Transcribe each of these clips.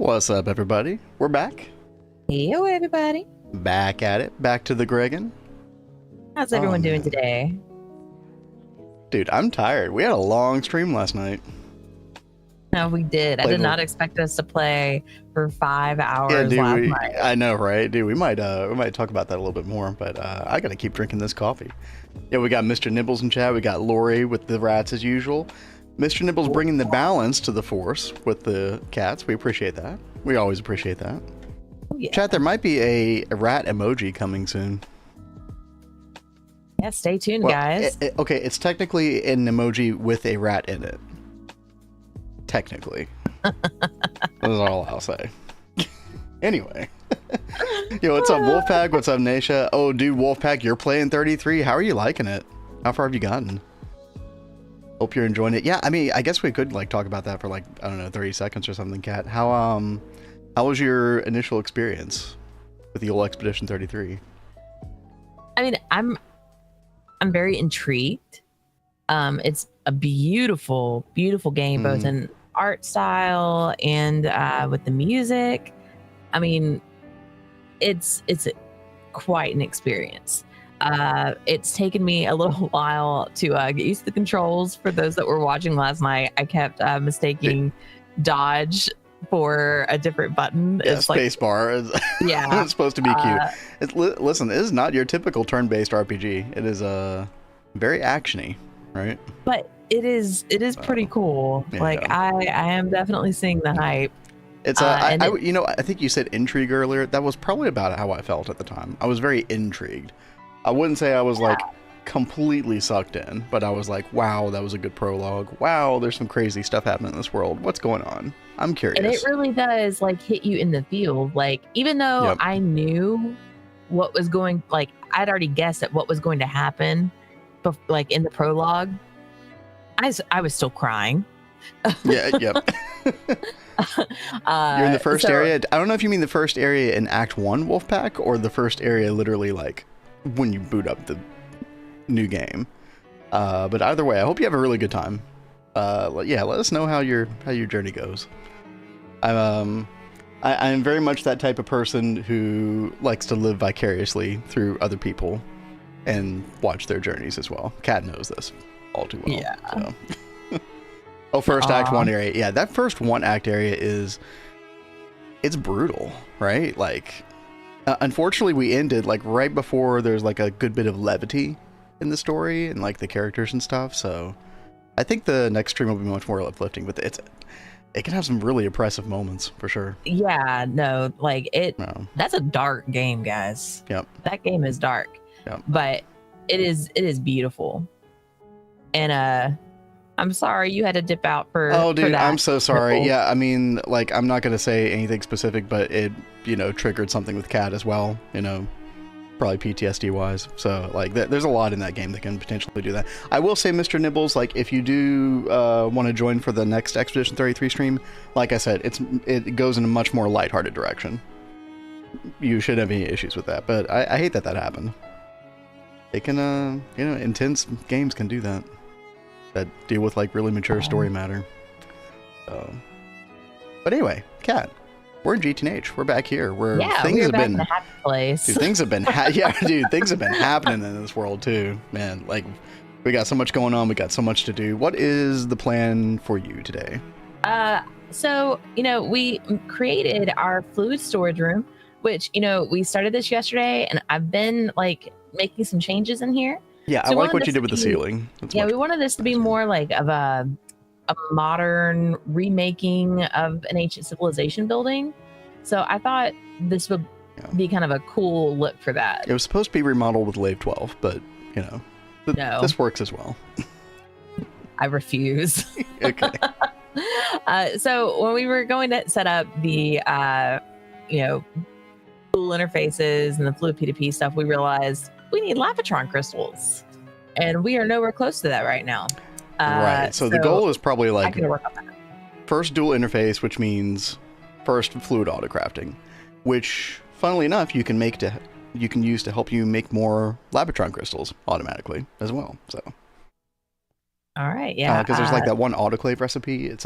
What's up, everybody? We're back. Yo, everybody. Back at it. Back to the Gregan. How's everyone doing today? Dude, I'm tired. We had a long stream last night. No, we did. I did not expect us to play for 5 hours last night. I know, right? Dude, we might talk about that a little bit more, but I gotta keep drinking this coffee. Yeah, we got Mr. Nibbles in chat. We got Lori with the rats as usual. Mr. Nibbles bringing the balance to the force with the cats. We appreciate that. We always appreciate that. Oh, yeah. Chat, there might be a rat emoji coming soon. Yeah, stay tuned, guys. Okay, it's technically an emoji with a rat in it. Technically. That's all I'll say. Anyway. Yo, what's up, Wolfpack? What's up, Nasha? Oh, dude, Wolfpack, you're playing 33. How are you liking it? How far have you gotten? Hope you're enjoying it. Yeah, I mean, I guess we could like talk about that for like, I don't know, 30 seconds or something, Kat. How was your initial experience with the old Expedition 33? I mean, I'm very intrigued. It's a beautiful, beautiful game, both in art style and with the music. I mean, it's quite an experience. It's taken me a little while to get used to the controls. For those that were watching last night, I kept mistaking dodge for a different button. Yeah, it's space like, bar is yeah, it's supposed to be cute. Listen, it is not your typical turn-based RPG. It is very actiony, right? But it is pretty cool. Yeah. Like I am definitely seeing the hype. It's I think you said intrigue earlier. That was probably about how I felt at the time. I was very intrigued. I wouldn't say I was like completely sucked in, but I was like, wow, that was a good prologue. Wow, there's some crazy stuff happening in this world. What's going on? I'm curious. And it really does like hit you in the field. Like, even though I knew what was going, like I'd already guessed at what was going to happen, but like in the prologue, I was still crying. Yeah, yep. You're in the first area. I don't know if you mean the first area in Act 1 Wolfpack or the first area literally like when you boot up the new game. But either way, I hope you have a really good time. Yeah, let us know how your journey goes. I'm very much that type of person who likes to live vicariously through other people and watch their journeys as well. Kat knows this all too well. Yeah. So. Oh, first Act 1 area. Yeah, that first 1 act area it's brutal, right? Like, unfortunately, we ended like right before there's like a good bit of levity in the story and like the characters and stuff. So I think the next stream will be much more uplifting, but it can have some really impressive moments for sure. Yeah, no, like that's a dark game, guys. Yep. That game is dark. Yep. But it is beautiful. And I'm sorry you had to dip out for. Oh, dude, for that. I'm so sorry. Yeah, I mean, like, I'm not gonna say anything specific, but it, triggered something with Kat as well. Probably PTSD wise. So, like, there's a lot in that game that can potentially do that. I will say, Mr. Nibbles, like, if you do want to join for the next Expedition 33 stream, like I said, it goes in a much more lighthearted direction. You shouldn't have any issues with that, but I hate that happened. It can, intense games can do that. That deal with like really mature story matter. But anyway, Kat, we're in GTNH. We're back here. Things have been in a happy place. Dude, things have been things have been happening in this world too, man. Like, we got so much going on. We got so much to do. What is the plan for you today? So we created our fluid storage room, which we started this yesterday, and I've been like making some changes in here. Yeah, so I like what you did with the ceiling. We wanted this to be more like of a modern remaking of an ancient civilization building. So I thought this would be kind of a cool look for that. It was supposed to be remodeled with Lave 12, but no. This works as well. I refuse. Okay. So when we were going to set up the tool interfaces and the fluid P2P stuff, we realized we need Lavatron crystals, and we are nowhere close to that right now. Right. So the goal is probably like work on that. First dual interface, which means first fluid autocrafting, which, funnily enough, you can use to help you make more Lavatron crystals automatically as well. So. All right. Yeah. Because there's like that one autoclave recipe. It's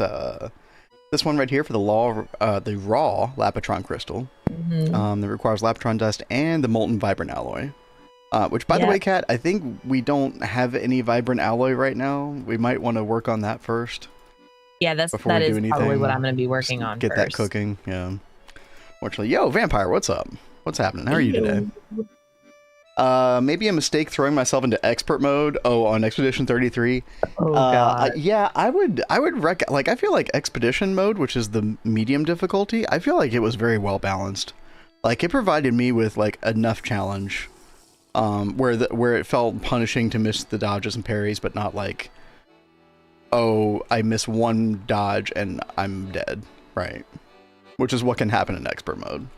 This one right here for the raw Lapitron crystal. That requires Lapitron dust and the molten vibrant alloy. Which, by the way, Kat, I think we don't have any vibrant alloy right now. We might want to work on that first. Yeah, that is probably what I'm going to be working on get first. That cooking, yeah. Fortunately, yo, Vampire, what's up? What's happening? How are you today? Maybe a mistake throwing myself into expert mode. Oh, on Expedition 33. Oh god. Yeah, I would I feel like Expedition mode, which is the medium difficulty, I feel like it was very well balanced. Like it provided me with like enough challenge, where it felt punishing to miss the dodges and parries, but not like, oh, I miss one dodge and I'm dead, right? Which is what can happen in expert mode.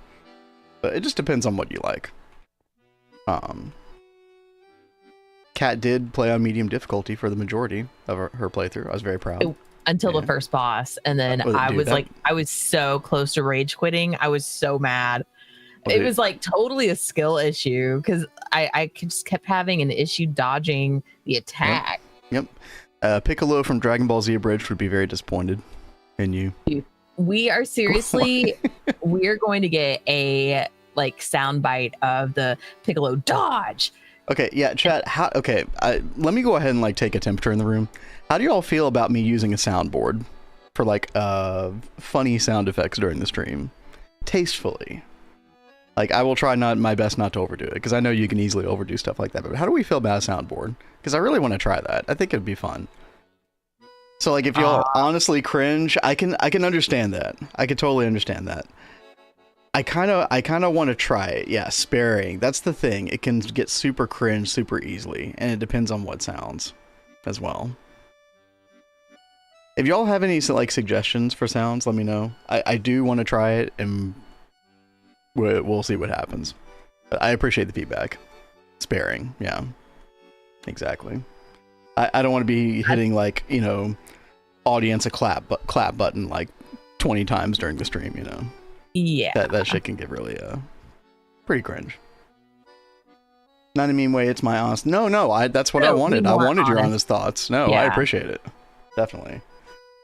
But it just depends on what you like. Kat did play on medium difficulty for the majority of her playthrough. I was very proud. Until the first boss, and then I was so close to rage quitting. I was so mad. It was like totally a skill issue because I just kept having an issue dodging the attack. Yep. Piccolo from Dragon Ball Z Abridged would be very disappointed in you. We are seriously, we're going to get a like soundbite of the Piccolo dodge. Okay, yeah, chat. Let me go ahead and like take a temperature in the room. How do you all feel about me using a soundboard for like funny sound effects during the stream, tastefully? Like I will try my best not to overdo it because I know you can easily overdo stuff like that. But how do we feel about a soundboard? Because I really want to try that. I think it'd be fun. So like if y'all honestly cringe, I can understand that. I can totally understand that. I kind of want to try it. Yeah, sparing. That's the thing. It can get super cringe super easily, and it depends on what sounds as well. If y'all have any like suggestions for sounds, let me know. I do want to try it, and we'll see what happens. But I appreciate the feedback. Sparing, yeah, exactly. I don't want to be hitting like, you know, audience a clap button like 20 times during the stream, you know. Yeah, that shit can get really pretty cringe. Not in a mean way, it's my honest. No, that's what I wanted. I wanted your honest thoughts. No, yeah. I appreciate it, definitely.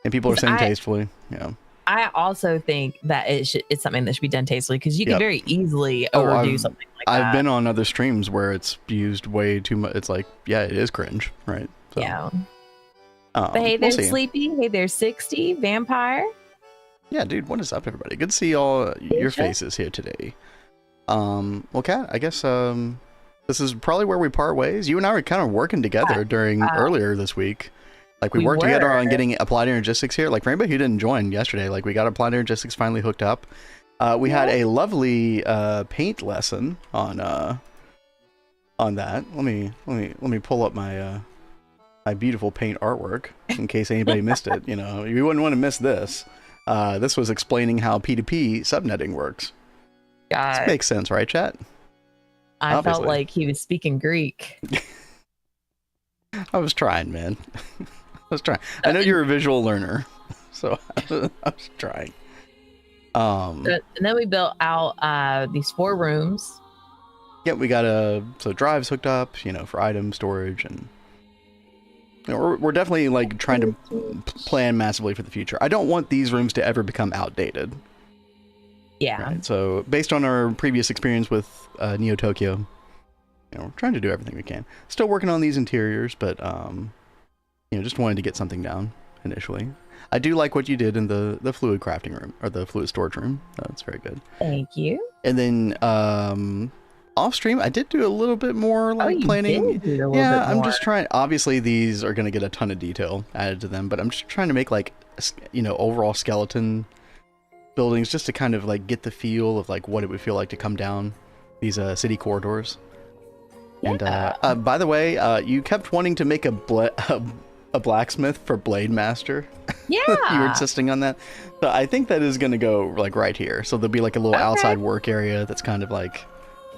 And people are saying tastefully. Yeah. I also think that it's something that should be done tastefully because you can very easily overdo something like that. I've been on other streams where it's used way too much. It's like, yeah, it is cringe, right? So, yeah. But hey, there's Sleepy. Hey, there's 60 Vampire. Yeah, dude, what is up, everybody? Good to see all your faces here today. Well, Kat, I guess this is probably where we part ways. You and I were kind of working together during earlier this week. Like we worked together on getting Applied Energistics here. Like for anybody who didn't join yesterday, like we got Applied Energistics finally hooked up. We had a lovely paint lesson on that. Let me pull up my my beautiful paint artwork in case anybody missed it. You know, you wouldn't want to miss this. This was explaining how P2P subnetting works. This makes sense, right, chat? I felt like he was speaking Greek. I was trying, man. I was trying. I know you're a visual learner, so I was trying. And then we built out these 4 rooms. Yeah, we got so drives hooked up, you know, for item storage, and you know, we're definitely like trying to plan massively for the future. I don't want these rooms to ever become outdated. Yeah. Right? So based on our previous experience with Neo Tokyo, you know, we're trying to do everything we can. Still working on these interiors, but you know, just wanted to get something down initially. I do like what you did in the fluid crafting room or the fluid storage room. That's very good. Thank you. And then off stream, I did do a little bit more like planning. Yeah, I'm just trying. Obviously, these are going to get a ton of detail added to them, but I'm just trying to make like, you know, overall skeleton buildings just to kind of like get the feel of like what it would feel like to come down these city corridors. Yeah. And by the way, you kept wanting to make a blacksmith for Blade Master. Yeah. You were insisting on that. So I think that is going to go like right here. So there'll be like a little outside work area that's kind of like,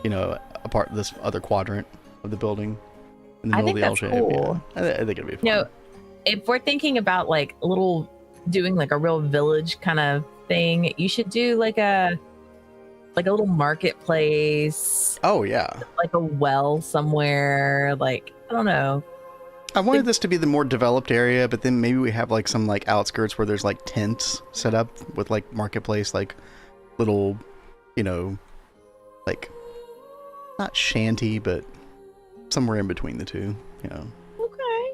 you know, a part of this other quadrant of the building in the middle of the L shape. Cool. Yeah. I think it'll be fun. You know, if we're thinking about like doing like a real village kind of thing, you should do like a little marketplace. Oh yeah. Like a well somewhere. Like, I don't know. I wanted this to be the more developed area, but then maybe we have like some like outskirts where there's like tents set up with like marketplace, like little, you know, like not shanty, but somewhere in between the two, you know. Okay.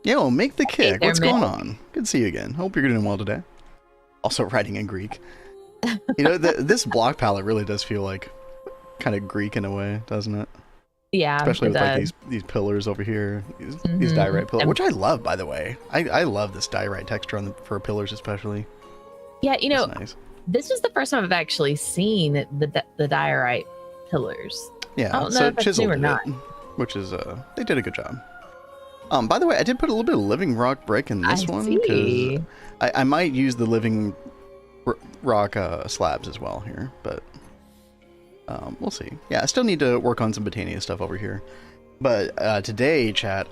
Yo, make the kick. Hey, What's going on? Good to see you again. Hope you're doing well today. Also writing in Greek. You know, this block palette really does feel like kind of Greek in a way, doesn't it? Yeah, especially with like these pillars over here, these diorite pillars, which I love, by the way. I love this diorite texture on for pillars, especially. Yeah, you know, nice. This is the first time I've actually seen the diorite pillars. Yeah, I don't know so if that's new or not. Which is they did a good job. By the way, I did put a little bit of living rock brick in this one because I might use the living rock slabs as well here, but. We'll see. Yeah, I still need to work on some Botania stuff over here. But today, chat,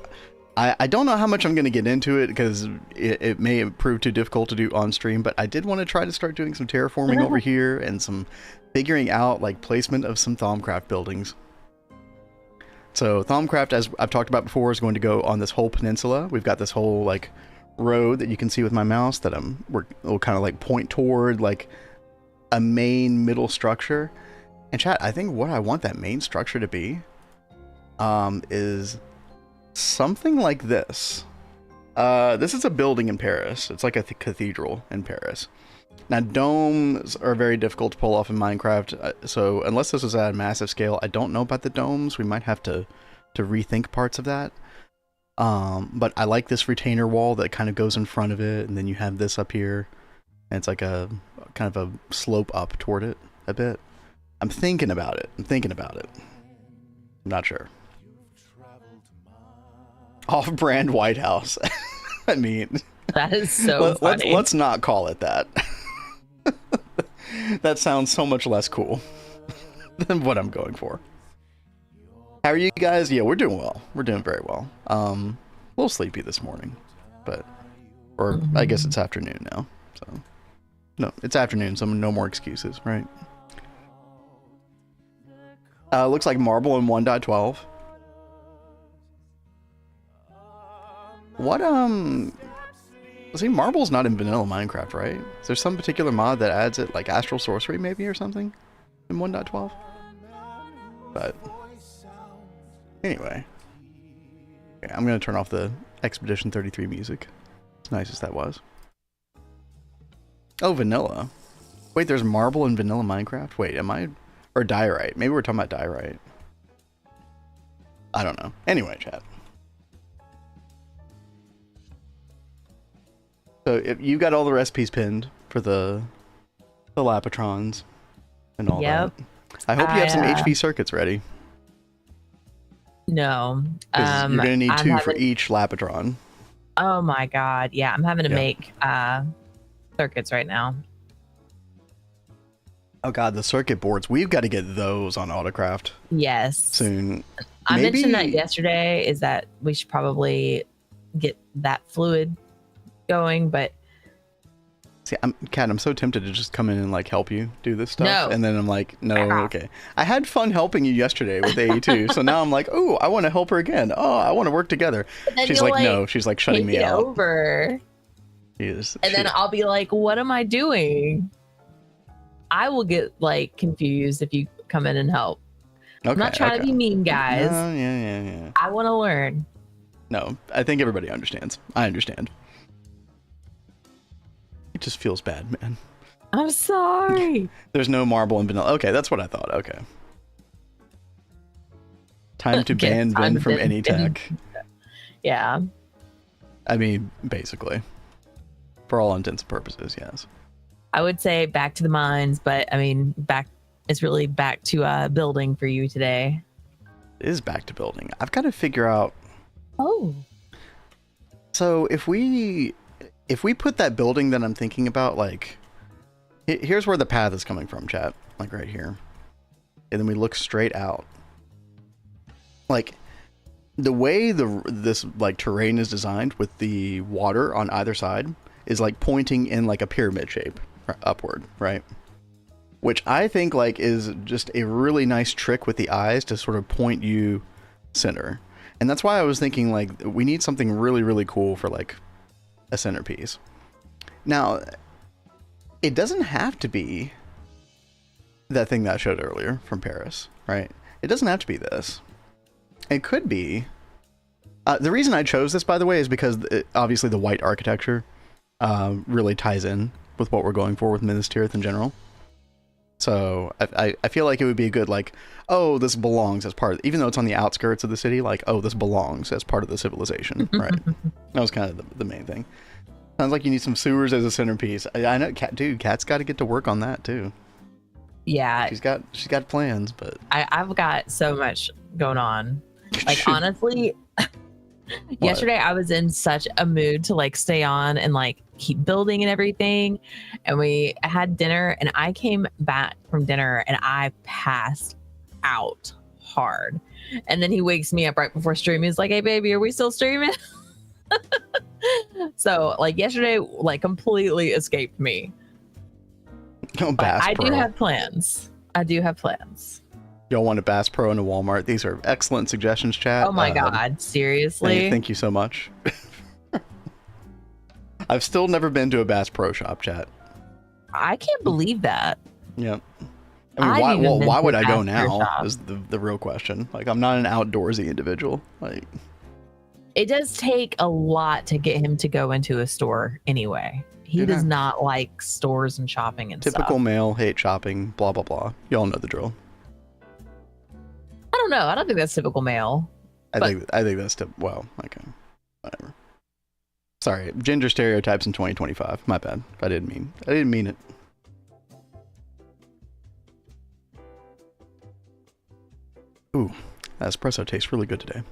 I don't know how much I'm going to get into it because it may prove too difficult to do on stream, but I did want to try to start doing some terraforming over here and some figuring out like placement of some Thaumcraft buildings. So Thaumcraft, as I've talked about before, is going to go on this whole peninsula. We've got this whole like road that you can see with my mouse that will kind of like point toward like a main middle structure. And chat, I think what I want that main structure to be is something like this. This is a building in Paris. It's like a cathedral in Paris. Now, domes are very difficult to pull off in Minecraft, so unless this is at a massive scale, I don't know about the domes. We might have to rethink parts of that. But I like this retainer wall that kind of goes in front of it, and then you have this up here, and it's like a kind of a slope up toward it a bit. I'm thinking about it. I'm not sure. Off-brand White House. I mean, that is so funny. Let's not call it that. That sounds so much less cool than what I'm going for. How are you guys? Yeah, we're doing well. We're doing very well. A little sleepy this morning, or I guess it's afternoon now. So, no, it's afternoon, so no more excuses, right? Looks like marble in 1.12. What, see, marble's not in vanilla Minecraft, right? Is there some particular mod that adds it, like Astral Sorcery maybe or something in 1.12? But, anyway. Okay, I'm gonna turn off the Expedition 33 music. As nice as that was. Oh, vanilla. Wait, there's marble in vanilla Minecraft? Wait, am I... Or diorite. Maybe we're talking about diorite. I don't know. Anyway, chat. So if you got all the recipes pinned for the Lapatrons and all that. I hope you have some HV circuits ready. No. You're gonna need two for each Lapatron. Oh my god. Yeah, I'm having to make circuits right now. Oh god, the circuit boards. We've got to get those on Autocraft. Yes. Soon. I mentioned that yesterday, is that we should probably get that fluid going, but... See, Kat, I'm so tempted to just come in and like help you do this stuff. No. And then I'm like, no, okay. I had fun helping you yesterday with AE2, so now I'm like, oh, I want to help her again. Oh, I want to work together. She's like, no, she's like shutting me out. Over. And then I'll be like, what am I doing? I will get like confused if you come in and help. Okay, I'm not trying to be mean, guys. No, yeah. I want to learn. No, I think everybody understands. I understand. It just feels bad, man. I'm sorry. There's no marble in vanilla. Okay, that's what I thought. Okay. Time to ban Vin from any tech. Yeah. I mean, basically. For all intents and purposes, yes. I would say back to the mines, but I mean, it's really back to building for you today. It is back to building. I've got to figure out. Oh. So if we put that building that I'm thinking about, like, here's where the path is coming from, chat. Like right here. And then we look straight out. Like, the way this like terrain is designed with the water on either side is like pointing in like a pyramid shape upward, right? Which I think like is just a really nice trick with the eyes to sort of point you center. And that's why I was thinking, like, we need something really, really cool for, like, a centerpiece. Now, it doesn't have to be that thing that I showed earlier from Paris, right? It doesn't have to be this. It could be... the reason I chose this, by the way, is because obviously the white architecture really ties in with what we're going for with Minas Tirith in general. So I feel like it would be a good, like, oh, this belongs as part of, even though it's on the outskirts of the city, like, oh, this belongs as part of the civilization, right? That was kind of the main thing. Sounds like you need some sewers as a centerpiece. I know, Kat's got to get to work on that too. Yeah, she's got plans, but I've got so much going on. Like, honestly, yesterday I was in such a mood to, like, stay on and, like, keep building and everything, and we had dinner, and I came back from dinner and I passed out hard. And then he wakes me up right before streaming. He's like, "Hey baby, are we still streaming?" So, like, yesterday, like, completely escaped me. Oh, Bass I Pro. do have plans. Y'all want a Bass Pro and a Walmart? These are excellent suggestions, chat. Oh my god, seriously? Thank you so much. I've still never been to a Bass Pro shop, chat. I can't believe that. Yep. I mean, why would I go now is the real question. Like, I'm not an outdoorsy individual. Like, it does take a lot to get him to go into a store anyway. He does not like stores and shopping and typical stuff. male, hate shopping, blah, blah, blah. Y'all know the drill. I don't know. I don't think that's typical male. I think that's well, okay. Whatever. Sorry, gender stereotypes in 2025. My bad. I didn't mean it. Ooh, that espresso tastes really good today.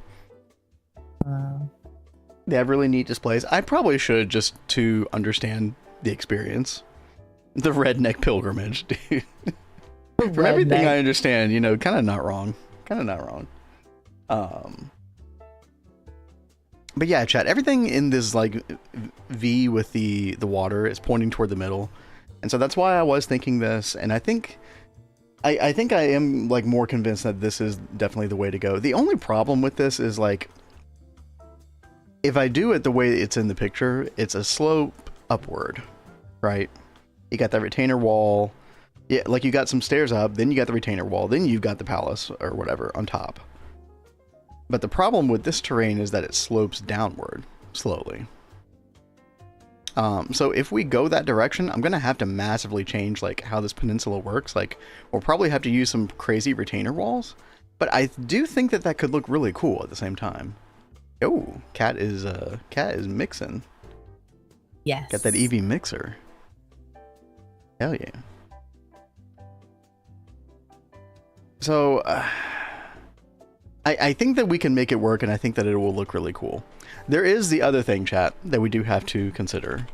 They have really neat displays. I probably should, just to understand the experience. The redneck pilgrimage, dude. From everything I understand, you know, kind of not wrong. But yeah, chat, everything in this, like, V with the water is pointing toward the middle. And so that's why I was thinking this, and I think I am, like, more convinced that this is definitely the way to go. The only problem with this is, like, if I do it the way it's in the picture, it's a slope upward, right? You got that retainer wall. Yeah, like, you got some stairs up, then you got the retainer wall, then you've got the palace or whatever on top. But the problem with this terrain is that it slopes downward slowly. So if we go that direction, I'm going to have to massively change, like, how this peninsula works. Like, we'll probably have to use some crazy retainer walls, but I do think that that could look really cool at the same time. Oh, Cat is mixing. Yes. Got that EV mixer. Hell yeah. So, I think that we can make it work, and I think that it will look really cool. There is the other thing, chat, that we do have to consider.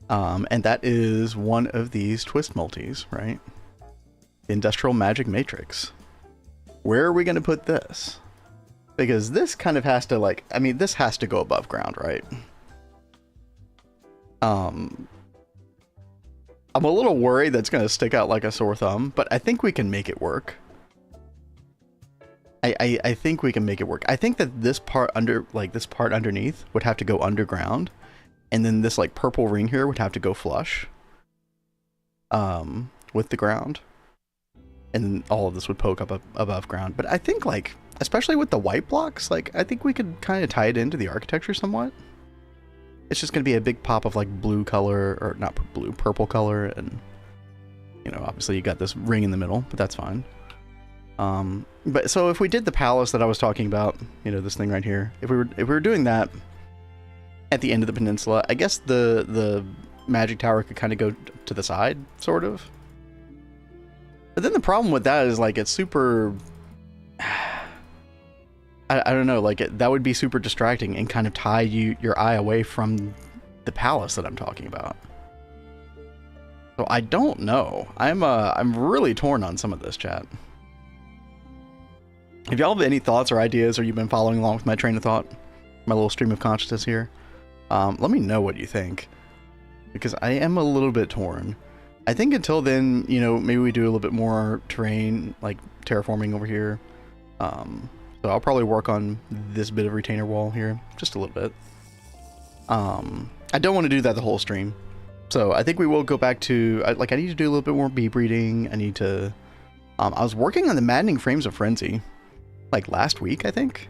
And that is one of these twist multis, right? The Industrial Magic Matrix. Where are we going to put this? Because this kind of has to, like, I mean, this has to go above ground, right? I'm a little worried that's going to stick out like a sore thumb, but I think we can make it work. I think we can make it work. I think that this part underneath would have to go underground, and then this, like, purple ring here would have to go flush with the ground, and then all of this would poke up above ground. But I think, like, especially with the white blocks, like, I think we could kind of tie it into the architecture somewhat. It's just going to be a big pop of, like, blue color, or not blue, purple color, and, you know, obviously you got this ring in the middle, but that's fine. But so if we did the palace that I was talking about, you know, this thing right here, if we were doing that at the end of the peninsula, I guess the magic tower could kind of go to the side, sort of. But then the problem with that is, like, it's super, I don't know, like, that would be super distracting and kind of tie your eye away from the palace that I'm talking about. So I don't know. I'm really torn on some of this, chat. If y'all have any thoughts or ideas, or you've been following along with my train of thought, my little stream of consciousness here, let me know what you think, because I am a little bit torn. I think until then, you know, maybe we do a little bit more terrain, like terraforming over here, So I'll probably work on this bit of retainer wall here, just a little bit. I don't want to do that the whole stream. So I think we will go back to, I need to do a little bit more bee breeding. I need to, I was working on the Maddening Frames of Frenzy, like last week, I think.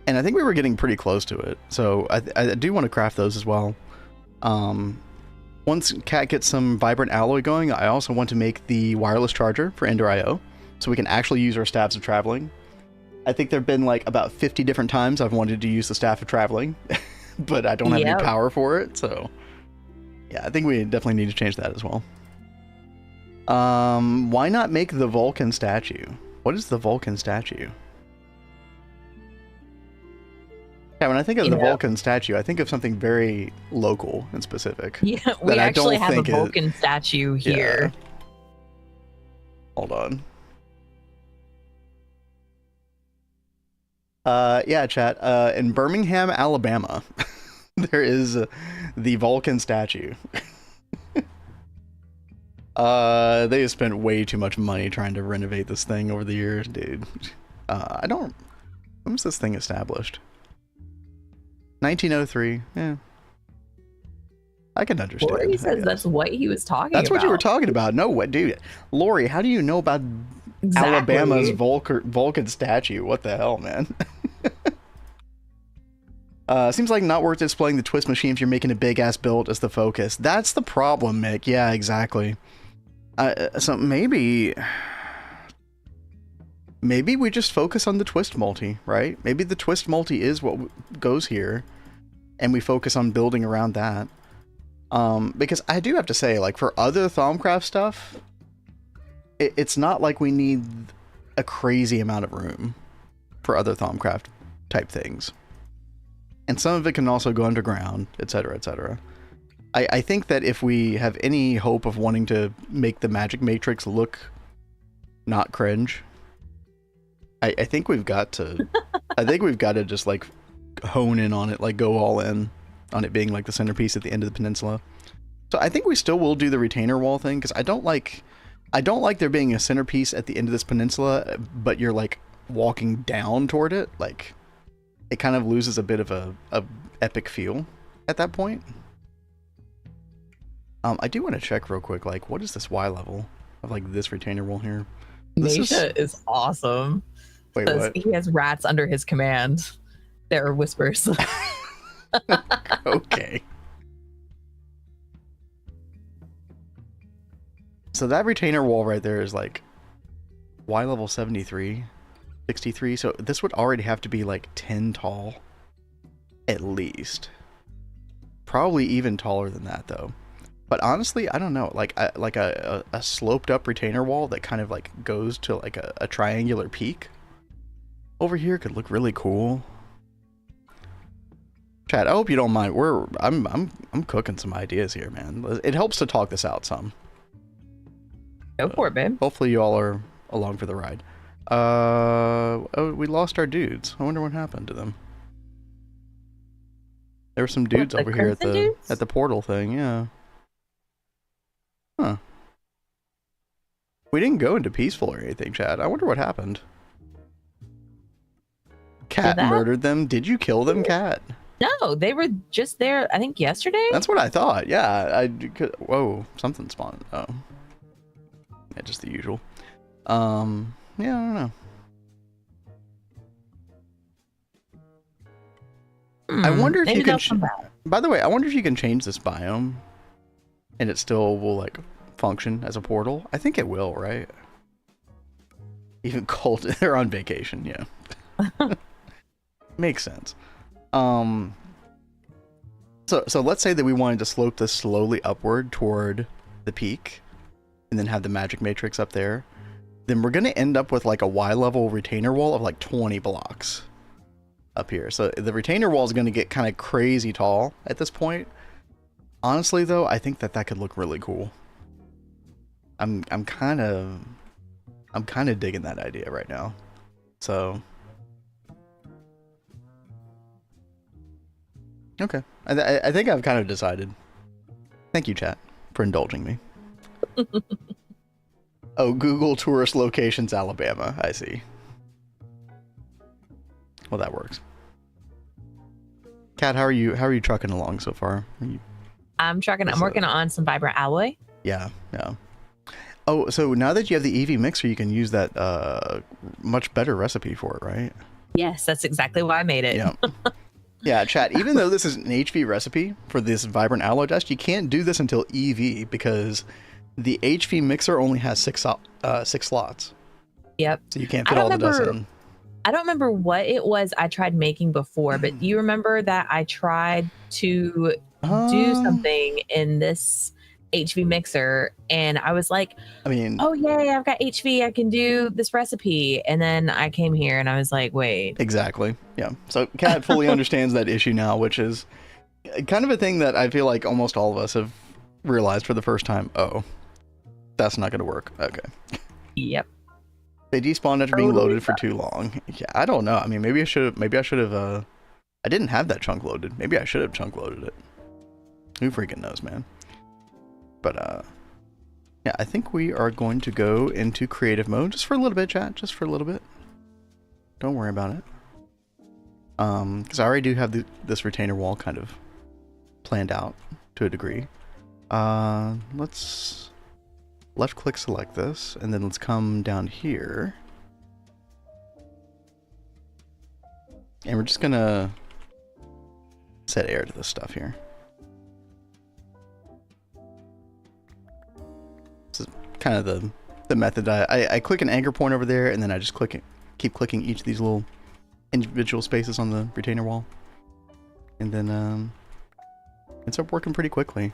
And I think we were getting pretty close to it. So I do want to craft those as well. Once Cat gets some Vibrant Alloy going, I also want to make the wireless charger for Ender IO, so we can actually use our Staffs of Traveling. I think there have been like about 50 different times I've wanted to use the Staff of Traveling, but I don't have any power for it, so yeah, I think we definitely need to change that as well. Why not make the Vulcan statue? What is the Vulcan statue? Yeah, when I think of the Vulcan statue, I think of something very local and specific. Yeah, we actually have a Vulcan statue here. Yeah. Hold on. Yeah, chat. In Birmingham, Alabama, there is the Vulcan statue. They have spent way too much money trying to renovate this thing over the years, dude. When was this thing established? 1903. Yeah. I can understand. Lori says that's what he was talking about. That's what you were talking about. No, what, dude? Lori, how do you know about Alabama's Vulcan statue? What the hell, man? Seems like not worth displaying the twist machine if you're making a big-ass build as the focus. That's the problem, Mick. Yeah, exactly. So maybe we just focus on the twist multi, right? Maybe the twist multi is what goes here, and we focus on building around that. Because I do have to say, like, for other Thaumcraft stuff, it's not like we need a crazy amount of room for other Thaumcraft type things. And some of it can also go underground, etc., etc. I think that if we have any hope of wanting to make the Magic Matrix look not cringe, I think we've got to just like hone in on it, like go all in on it being like the centerpiece at the end of the peninsula. So I think we still will do the retainer wall thing, because I don't like there being a centerpiece at the end of this peninsula, but you're like walking down toward it. Like, it kind of loses a bit of a epic feel at that point. I do want to check real quick, like, what is this Y level of like this retainer wall here? Misha is awesome. Wait, what? He has rats under his command. There are whispers. Okay. So that retainer wall right there is like Y level 73, 63. So this would already have to be like 10 tall, at least. Probably even taller than that though. But honestly, I don't know. Like a sloped up retainer wall that kind of like goes to like a triangular peak over here could look really cool. Chad, I hope you don't mind. I'm cooking some ideas here, man. It helps to talk this out some. Go for it, babe. Hopefully you all are along for the ride. Oh, we lost our dudes. I wonder what happened to them. There were some dudes over here at the portal thing, yeah. Huh. We didn't go into peaceful or anything, Chad. I wonder what happened. Cat murdered them. Did you kill them, Cat? No, they were just there, I think, yesterday? That's what I thought. Yeah, whoa, something spawned. Oh. Yeah, just the usual. Yeah, I don't know. I wonder if you can... By the way, I wonder if you can change this biome and it still will, like, function as a portal. I think it will, right? Even cold, they're on vacation, yeah. Makes sense. So let's say that we wanted to slope this slowly upward toward the peak and then have the magic matrix up there. Then we're going to end up with like a Y-level retainer wall of like 20 blocks up here. So the retainer wall is going to get kind of crazy tall at this point. Honestly, though, I think that could look really cool. I'm kind of digging that idea right now. So okay, I think I've kind of decided. Thank you, chat, for indulging me. Oh, Google tourist locations, Alabama. I see. Well, that works. Kat, how are you trucking along so far? I'm working on some vibrant alloy. Yeah. Oh, so now that you have the EV mixer, you can use that much better recipe for it, right? Yes, that's exactly why I made it. Yeah. Yeah, chat, even though this is an HV recipe for this vibrant alloy dust, you can't do this until EV because the HV mixer only has six slots. Yep. So you can't fit all the dust in. I don't remember what it was I tried making before, but do you remember that I tried to do something in this HV mixer and I was like, oh yay, I've got HV, I can do this recipe. And then I came here and I was like, wait. Exactly. Yeah. So Kat fully understands that issue now, which is kind of a thing that I feel like almost all of us have realized for the first time. Oh, that's not going to work. Okay. Yep. They despawned after being loaded for too long. Yeah, I don't know. I mean, maybe I should have, I didn't have that chunk loaded. Maybe I should have chunk loaded it. Who freaking knows, man? But, yeah, I think we are going to go into creative mode just for a little bit, chat. Just for a little bit. Don't worry about it. Because I already do have this retainer wall kind of planned out to a degree. Let's left click select this, and then let's come down here. And we're just gonna set air to this stuff here. This is kind of the method. I click an anchor point over there, and then I just keep clicking each of these little individual spaces on the retainer wall. And then ends up working pretty quickly.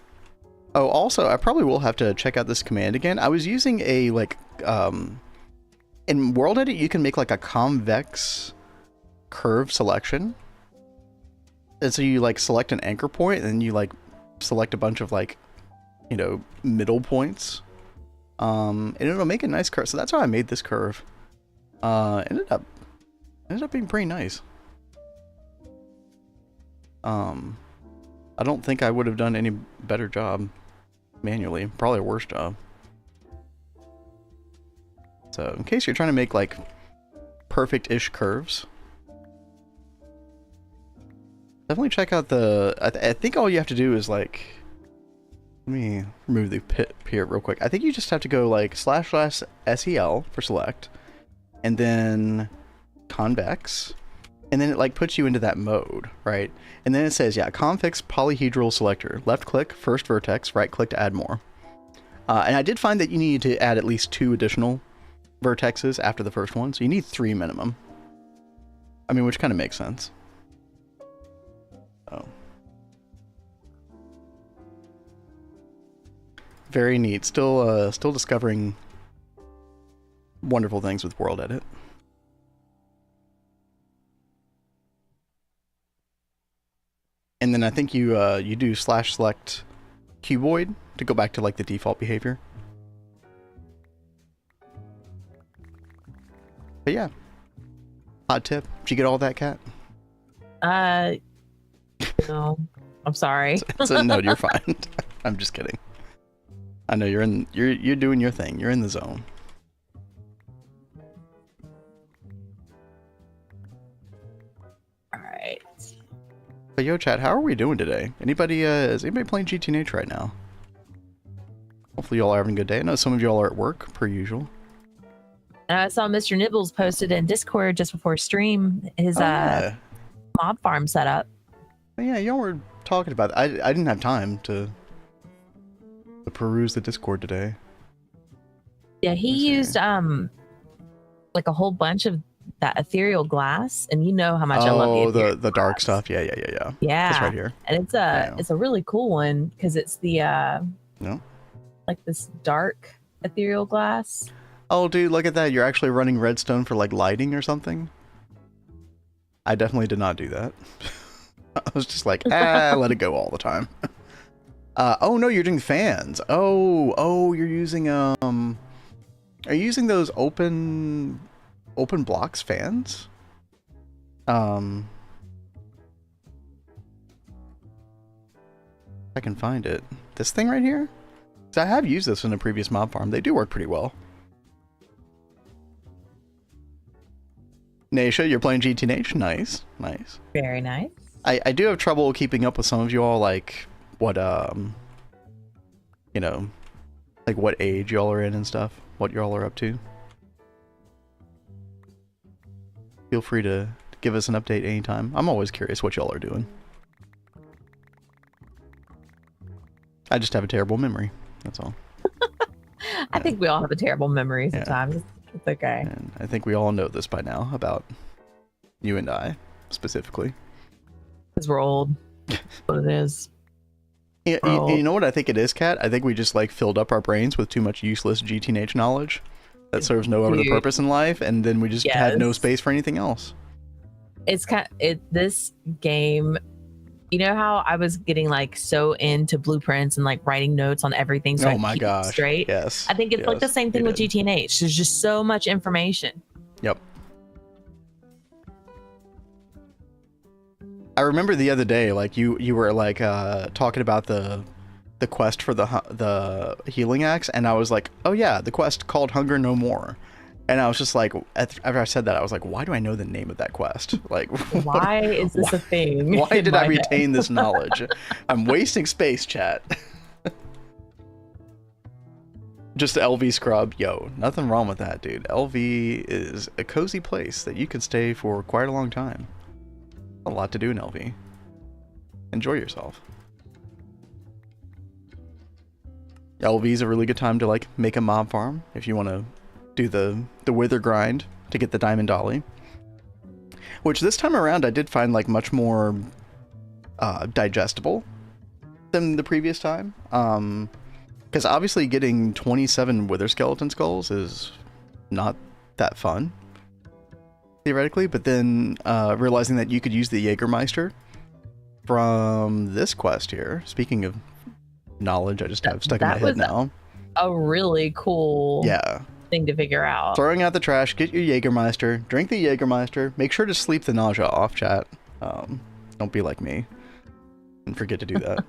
Oh, also, I probably will have to check out this command again. I was using a, like, in World Edit, you can make, like, a convex curve selection. And so you, like, select an anchor point, and then you, like, select a bunch of, like, you know, middle points. And it'll make a nice curve. So that's how I made this curve. Ended up being pretty nice. I don't think I would have done any better job manually. Probably a worse job. So in case you're trying to make like perfect-ish curves, definitely check out the, I think all you have to do is like, let me remove the pit here real quick. I think you just have to go like //SEL for select, and then convex. And then it like puts you into that mode, right? And then it says, yeah, convex polyhedral selector. Left click, first vertex, right click to add more. And I did find that you need to add at least 2 additional vertexes after the first one. So you need 3 minimum. I mean, which kind of makes sense. Oh. Very neat. Still discovering wonderful things with World Edit. And then I think you do /select cuboid to go back to like the default behavior. But yeah, hot tip. Did you get all that, Kat? No, I'm sorry. So no, you're fine. I'm just kidding. I know you're doing your thing. You're in the zone. All right. But yo, chat, how are we doing today? Anybody, is anybody playing GTNH right now? Hopefully y'all are having a good day. I know some of y'all are at work, per usual. I saw Mr. Nibbles posted in Discord just before stream his mob farm setup. Oh, yeah, y'all were talking about it. I didn't have time to peruse the Discord today. Yeah, he used like a whole bunch of that ethereal glass, and you know how much I love the dark stuff. Yeah. Yeah, it's right here, and it's a really cool one because it's the like this dark ethereal glass. Oh, dude, look at that! You're actually running redstone for like lighting or something. I definitely did not do that. I was just like, let it go all the time. Oh no, you're doing fans. Oh, you're using are you using those open blocks fans? I can find it. This thing right here? 'Cause I have used this in a previous mob farm. They do work pretty well. Naisha, you're playing GTNH. Nice, nice. Very nice. I do have trouble keeping up with some of you all, like what you know, like what age y'all are in and stuff. What y'all are up to. Feel free to give us an update anytime. I'm always curious what y'all are doing. I just have a terrible memory. That's all. I think we all have a terrible memory sometimes. Yeah. It's okay. And I think we all know this by now about you and I, specifically. Because we're old. That's what it is. You know what I think it is, Kat? I think we just like filled up our brains with too much useless GTNH knowledge that serves no other purpose in life, and then we just have no space for anything else. It's this game. You know how I was getting like so into blueprints and like writing notes on everything so I could keep it straight? Yes. I think it's like the same thing with GTNH. There's just so much information. Yep. I remember the other day, like you were like talking about the quest for the healing axe, and I was like, oh yeah, the quest called Hunger No More. And I was just like, after I said that, I was like, why do I know the name of that quest? Like, why is this a thing? Why did I retain this knowledge? I'm wasting space, chat. Just LV scrub. Yo, nothing wrong with that, dude. LV is a cozy place that you can stay for quite a long time. A lot to do in LV. Enjoy yourself. LV is a really good time to like make a mob farm if you want to do the wither grind to get the diamond dolly, which this time around I did find like much more digestible than the previous time, because obviously getting 27 wither skeleton skulls is not that fun theoretically, but then realizing that you could use the Jägermeister from this quest here, speaking of knowledge I just have stuck in my head now, a really cool thing to figure out. Throwing out the trash, get your Jägermeister, drink the Jägermeister, make sure to sleep the nausea off, chat. Don't be like me and forget to do that.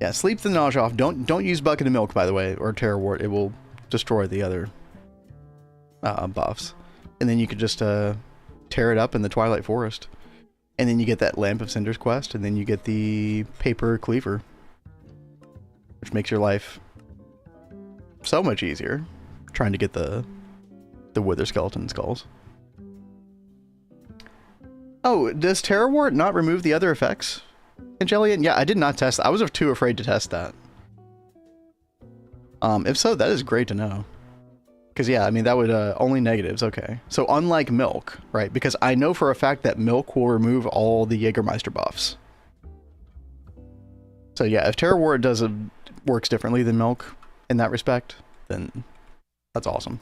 Yeah, sleep the nausea off. Don't use bucket of milk, by the way, or Terror Wart. It will destroy the other buffs. And then you could just tear it up in the Twilight Forest. And then you get that Lamp of Cinders quest, and then you get the Paper Cleaver, which makes your life so much easier trying to get the wither skeleton skulls. Oh, does Terror Wart not remove the other effects? Angelian? Yeah, I did not test that. I was too afraid to test that. If so, that is great to know. Because yeah, I mean, that would only negatives. Okay. So unlike milk, right? Because I know for a fact that milk will remove all the Jägermeister buffs. So yeah, if Terror Wart works differently than milk in that respect, then that's awesome.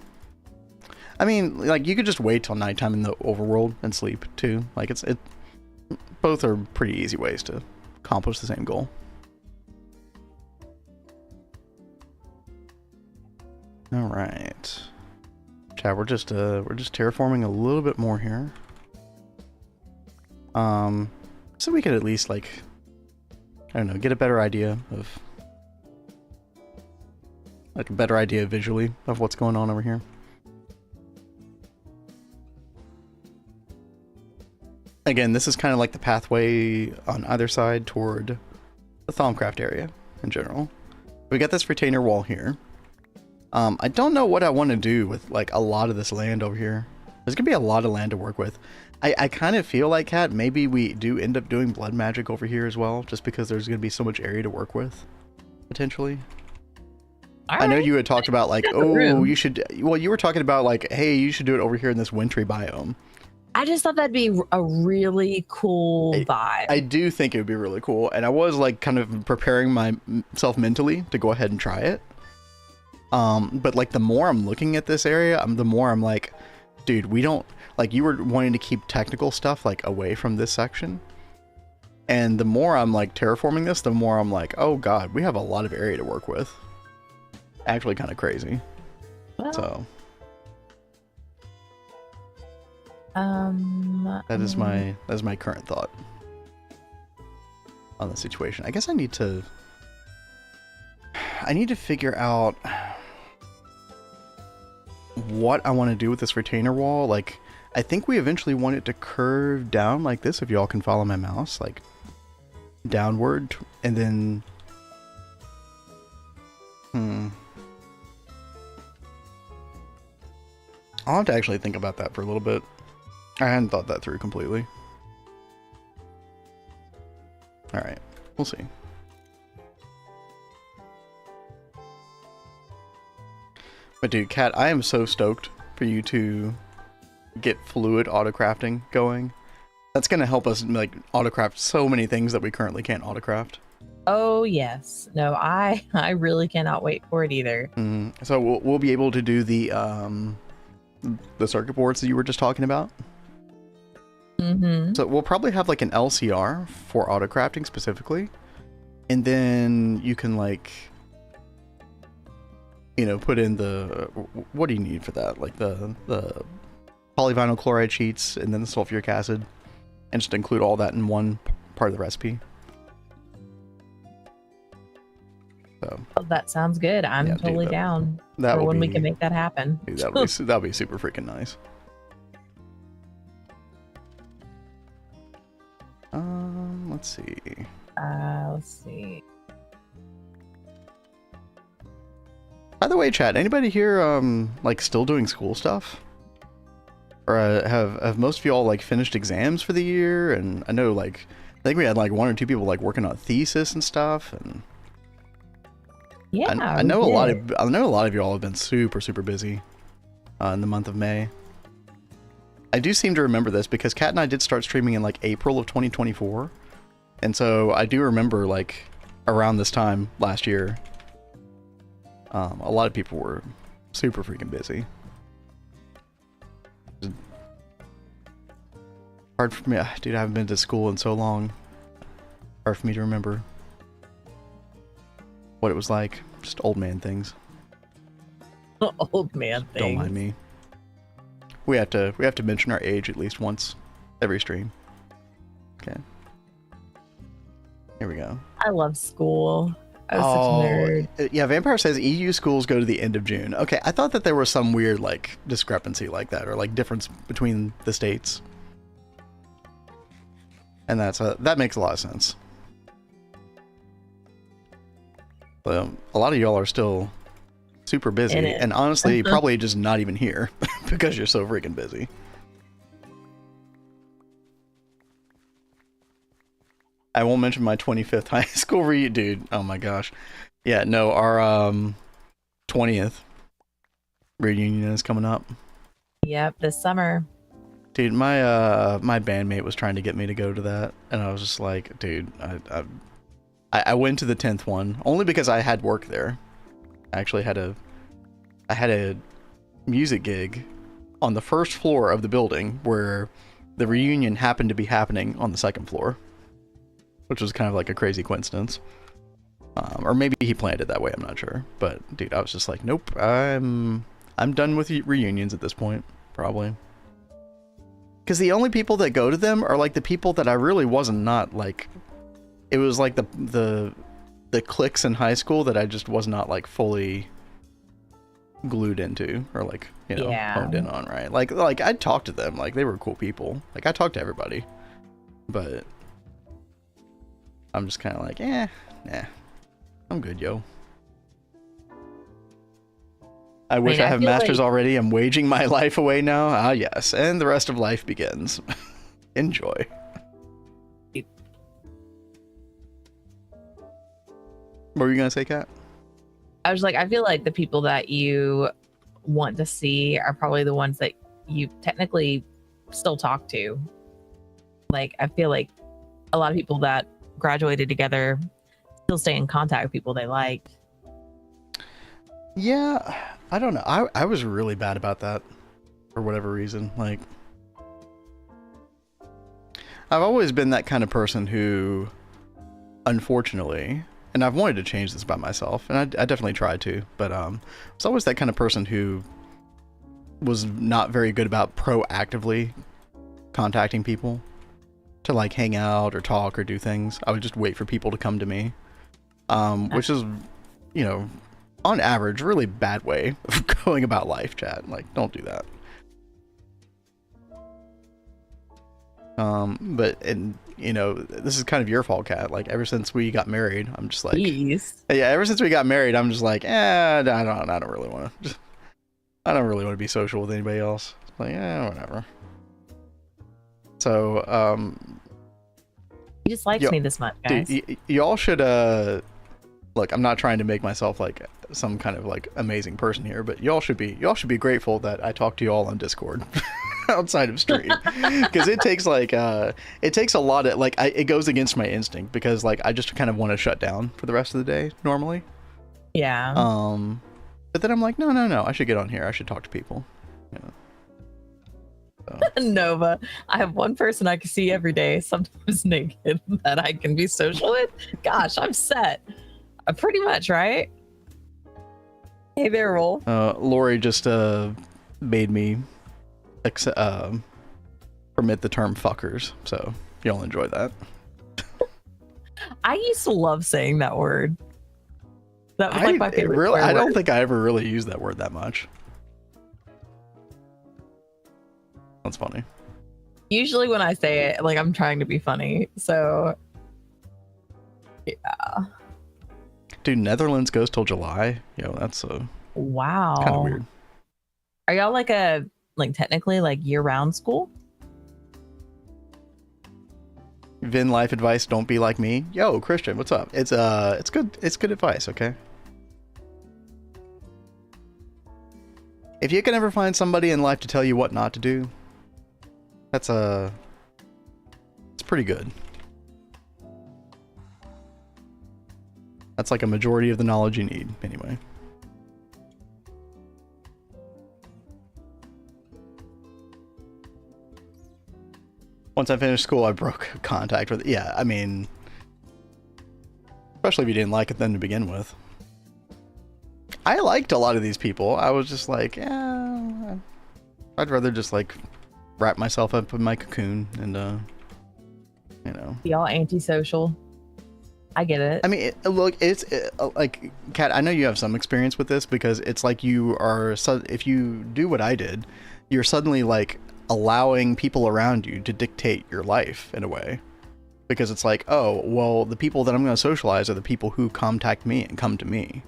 I mean, like, you could just wait till nighttime in the overworld and sleep too. Like, both are pretty easy ways to accomplish the same goal. All right, chat. We're just terraforming a little bit more here. So we could at least, like, I don't know, get a better idea of, like, a better idea visually of what's going on over here. Again, this is kind of like the pathway on either side toward the Thaumcraft area in general. We got this retainer wall here. I don't know what I want to do with, like, a lot of this land over here. There's gonna be a lot of land to work with. I kind of feel like, Kat, maybe we do end up doing blood magic over here as well, just because there's gonna be so much area to work with, potentially. I know you had talked about, like, oh, you should, well, you were talking about, like, hey, you should do it over here in this wintry biome. I just thought that'd be a really cool vibe. I do think it would be really cool, and I was, like, kind of preparing myself mentally to go ahead and try it. But, like, the more I'm looking at this area, the more I'm like, dude, we don't, like, you were wanting to keep technical stuff, like, away from this section. And the more I'm, like, terraforming this, the more I'm like, oh god, we have a lot of area to work with. Actually kind of crazy. Well, so that is my current thought on the situation. I guess I need to figure out what I want to do with this retainer wall. Like, I think we eventually want it to curve down like this, if y'all can follow my mouse, like downward, and then I'll have to actually think about that for a little bit. I hadn't thought that through completely. Alright, we'll see. But dude, Kat, I am so stoked for you to get fluid autocrafting going. That's gonna help us like autocraft so many things that we currently can't autocraft. Oh yes, no, I really cannot wait for it either. So we'll be able to do the circuit boards that you were just talking about. So we'll probably have like an LCR for autocrafting specifically, and then you can like, you know, put in the, what do you need for that? Like the polyvinyl chloride sheets and then the sulfuric acid, and just include all that in one part of the recipe. So that sounds good. I'm totally down for when we can make that happen. Dude, that'll be super freaking nice. Let's see. Let's see. By the way, chat, anybody here like still doing school stuff? Or have most of y'all like finished exams for the year? And I know like I think we had like 1 or 2 people like working on thesis and stuff, and yeah, I know a lot of y'all have been super busy in the month of May. I do seem to remember this because Kat and I did start streaming in like April of 2024. And so I do remember like around this time last year, a lot of people were super freaking busy. Hard for me, dude, I haven't been to school in so long. Hard for me to remember what it was like. Just old man things. Old man things. Don't mind me. We have to mention our age at least once every stream. Okay. Here we go. I love school. I was such a nerd. Yeah, Vampire says EU schools go to the end of June. Okay, I thought that there was some weird like discrepancy like that, or like difference between the states. And that makes a lot of sense. A lot of y'all are still super busy, and honestly, probably just not even here because you're so freaking busy. I won't mention my 25th high school reunion, dude. Oh my gosh. Yeah, no, our 20th reunion is coming up. Yep, this summer. Dude, my bandmate was trying to get me to go to that, and I was just like, dude, I went to the 10th one only because I had work there. I actually had a music gig on the first floor of the building where the reunion happened to be happening on the second floor, which was kind of like a crazy coincidence. Or maybe he planned it that way, I'm not sure. But dude, I was just like, nope, I'm done with reunions at this point, probably. Because the only people that go to them are like the people that I really wasn't not like. It was like the cliques in high school that I just was not like fully glued into, or like, you know, honed in on, right? Like I'd talk to them, like they were cool people. Like I talked to everybody, but I'm just kind of like, nah, I'm good, yo. I wish I have masters already. I'm waging my life away now. Ah, yes, and the rest of life begins. Enjoy. What were you gonna say, Kat? I was like, I feel like the people that you want to see are probably the ones that you technically still talk to. Like, I feel like a lot of people that graduated together still stay in contact with people they liked. Yeah, I don't know. I was really bad about that for whatever reason. Like, I've always been that kind of person who, unfortunately, and I've wanted to change this about myself, and I definitely tried to, but I was always that kind of person who was not very good about proactively contacting people to like hang out or talk or do things. I would just wait for people to come to me, which is, you know, on average, really bad way of going about life, chat. Like, don't do that. But you know, this is kind of your fault, Kat. Like ever since we got married, I'm just like, Jeez. yeah. Ever since we got married, I'm just like, I don't really want to. I don't really want to be social with anybody else. Like, whatever. So, He just likes me this much, guys. Dude, y'all should look. I'm not trying to make myself like some kind of like amazing person here, but y'all should be grateful that I talk to you all on Discord outside of stream, because it takes like it takes a lot of like it goes against my instinct, because like I just kind of want to shut down for the rest of the day normally. Yeah. But then I'm like, no, I should get on here. I should talk to people. Yeah. So. Nova, I have one person I can see every day, sometimes naked, that I can be social with. Gosh, I'm set. Pretty much, right? Hey there, Rolf. Lori just made me permit the term fuckers, so y'all enjoy that. I used to love saying that word. That was like my favorite really, I don't word. think I ever really used that word that much. That's funny. Usually when I say it, like I'm trying to be funny. So yeah. Dude, Netherlands goes till July. Yo, that's wow. kind of weird. Are y'all like technically like year-round school? Vin life advice: don't be like me. Yo, Christian, what's up? It's good. It's good advice. Okay. If you can ever find somebody in life to tell you what not to do, it's pretty good. That's like a majority of the knowledge you need, anyway. Once I finished school, I broke contact with it. Yeah, I mean, especially if you didn't like it then to begin with. I liked a lot of these people. I was just like, yeah, I'd rather just like wrap myself up in my cocoon and, you know. Y'all antisocial. I get it. I mean, look, it's like, Kat, I know you have some experience with this, because it's like you are, if you do what I did, you're suddenly like allowing people around you to dictate your life in a way, because it's like, oh, well, the people that I'm going to socialize are the people who contact me and come to me,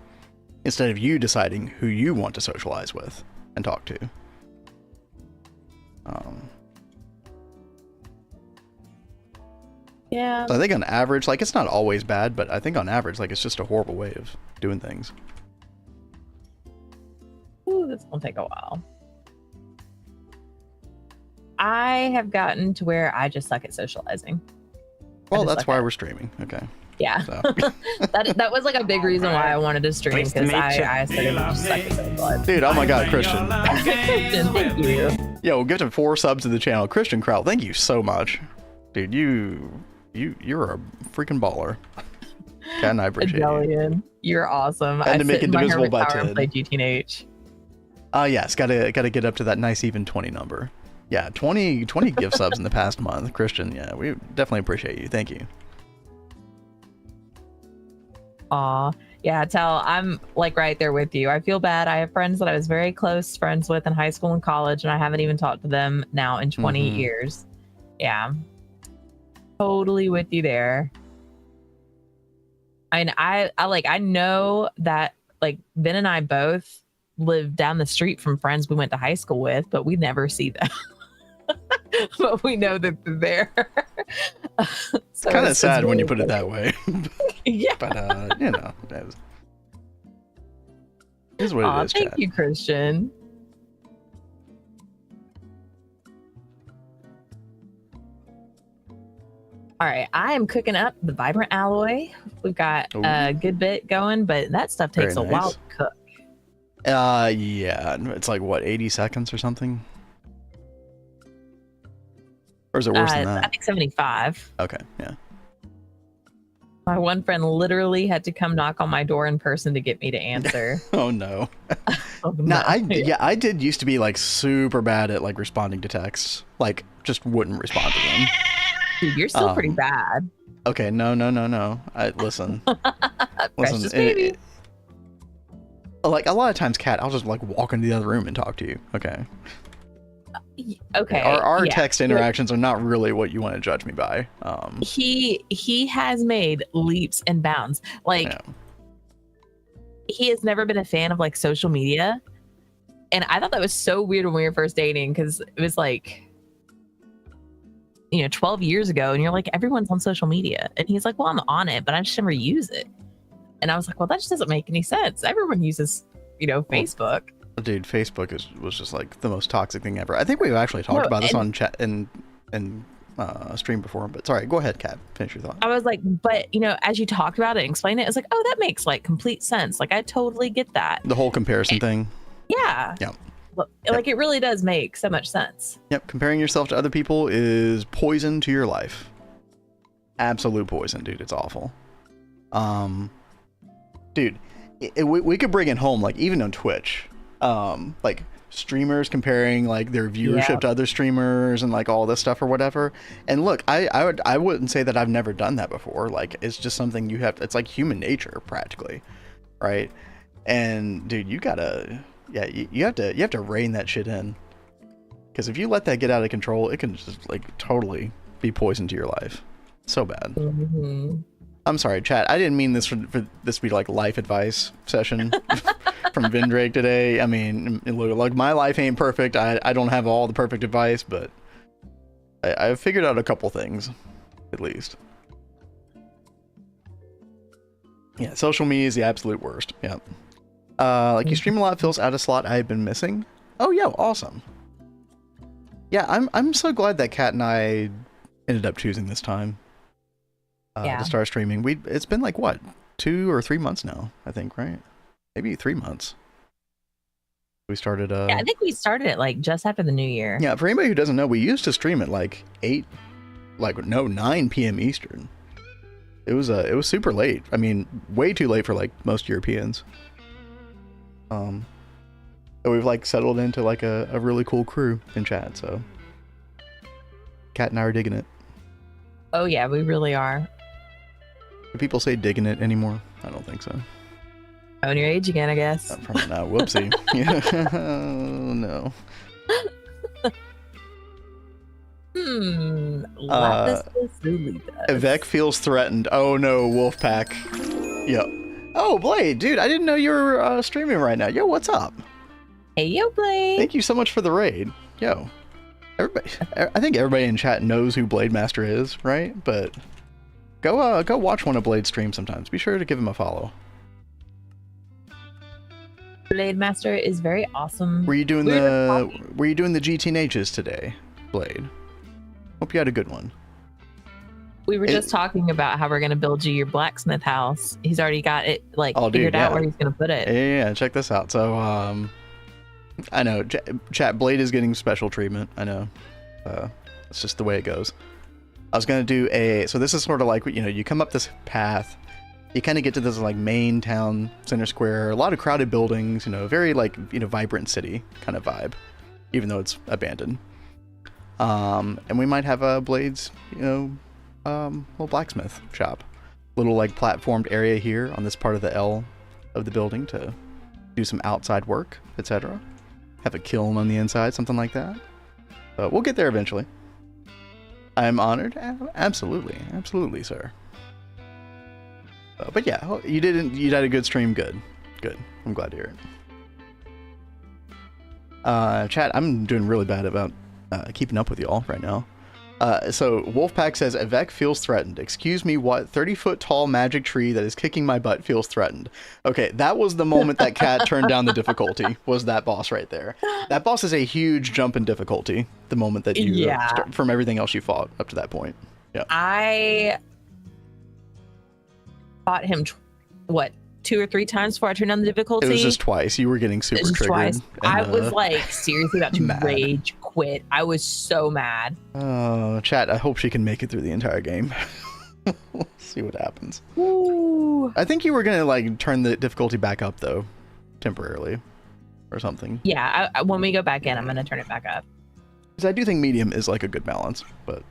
instead of you deciding who you want to socialize with and talk to. Yeah. So I think on average, like, it's not always bad, but I think on average, like, it's just a horrible way of doing things. Ooh, this will take a while. I have gotten to where I just suck at socializing. Well, that's why we're streaming. Okay. Yeah. So. that was like a big reason why I wanted to stream, because I started to just suck at socializing. Dude, oh my god, Christian. Christian, thank you. Yo, we'll give him 4 subs to the channel. Christian Kraut, thank you so much. Dude, you're a freaking baller. Kat and I appreciate you. You're awesome. And I to make it divisible by 10. And play GTNH. Yes, gotta get up to that nice even 20 number. Yeah, 20 gift subs in the past month. Christian, yeah, we definitely appreciate you. Thank you. Aw, yeah, I'm like right there with you. I feel bad. I have friends that I was very close friends with in high school and college, and I haven't even talked to them now in 20 years. Yeah, totally with you there. I mean, I know that like Ben and I both live down the street from friends we went to high school with, but we never see them. But we know that they're there. So it's kind of sad really when you put it that way. Yeah. But you know, is what it is. Thank Chat. you, Christian. All right, I am cooking up the vibrant alloy. We've got a good bit going, but that stuff takes a while to cook. Yeah, it's like what, 80 seconds or something? Or is it worse than that? I think 75. Okay, yeah. My one friend literally had to come knock on my door in person to get me to answer. Oh no. Oh, No, I did used to be like super bad at like responding to texts. Like just wouldn't respond to them. Dude, you're still pretty bad. Okay, no. Listen. Precious baby. Like a lot of times, Kat, I'll just like walk into the other room and talk to you. Okay. Okay. Our yeah. text interactions are not really what you want to judge me by. He has made leaps and bounds. Like, Yeah. he has never been a fan of like social media. And I thought that was so weird when we were first dating, because it was like, 12 years ago, and you're like, everyone's on social media. And he's like, well, I'm on it, but I just never use it. And I was like, well, that just doesn't make any sense. Everyone uses, Facebook. Dude, Facebook was just like the most toxic thing ever. I think we've actually talked about this on chat and stream before, but sorry, go ahead, Kat, finish your thought. I was like, but as you talked about it and explained it, it's like, oh, that makes like complete sense. Like, I totally get that. The whole comparison thing. Yeah. Yeah. Like, it really does make so much sense. Yep. Comparing yourself to other people is poison to your life. Absolute poison, dude. It's awful. Dude, we could bring it home, like, even on Twitch. Like, streamers comparing like their viewership to other streamers and like all this stuff or whatever. And look, I wouldn't say that I've never done that before. Like, it's just something you have. It's like human nature, practically, right? And dude, you gotta. Yeah, you have to rein that shit in, because if you let that get out of control, it can just like totally be poison to your life. So bad. Mm-hmm. I'm sorry, chat. I didn't mean this for this to be like life advice session from Vindrake today. I mean, like, my life ain't perfect. I don't have all the perfect advice, but I've figured out a couple things, at least. Yeah, social media is the absolute worst. Yeah. Like, you stream a lot, feels out of slot I've been missing. Oh yeah, awesome. Yeah, I'm so glad that Kat and I ended up choosing this time to start streaming. It's been like what, 2 or 3 months now, I think, right? Maybe 3 months. We started I think we started it like just after the new year. Yeah, for anybody who doesn't know, we used to stream at like 9 p.m. Eastern. It was super late. I mean, way too late for like most Europeans. But we've like settled into like a really cool crew in chat, so Kat and I are digging it. Oh yeah, we really are. Do people say digging it anymore? I don't think so. On your age again, I guess. Probably not. Whoopsie. Oh, no. Avec feels threatened. Oh no, Wolfpack. Yep. Oh, Blade, dude, I didn't know you were streaming right now. Yo, what's up? Hey, yo, Blade. Thank you so much for the raid. Yo, everybody, I think everybody in chat knows who Blade Master is, right? But go watch one of Blade's streams sometimes. Be sure to give him a follow. Blade Master is very awesome. Were you doing the GTNHs today, Blade? Hope you had a good one. We were just talking about how we're going to build you your blacksmith house. He's already got it figured out where he's going to put it. Yeah, check this out. So, I know, chat, Blade is getting special treatment. I know. It's just the way it goes. I was going to do so this is sort of like, you come up this path, you kind of get to this like main town center square, a lot of crowded buildings, very like, vibrant city kind of vibe, even though it's abandoned. And we might have a Blade's, little blacksmith shop, little like platformed area here on this part of the L of the building to do some outside work, etc. Have a kiln on the inside, something like that. But we'll get there eventually. I'm honored. Absolutely, sir. But yeah, you did a good stream. Good. I'm glad to hear it. Chat, I'm doing really bad about keeping up with y'all right now. So Wolfpack says, Avec feels threatened. Excuse me, what? 30-foot tall magic tree that is kicking my butt feels threatened. Okay, that was the moment that Kat turned down the difficulty, was that boss right there. That boss is a huge jump in difficulty, the moment that you, from everything else you fought up to that point. Yeah. I fought him, 2 or 3 times before I turned down the difficulty? It was just twice. You were getting super triggered. Twice. I was like seriously about to rage quit. I was so mad. Oh, chat, I hope she can make it through the entire game. We'll see what happens. Ooh. I think you were going to like turn the difficulty back up though, temporarily or something. Yeah, when we go back in, I'm going to turn it back up. Because I do think medium is like a good balance, but...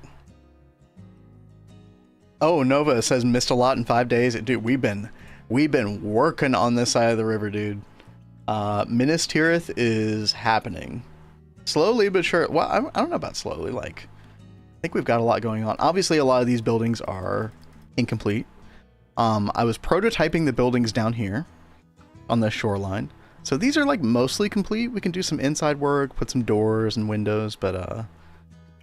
Oh, Nova says missed a lot in 5 days. Dude, we've been working on this side of the river, dude. Minas Tirith is happening. Slowly but sure. Well, I don't know about slowly. Like, I think we've got a lot going on. Obviously, a lot of these buildings are incomplete. I was prototyping the buildings down here on the shoreline. So these are like mostly complete. We can do some inside work, put some doors and windows, but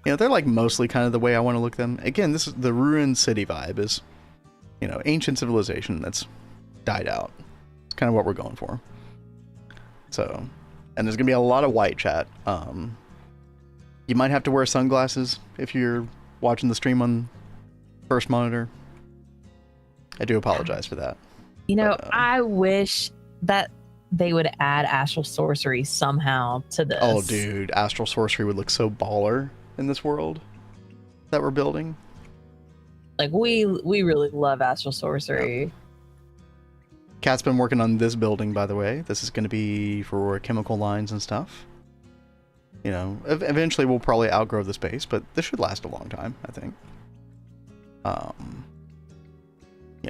you know, they're like mostly kind of the way I want to look them. Again, this is the ruined city vibe is, you know, ancient civilization that's died out. It's kind of what we're going for. So, and there's gonna be a lot of white, chat. You might have to wear sunglasses if you're watching the stream on first monitor. I do apologize for that. You know, I wish that they would add astral sorcery somehow to this. Oh, dude, astral sorcery would look so baller in this world that we're building. Like, we really love astral sorcery. Yep. Cat's been working on this building, by the way. This is going to be for chemical lines and stuff. You know, eventually we'll probably outgrow the space, but this should last a long time, I think. You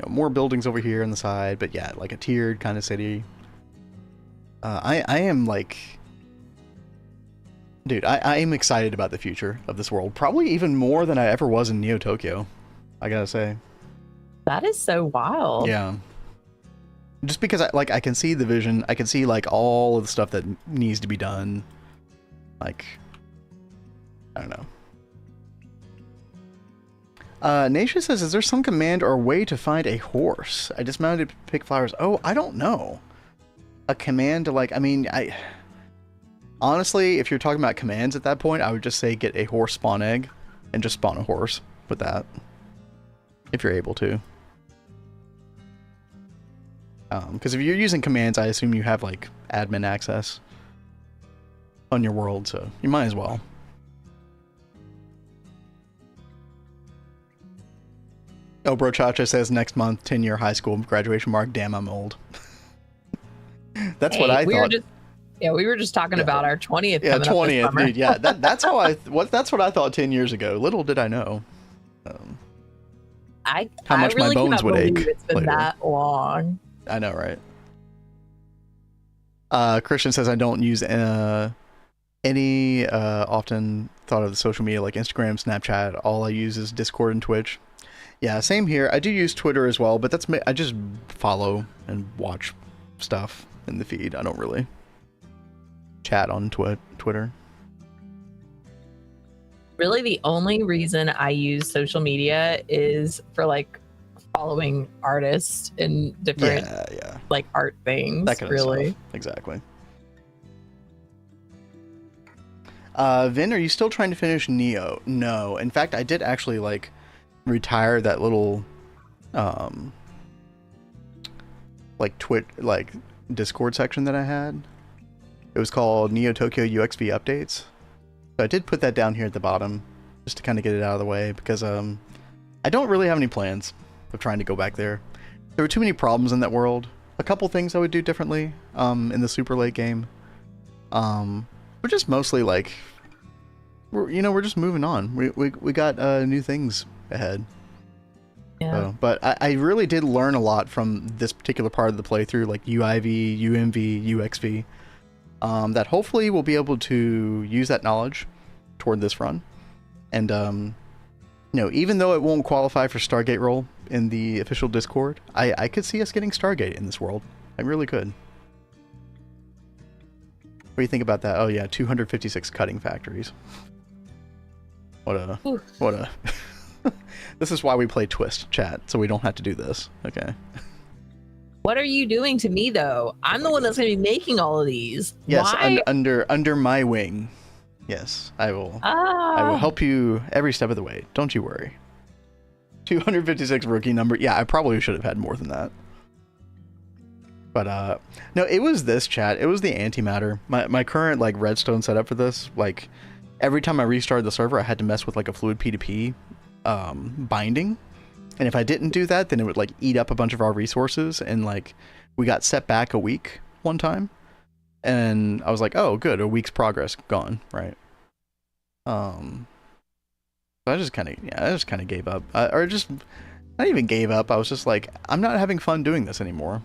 know, more buildings over here on the side, but yeah, like a tiered kind of city. I am like... Dude, I am excited about the future of this world. Probably even more than I ever was in Neo Tokyo, I gotta say. That is so wild. Yeah. Just because I can see the vision, I can see like all of the stuff that needs to be done. Like, I don't know. Naisha says, is there some command or way to find a horse? I dismounted to pick flowers. Oh, I don't know. A command to like, I mean, honestly, if you're talking about commands at that point, I would just say get a horse spawn egg and just spawn a horse with that. If you're able to. Because if you're using commands, I assume you have like admin access on your world, so you might as well. Oh, Bro Chacha says next month, 10-year high school graduation mark. Damn, I'm old. That's what I thought. We were just talking about our 20th. Yeah, 20th, dude. Yeah, that's how that's what I thought 10 years ago. Little did I know. How much really my bones would ache. It's been that long. I know, right? Christian says I don't use any often thought of the social media like Instagram, Snapchat. All I use is Discord and Twitch. Yeah, same here. I do use Twitter as well, but I just follow and watch stuff in the feed. I don't really chat on Twitter. Really, the only reason I use social media is for like following artists and different like art things. That kind really. Of stuff. Exactly. Vin, are you still trying to finish Neo? No. In fact, I did actually like retire that little like Discord section that I had. It was called Neo Tokyo UXV Updates. So I did put that down here at the bottom just to kind of get it out of the way because I don't really have any plans of trying to go back there. There were too many problems in that world. A couple things I would do differently in the super late game. But just mostly like we're just moving on. We got new things ahead. Yeah. So, but I really did learn a lot from this particular part of the playthrough, like UIV, UMV, UXV. That hopefully we'll be able to use that knowledge toward this run. And you know, even though it won't qualify for Stargate role in the official Discord, I could see us getting Stargate in this world. I really could. What do you think about that? Oh yeah, 256 cutting factories. What a This is why we play Twist, chat, so we don't have to do this. Okay. What are you doing to me though? I'm the one that's going to be making all of these. Yes, Why? under my wing. Yes, I will. I will help you every step of the way. Don't you worry. 256 rookie number. Yeah, I probably should have had more than that. But no, it was this, chat. It was the antimatter. My current like redstone setup for this, like every time I restarted the server, I had to mess with like a fluid P2P binding. And if I didn't do that, then it would like eat up a bunch of our resources, and like we got set back a week one time. And I was like, oh good, a week's progress gone, right? So I just kind of gave up. Or just not even gave up. I was just like, I'm not having fun doing this anymore.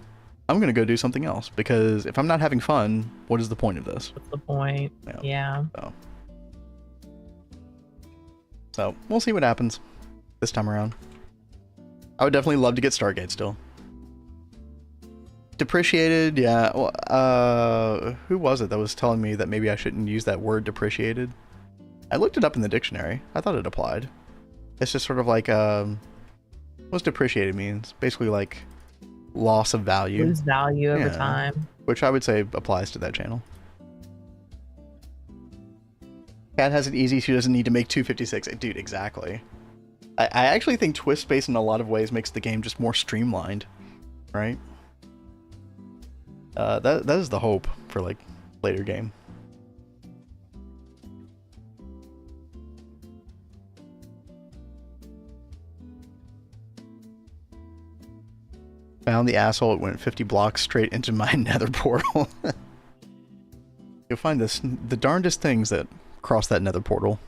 I'm gonna go do something else, because if I'm not having fun, what is the point of this? What's the point? Yeah. So we'll see what happens this time around. I would definitely love to get Stargate still. Depreciated, yeah. Well, who was it that was telling me that maybe I shouldn't use that word depreciated? I looked it up in the dictionary. I thought it applied. It's just sort of like, what's depreciated means? Basically like loss of value. Lose value over time. Which I would say applies to that channel. Cat has it easy, she doesn't need to make 256. Dude, exactly. I actually think twist space in a lot of ways makes the game just more streamlined, right? That is the hope for like later game. Found the asshole, it went 50 blocks straight into my nether portal. You'll find the darndest things that cross that nether portal.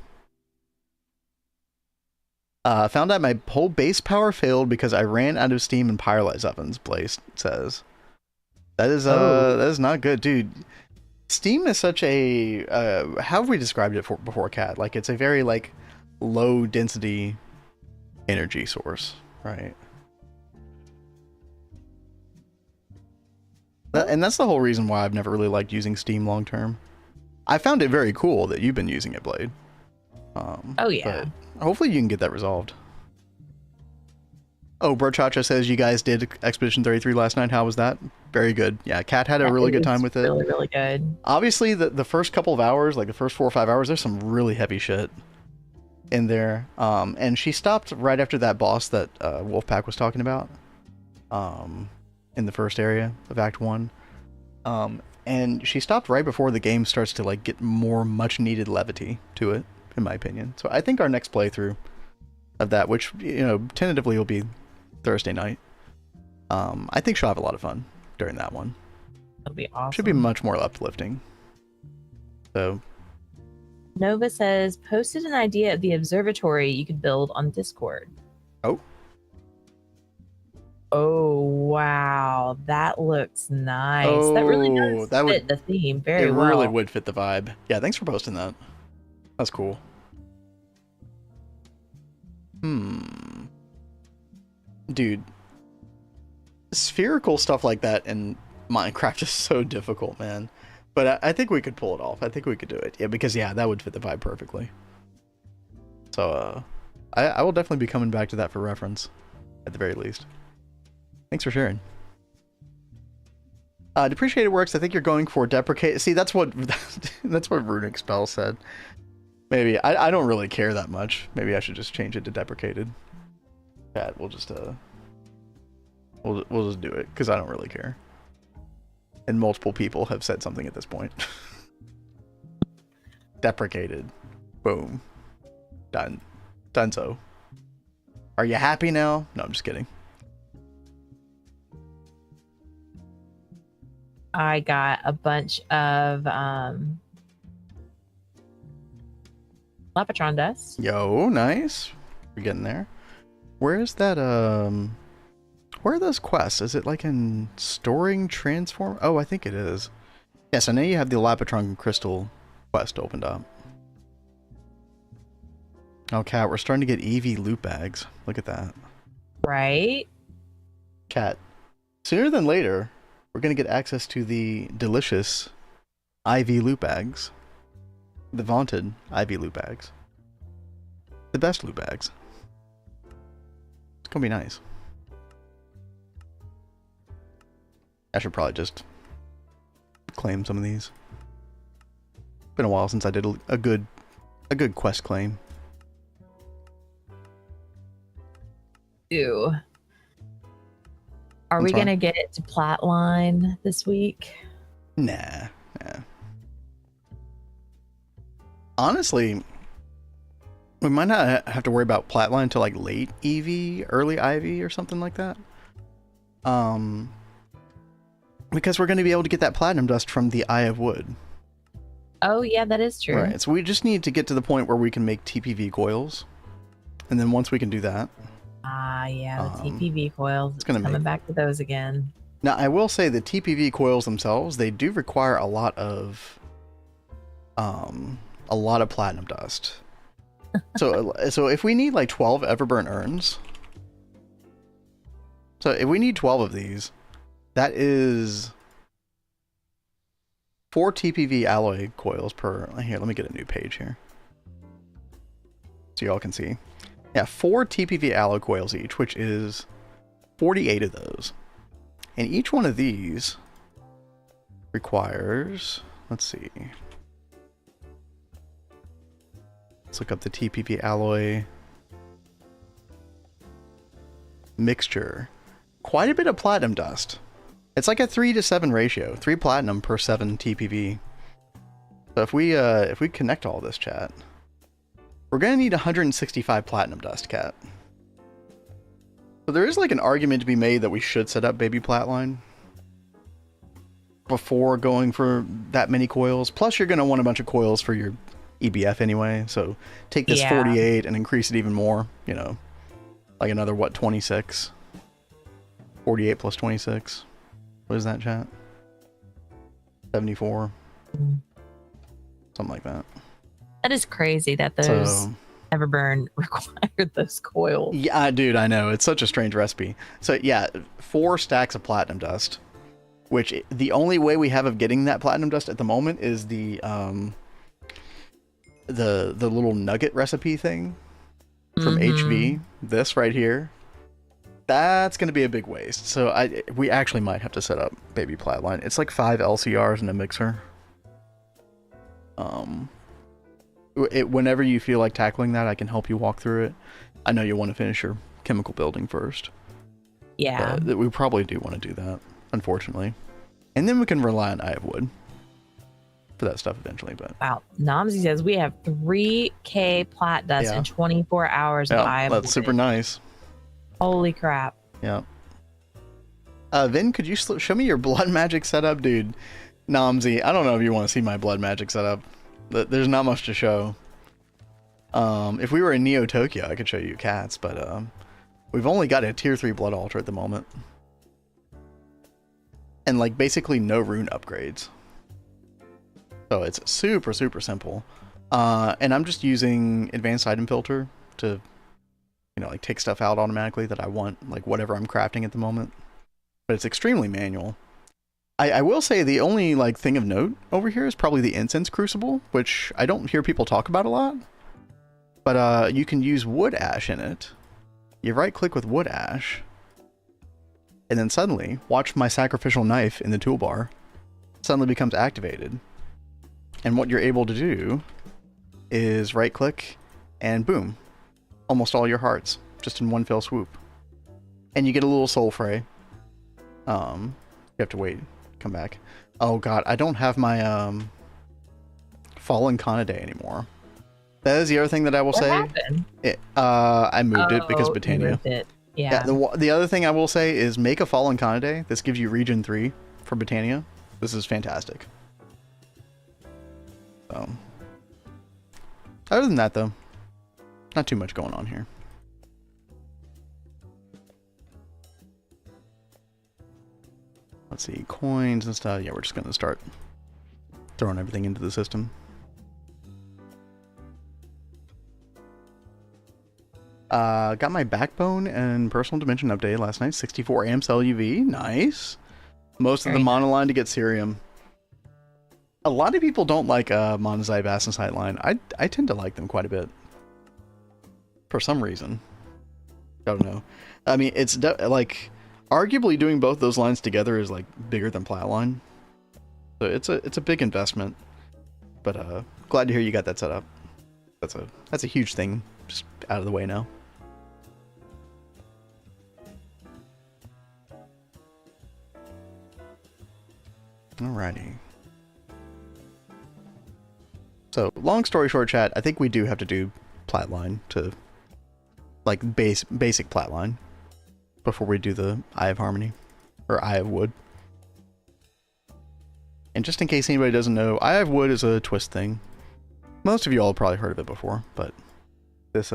Found out my whole base power failed because I ran out of steam and pyrolyze ovens, Blaze says. That is that is not good, dude. Steam is such a how have we described it before, Cat? Like it's a very like low density energy source, right? And that's the whole reason why I've never really liked using Steam long term. I found it very cool that you've been using it, Blade. Oh yeah. But hopefully you can get that resolved. Oh, Brochacha says you guys did Expedition 33 last night. How was that? Very good. Yeah, Kat had a really good time with it. Really, really good. Obviously, the first couple of hours, like the first 4 or 5 hours, there's some really heavy shit in there. And she stopped right after that boss that Wolfpack was talking about. In the first area of Act 1. And she stopped right before the game starts to like get more much needed levity to it, in my opinion. So I think our next playthrough of that, which, you know, tentatively will be Thursday night, I think she'll have a lot of fun during that one. That'll be awesome. Should be much more uplifting. So Nova says, posted an idea of the observatory you could build on Discord. Oh wow, that looks nice. Oh, that really does fit the theme very well. It really would fit the vibe. Yeah, thanks for posting that. That's cool. Dude, spherical stuff like that in Minecraft is so difficult, man. But I think we could pull it off. I think we could do it. Yeah, because yeah, that would fit the vibe perfectly. So I will definitely be coming back to that for reference, at the very least. Thanks for sharing. Depreciated works. I think you're going for deprecate. See, that's what that's what Runic Spell said. Maybe I don't really care that much. Maybe I should just change it to deprecated. Pat, we'll just we'll just do it because I don't really care. And multiple people have said something at this point. Deprecated. Boom. Done. Done so. Are you happy now? No, I'm just kidding. I got a bunch of Lapatron dust. Yo, nice. We're getting there. Where is that where are those quests? Is it like in storing transform? Oh, I think it is. Yes, I know you have the Lapatron crystal quest opened up. Oh, Cat, we're starting to get EV loot bags. Look at that. Right? Cat, sooner than later, we're going to get access to the delicious IV loot bags. The vaunted IV loot bags. The best loot bags. It's going to be nice. I should probably just claim some of these. Been a while since I did a good quest claim. Ew. Are we gonna get it to Platline this week? Nah. Honestly, we might not have to worry about Platline until like late EV, early IV or something like that. Because we're going to be able to get that platinum dust from the Eye of Wood. Oh yeah, that is true. Right, so we just need to get to the point where we can make TPV coils. And then once we can do that... yeah, the TPV coils. It's coming back to those again. Now, I will say the TPV coils themselves, they do require a lot of platinum dust. So if we need like 12 Everburn urns, so if we need 12 of these, that is 4 TPV alloy coils per. Here, let me get a new page here, so y'all can see. Yeah, 4 TPV alloy coils each, which is 48 of those. And each one of these requires, let's see. Let's look up the TPV alloy mixture. Quite a bit of platinum dust. It's like a 3-to-7 ratio. 3 platinum per 7 TPV. So if we connect all this, chat, we're gonna need 165 platinum dust, cat. So there is like an argument to be made that we should set up baby Platline before going for that many coils. Plus, you're going to want a bunch of coils for your EBF anyway. So take this 48 and increase it even more. You know, like another, what, 26? 48 plus 26. What is that, chat? 74. Something like that. That is crazy that those Everburn required those coils. Yeah, dude, I know. It's such a strange recipe. So yeah, 4 stacks of platinum dust, which the only way we have of getting that platinum dust at the moment is the little nugget recipe thing from HV. This right here. That's going to be a big waste. So we actually might have to set up baby Platline. It's like 5 LCRs in a mixer. Whenever you feel like tackling that, I can help you walk through it. I know you want to finish your chemical building first. Yeah. We probably do want to do that, unfortunately. And then we can rely on Eye of Wood for that stuff eventually. But wow. Namzi says we have 3K plat dust in 24 hours of Eye of Wood. That's super nice. Holy crap. Yeah. Vin, could you show me your blood magic setup? Dude, Namzi, I don't know if you want to see my blood magic setup. There's not much to show. If we were in Neo Tokyo, I could show you cats, but we've only got a tier 3 blood altar at the moment. And like basically no rune upgrades. So it's super, super simple. And I'm just using advanced item filter to, you know, like take stuff out automatically that I want, like whatever I'm crafting at the moment. But it's extremely manual. I will say the only like thing of note over here is probably the incense crucible, which I don't hear people talk about a lot. But you can use wood ash in it. You right click with wood ash, and then suddenly watch my sacrificial knife in the toolbar suddenly becomes activated. And what you're able to do is right click and boom, almost all your hearts just in one fell swoop. And you get a little soul fray. You have to wait. Come back. Oh god, I don't have my Fallen Canidae anymore. That is the other thing that I will say. Happened? I moved it because Britannia. Yeah. The other thing I will say is make a Fallen Canidae. This gives you Region 3 for Britannia. This is fantastic. So, other than that though, not too much going on here. Let's see, coins and stuff. Yeah, we're just going to start throwing everything into the system. Got my backbone and personal dimension update last night. 64 amps LUV. Nice. Most of the monoline to get Cerium. A lot of people don't like monazite Vassasite line. I tend to like them quite a bit. For some reason. Don't know. I mean, it's like... Arguably doing both those lines together is like bigger than Platline. So it's a big investment. But glad to hear you got that set up. That's a huge thing just out of the way now. Alrighty. So long story short, chat, I think we do have to do Platline to like basic Platline before we do the Eye of Harmony, or Eye of Wood. And just in case anybody doesn't know, Eye of Wood is a twist thing. Most of you all have probably heard of it before, but this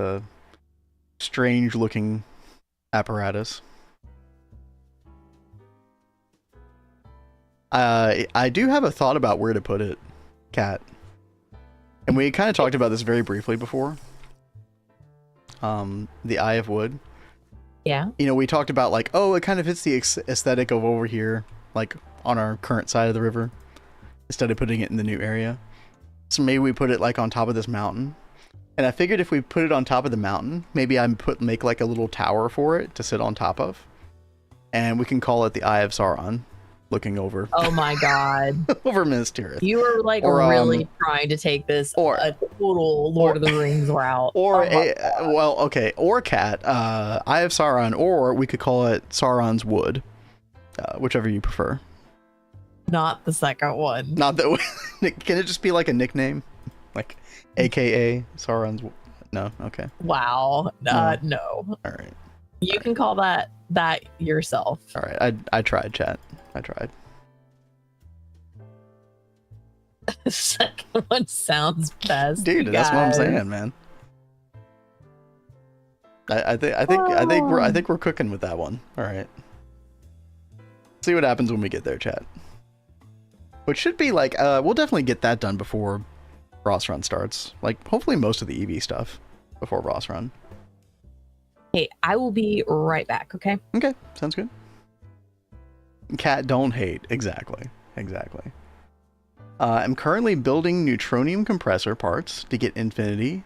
strange looking apparatus I do have a thought about where to put it, Cat. And we kind of talked about this very briefly before. The Eye of Wood. Yeah. You know, we talked about like, oh, it kind of fits the aesthetic of over here, like on our current side of the river, instead of putting it in the new area. So maybe we put it like on top of this mountain. And I figured if we put it on top of the mountain, maybe make like a little tower for it to sit on top of. And we can call it the Eye of Sauron, looking over. Oh my god. Over Minas Tirith. You were like really trying to take this a total Lord of the Rings route. Or or Cat, Eye of Sauron, or we could call it Sauron's Wood, whichever you prefer. Not the second one. Not that. Can it just be like a nickname, like AKA Sauron's? No. Okay. Wow. No. All right. You can call that yourself. All right. I tried, chat. I tried. The second one sounds best, dude. That's what I'm saying, man. I think we're cooking with that one. All right. See what happens when we get there, chat. Which should be like, we'll definitely get that done before Ross Run starts. Like, hopefully most of the EV stuff before Ross Run. Hey, I will be right back, okay? Okay, sounds good. Cat, don't hate. Exactly. I'm currently building neutronium compressor parts to get infinity,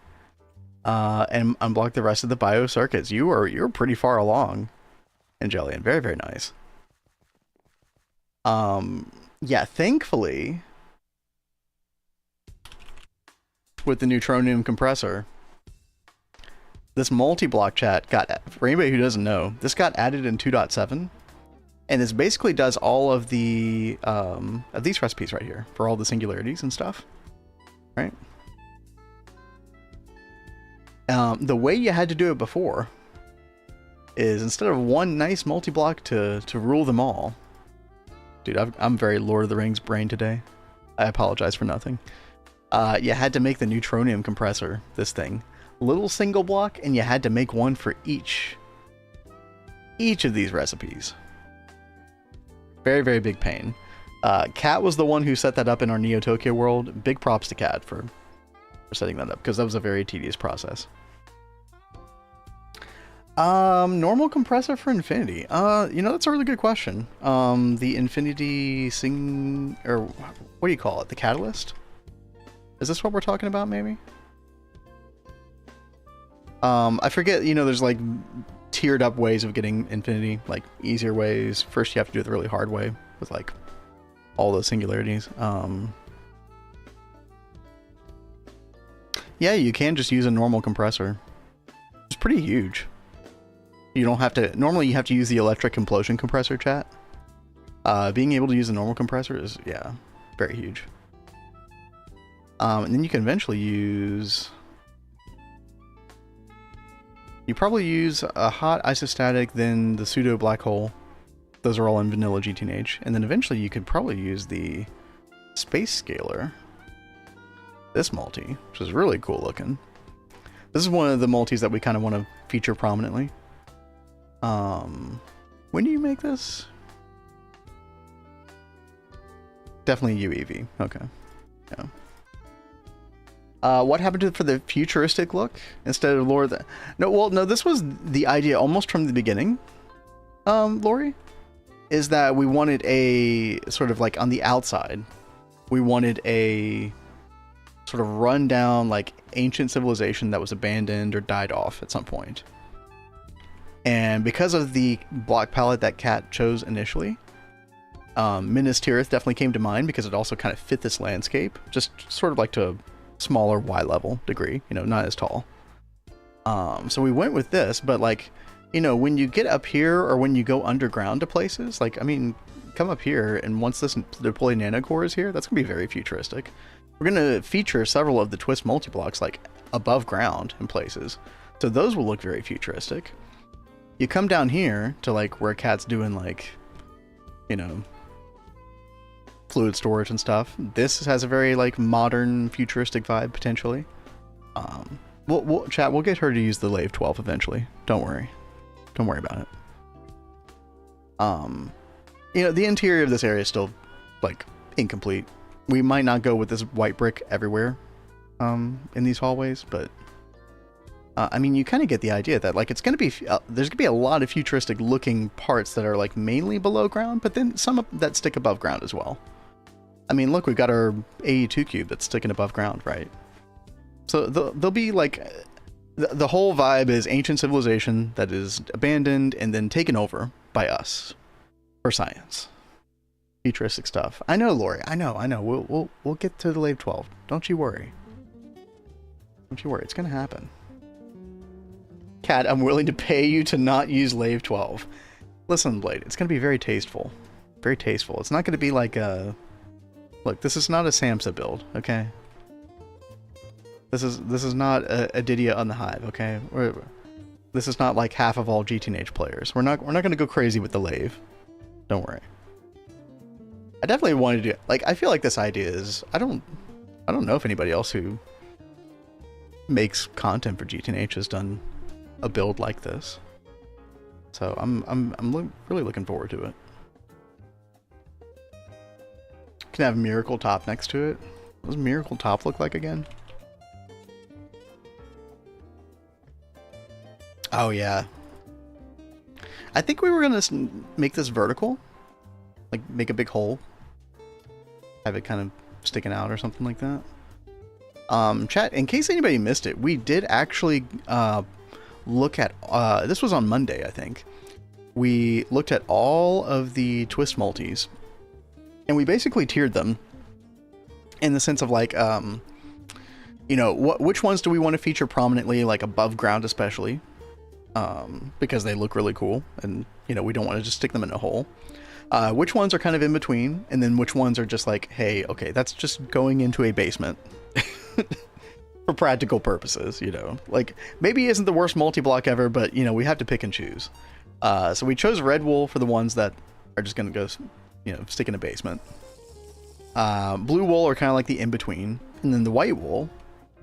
and unblock the rest of the bio circuits. You're pretty far along, Angelian. Very, very nice. Yeah, thankfully, with the neutronium compressor, this multi-block chat got, for anybody who doesn't know, this got added in 2.7, and this basically does all of the of these recipes right here for all the singularities and stuff, right? The way you had to do it before is instead of one nice multi-block to rule them all. Dude, I'm very Lord of the Rings brain today. I apologize for nothing. You had to make the neutronium compressor, this thing, little single block, and you had to make one for each of these recipes. Very, very big pain. Cat was the one who set that up in our Neo Tokyo world. Big props to Cat for setting that up, because that was a very tedious process. Normal compressor for infinity. You know, that's a really good question. The infinity or what do you call it? The catalyst? Is this what we're talking about, maybe? I forget, you know, there's like tiered up ways of getting infinity, like easier ways. First you have to do it the really hard way with like all those singularities. Yeah, you can just use a normal compressor. It's pretty huge. You don't have to, normally you have to use the electric implosion compressor, chat. Being able to use a normal compressor is, yeah, very huge. And then you can eventually use, you probably use a hot isostatic, then the pseudo black hole. Those are all in vanilla GTNH. And then eventually you could probably use the space scalar. This multi, which is really cool looking. This is one of the multis that we kind of want to feature prominently. When do you make this? Definitely UEV. Okay. Yeah. What happened for the futuristic look instead of Lord? No, this was the idea almost from the beginning. Lori, is that we wanted a sort of like on the outside, we wanted a sort of rundown like ancient civilization that was abandoned or died off at some point. And because of the block palette that Cat chose initially, Minas Tirith definitely came to mind because it also kind of fit this landscape, just sort of like to a smaller Y level degree, you know, not as tall. So we went with this, but like, you know, when you get up here or when you go underground to places, like, I mean, come up here and once this deploy nanocore is here, that's gonna be very futuristic. We're gonna feature several of the twist multi-blocks like above ground in places, so those will look very futuristic. You come down here to like where Cat's doing like, you know, fluid storage and stuff. This has a very like modern futuristic vibe potentially. We'll get her to use the Lave 12 eventually. Don't worry about it. You know, the interior of this area is still like incomplete. We might not go with this white brick everywhere in these hallways, but I mean, you kind of get the idea that like it's going to be there's going to be a lot of futuristic looking parts that are like mainly below ground, but then some that stick above ground as well. I mean, look, we've got our AE2 cube that's sticking above ground, right? So there'll be like the whole vibe is ancient civilization that is abandoned and then taken over by us for science, futuristic stuff. I know, Lori. I know. We'll get to the Lave 12. Don't you worry. Don't you worry. It's gonna happen. Cat, I'm willing to pay you to not use Lave 12. Listen, Blade, it's gonna be very tasteful. Very tasteful. It's not gonna be like a... Look, this is not a Samsa build, okay? This is not a Didia on the Hive, okay? This is not like half of all GTNH players. We're not gonna go crazy with the Lave. Don't worry. I definitely wanted to do... Like, I feel like this idea is... I don't know if anybody else who makes content for GTNH has done a build like this, so I'm really looking forward to it. Can have Miracle Top next to it. What does Miracle Top look like again? Oh yeah, I think we were gonna make this vertical, like make a big hole, have it kind of sticking out or something like that. Chat, in case anybody missed it, we did actually look at this was on Monday, I think. We looked at all of the twist multis and we basically tiered them in the sense of like you know, which ones do we want to feature prominently, like above ground especially, because they look really cool and you know we don't want to just stick them in a hole. Which ones are kind of in between, and then which ones are just like, hey, okay, that's just going into a basement for practical purposes, you know, like maybe it isn't the worst multi-block ever, but you know, we have to pick and choose. So we chose red wool for the ones that are just going to go, you know, stick in a basement. Blue wool are kind of like the in-between, and then the white wool,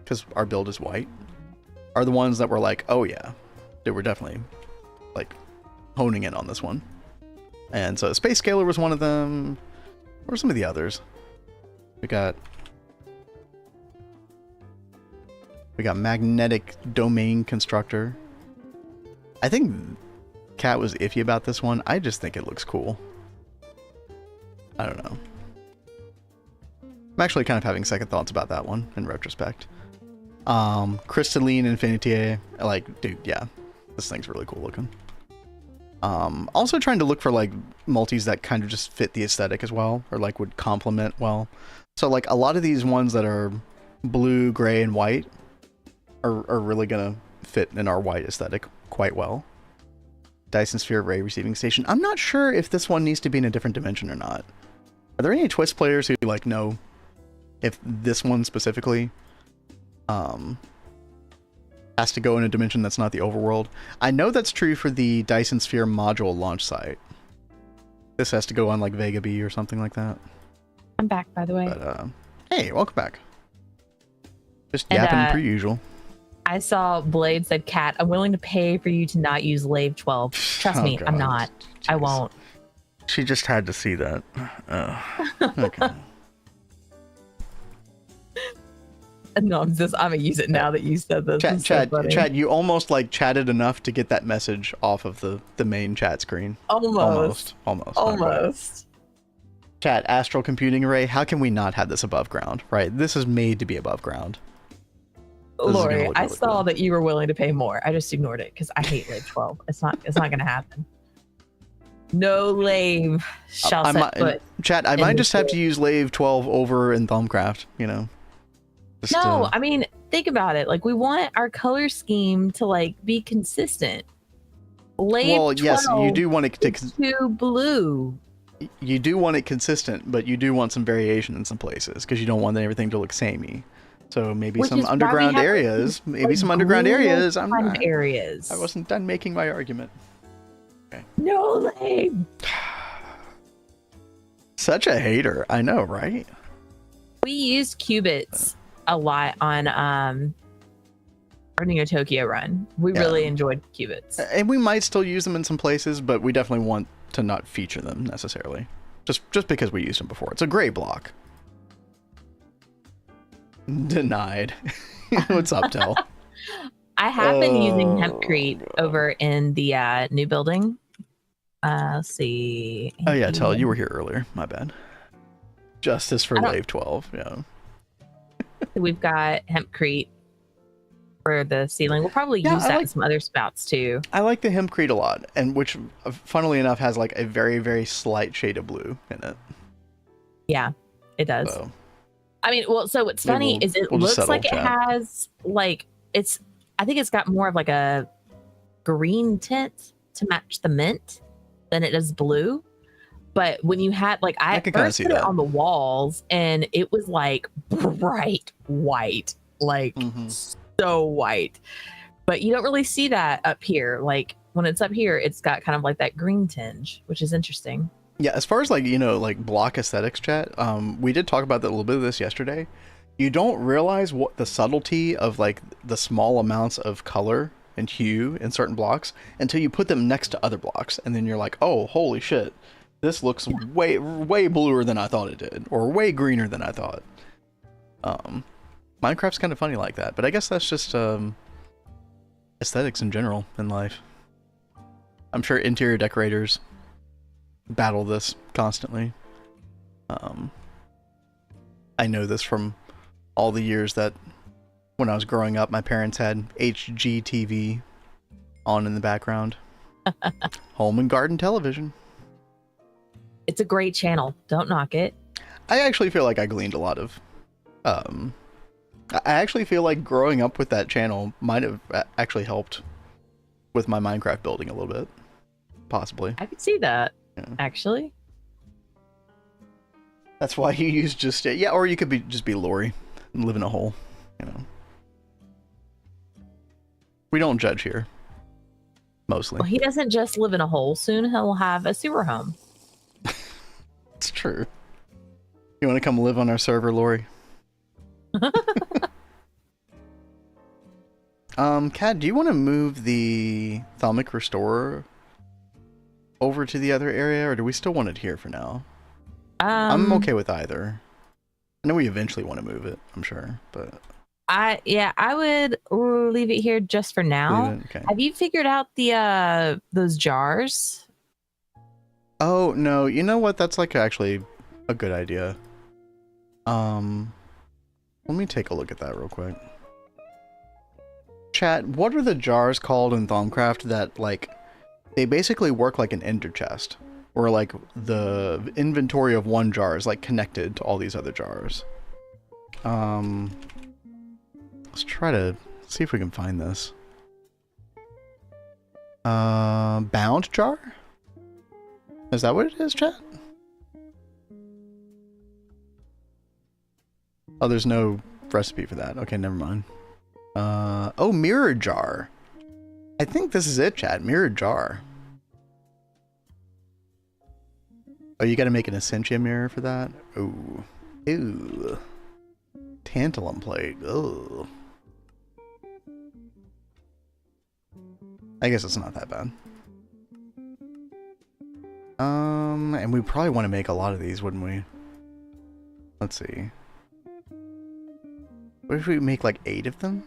because our build is white, are the ones that were like, oh yeah, they were definitely like honing in on this one. And so Space Scaler was one of them. What are some of the others? We got Magnetic Domain Constructor. I think Cat was iffy about this one. I just think it looks cool. I don't know. I'm actually kind of having second thoughts about that one in retrospect. Crystalline Infinity, like, dude, yeah, this thing's really cool looking. Also trying to look for like multis that kind of just fit the aesthetic as well, or like would complement well. So like a lot of these ones that are blue, gray, and white are really gonna fit in our white aesthetic quite well. Dyson Sphere Ray Receiving Station. I'm not sure if this one needs to be in a different dimension or not. Are there any Twist players who like know if this one specifically has to go in a dimension that's not the overworld? I know that's true for the Dyson Sphere module launch site. This has to go on like Vega B or something like that. I'm back, by the way. But, hey, welcome back. Just yapping per usual. I saw Blade said, Cat, I'm willing to pay for you to not use Lave 12. Trust me, God. I'm not. Jeez. I won't. She just had to see that. Okay. No, I'm gonna use it now that you said this. Chad, you almost like chatted enough to get that message off of the main chat screen. Almost. Chat, Astral Computing Array, how can we not have this above ground, right? This is made to be above ground. Lori, I saw that you were willing to pay more. I just ignored it because I hate Lave 12. It's not gonna happen. No Lave shall set foot. Chat, I might just have to use Lave 12 over in Thumbcraft, you know. No, I mean, think about it. Like, we want our color scheme to like be consistent. Lave 12 yes, you do want it to blue. You do want it consistent, but you do want some variation in some places because you don't want everything to look samey. So maybe some underground areas. Maybe some underground areas. I wasn't done making my argument. Okay. No Lave. Such a hater. I know, right? We used qubits a lot on running a Tokyo run. We really enjoyed qubits. And we might still use them in some places, but we definitely want to not feature them necessarily. just because we used them before. It's a great block. Denied. What's up, Tel? I have been using hempcrete over in the new building. Let's see. Oh yeah, Tel, you were here earlier. My bad. Justice for Wave 12. Yeah. We've got hempcrete for the ceiling. We'll probably use that in some other spouts too. I like the hempcrete a lot, and which, funnily enough, has like a very, very slight shade of blue in it. Yeah, it does. So, I mean, well, so what's funny is it looks like it has like I think it's got more of like a green tint to match the mint than it does blue. But when you had like I first put it on the walls and it was like bright white, like so white. But you don't really see that up here. Like when it's up here, it's got kind of like that green tinge, which is interesting. Yeah, as far as like, you know, like block aesthetics, chat, we did talk about that a little bit of this yesterday. You don't realize what the subtlety of like the small amounts of color and hue in certain blocks until you put them next to other blocks, and then you're like, oh, holy shit, this looks way bluer than I thought it did, or way greener than I thought. Minecraft's kind of funny like that, but I guess that's just aesthetics in general in life. I'm sure interior decorators battle this constantly. I know this from all the years that when I was growing up, my parents had HGTV on in the background. Home and garden television. It's a great channel. Don't knock it. I actually feel like I gleaned a lot of... I actually feel like growing up with that channel might have actually helped with my Minecraft building a little bit. Possibly. I could see that, actually. That's why you use just... Yeah, or you could just be Lori and live in a hole, you know. We don't judge here. Mostly. Well, he doesn't just live in a hole. Soon he'll have a sewer home. It's true. You want to come live on our server, Lori? Kat, do you want to move the Thalmic Restorer over to the other area, or do we still want it here for now? I'm okay with either. I know we eventually want to move it, I'm sure, but... I would leave it here just for now. Okay. Have you figured out the those jars? Oh, no, you know what? That's like actually a good idea. Let me take a look at that real quick. Chat, what are the jars called in Thaumcraft that, like, they basically work like an ender chest, where, like, the inventory of one jar is, like, connected to all these other jars? Let's try to see if we can find this. Bound jar? Is that what it is, chat? Oh, there's no recipe for that. Okay, never mind. Oh, mirror jar. I think this is it, chat. Mirror jar. Oh, you gotta make an Essentia mirror for that? Ooh. Ew. Tantalum plate. Ugh. I guess it's not that bad. And we probably want to make a lot of these, wouldn't we? Let's see. What if we make like 8 of them?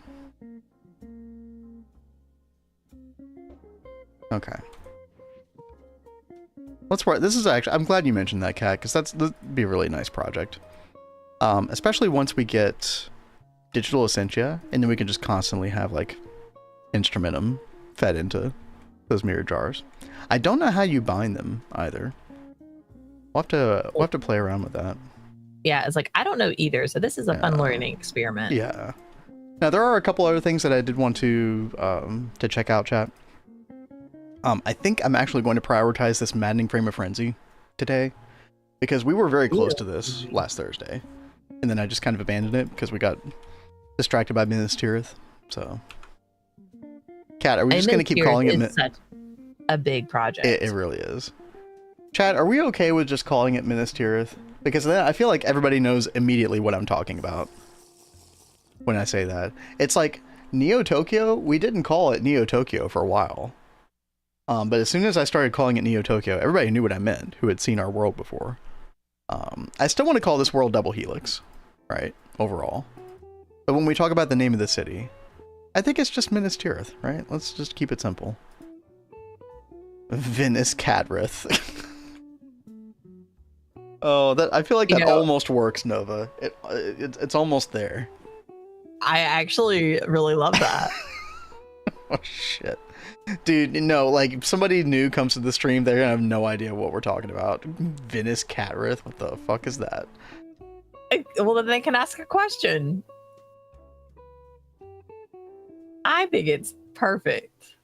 Okay. Let's work. This is actually, I'm glad you mentioned that, Kat, because that'd be a really nice project. Especially once we get digital Essentia, and then we can just constantly have like instrumentum fed into those mirror jars. I don't know how you bind them either. We'll have to play around with that. Yeah, it's like I don't know either, so this is a fun learning experiment. Yeah. Now there are a couple other things that I did want to check out, chat. I think I'm actually going to prioritize this Maddening Frame of Frenzy today, because we were very close to this last Thursday, and then I just kind of abandoned it because we got distracted by Minas Tirith. So, Kat, are we just going to keep calling it? Such a big project. It really is. Chat, are we okay with just calling it Minas Tirith? Because then I feel like everybody knows immediately what I'm talking about when I say that. It's like Neo Tokyo. We didn't call it Neo Tokyo for a while. But as soon as I started calling it Neo Tokyo, everybody knew what I meant who had seen our world before. I still want to call this world Double Helix, right? Overall. But when we talk about the name of the city, I think it's just Minas Tirith, right? Let's just keep it simple. Vinas Catrith. Oh, that I feel like that almost works, Nova. It's almost there. I actually really love that. Oh shit, dude! No, like if somebody new comes to the stream, they're gonna have no idea what we're talking about. Vinas Catrith, what the fuck is that? Well, then they can ask a question. I think it's perfect.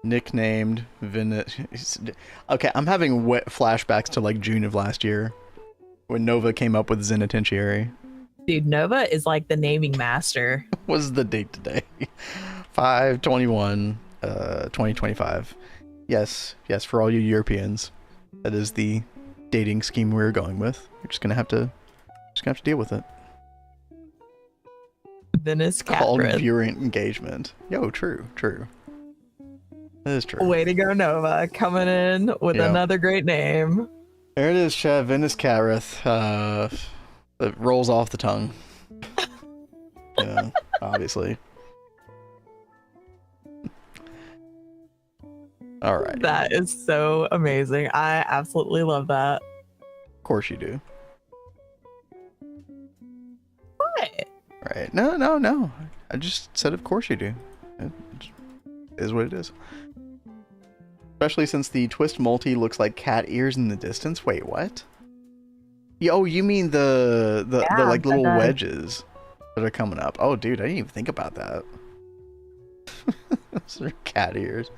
Nicknamed Vinas. Okay, I'm having wet flashbacks to like June of last year when Nova came up with Zenitentiary. Dude, Nova is like the naming master. What is the date today? 5/21, 2025. Yes, for all you Europeans, that is the dating scheme we're going with. You're just gonna have to deal with it. Vinas Catrith. Called viewer engagement. Yo, true. That is true. Way to go, Nova, coming in with another great name. There it is, Chef. Vinas Catrith. It rolls off the tongue. Yeah, obviously. All right. That is so amazing. I absolutely love that. Of course you do. What? Right. No. I just said of course you do. It is what it is. Especially since the twist multi looks like cat ears in the distance. Wait, what? Oh, you mean the like little wedges that are coming up. Oh, dude, I didn't even think about that. Those are cat ears.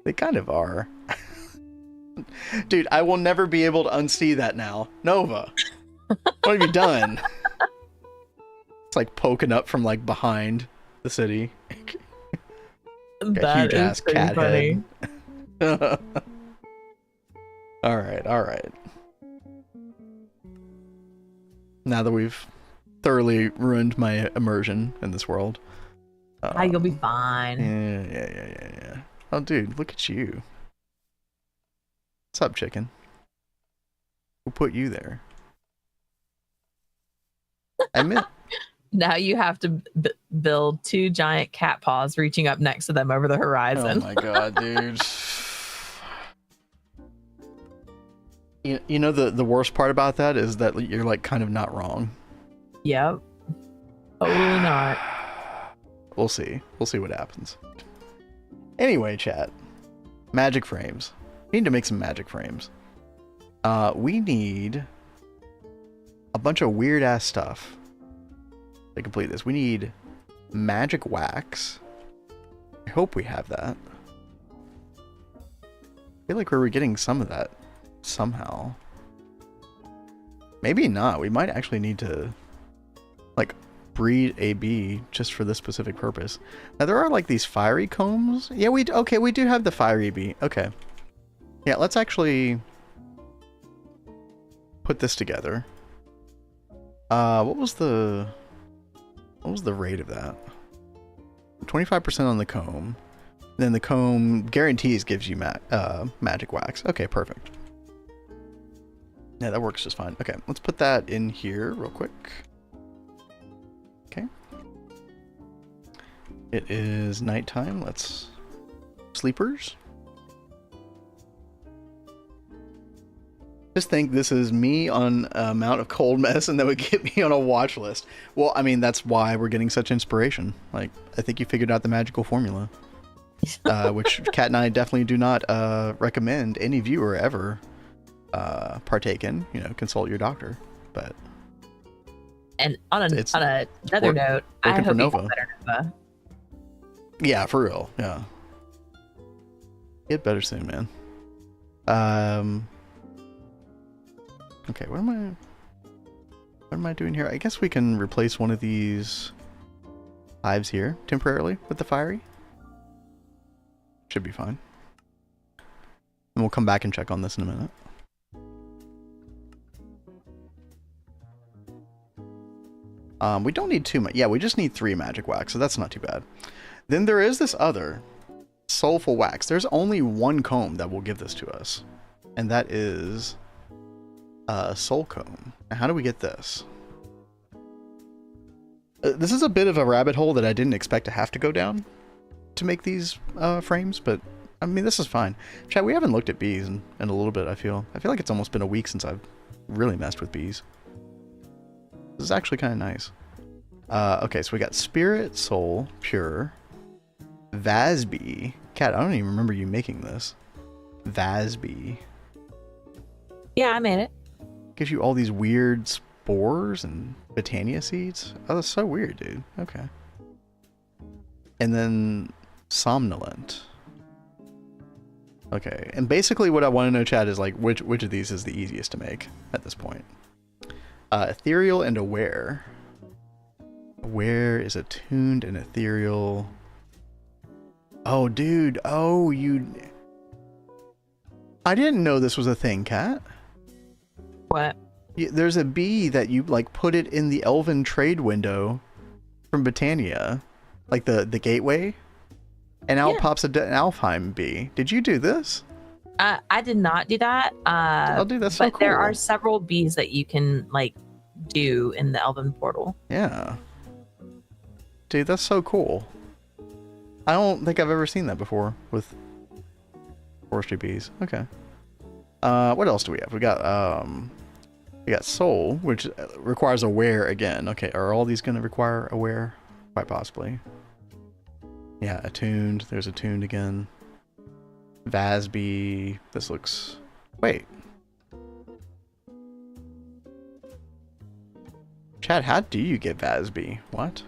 They kind of are. Dude, I will never be able to unsee that now. Nova, what have you done? It's like poking up from like behind the city. That is pretty funny. All right. Now that we've thoroughly ruined my immersion in this world. You'll be fine. Yeah. Oh, dude, look at you. What's up, chicken? Who put you there? Now you have to build two giant cat paws reaching up next to them over the horizon. Oh my god, dude. You know the worst part about that is that you're like kind of not wrong. Yep. Totally not. We'll see what happens. Anyway, chat. Magic frames. We need to make some magic frames. We need a bunch of weird ass stuff to complete this. We need magic wax. I hope we have that. I feel like we're getting some of that somehow. Maybe not. We might actually need to like breed a bee just for this specific purpose. Now there are like these fiery combs. Yeah, we do have the fiery bee. Okay. Yeah, let's actually put this together. What was the rate of that? 25% on the comb. Then the comb guarantees gives you magic wax. Okay, perfect. Yeah, that works just fine. Okay, let's put that in here real quick. Okay. It is nighttime. Let's sleepers. Just think this is me on amount of cold mess and that would get me on a watch list. Well, I mean, that's why we're getting such inspiration. Like, I think you figured out the magical formula. Which Kat and I definitely do not recommend any viewer ever partake in. You know, consult your doctor. But and on another note, I hope you feel better, Nova. Yeah, for real. Yeah, get better soon, man. Okay, what am I doing here? I guess we can replace one of these hives here temporarily with the fiery. Should be fine. And we'll come back and check on this in a minute. We don't need too much. Yeah, we just need 3 magic wax, so that's not too bad. Then there is this other soulful wax. There's only one comb that will give this to us, and that is Soul comb. Now, how do we get this? This is a bit of a rabbit hole that I didn't expect to have to go down to make these frames, but I mean, this is fine. Chat, we haven't looked at bees in a little bit, I feel like it's almost been a week since I've really messed with bees. This is actually kind of nice. Okay, so we got Spirit, Soul, Pure, Vasby. Cat, I don't even remember you making this. Vasby. Yeah, I made it. Gives you all these weird spores and Botania seeds. Oh, that's so weird, dude. Okay. And then Somnolent. Okay, and basically what I want to know, chat, is like which of these is the easiest to make at this point. Ethereal and Aware. Aware is attuned and ethereal. Oh, dude. Oh, I didn't know this was a thing, Cat. What? There's a bee that you like put it in the Elven trade window from Botania, like the gateway, and out pops an Alfheim bee. Did you do this? I did not do that. Oh, dude, that's so cool. But there are several bees that you can like do in the Elven portal. Yeah. Dude, that's so cool. I don't think I've ever seen that before with forestry bees. Okay. What else do we have? We got Soul, which requires Aware again. Okay, are all these going to require Aware? Quite possibly. Yeah, Attuned. There's Attuned again. Vasby. This looks... Wait. Chad, how do you get Vasby? What?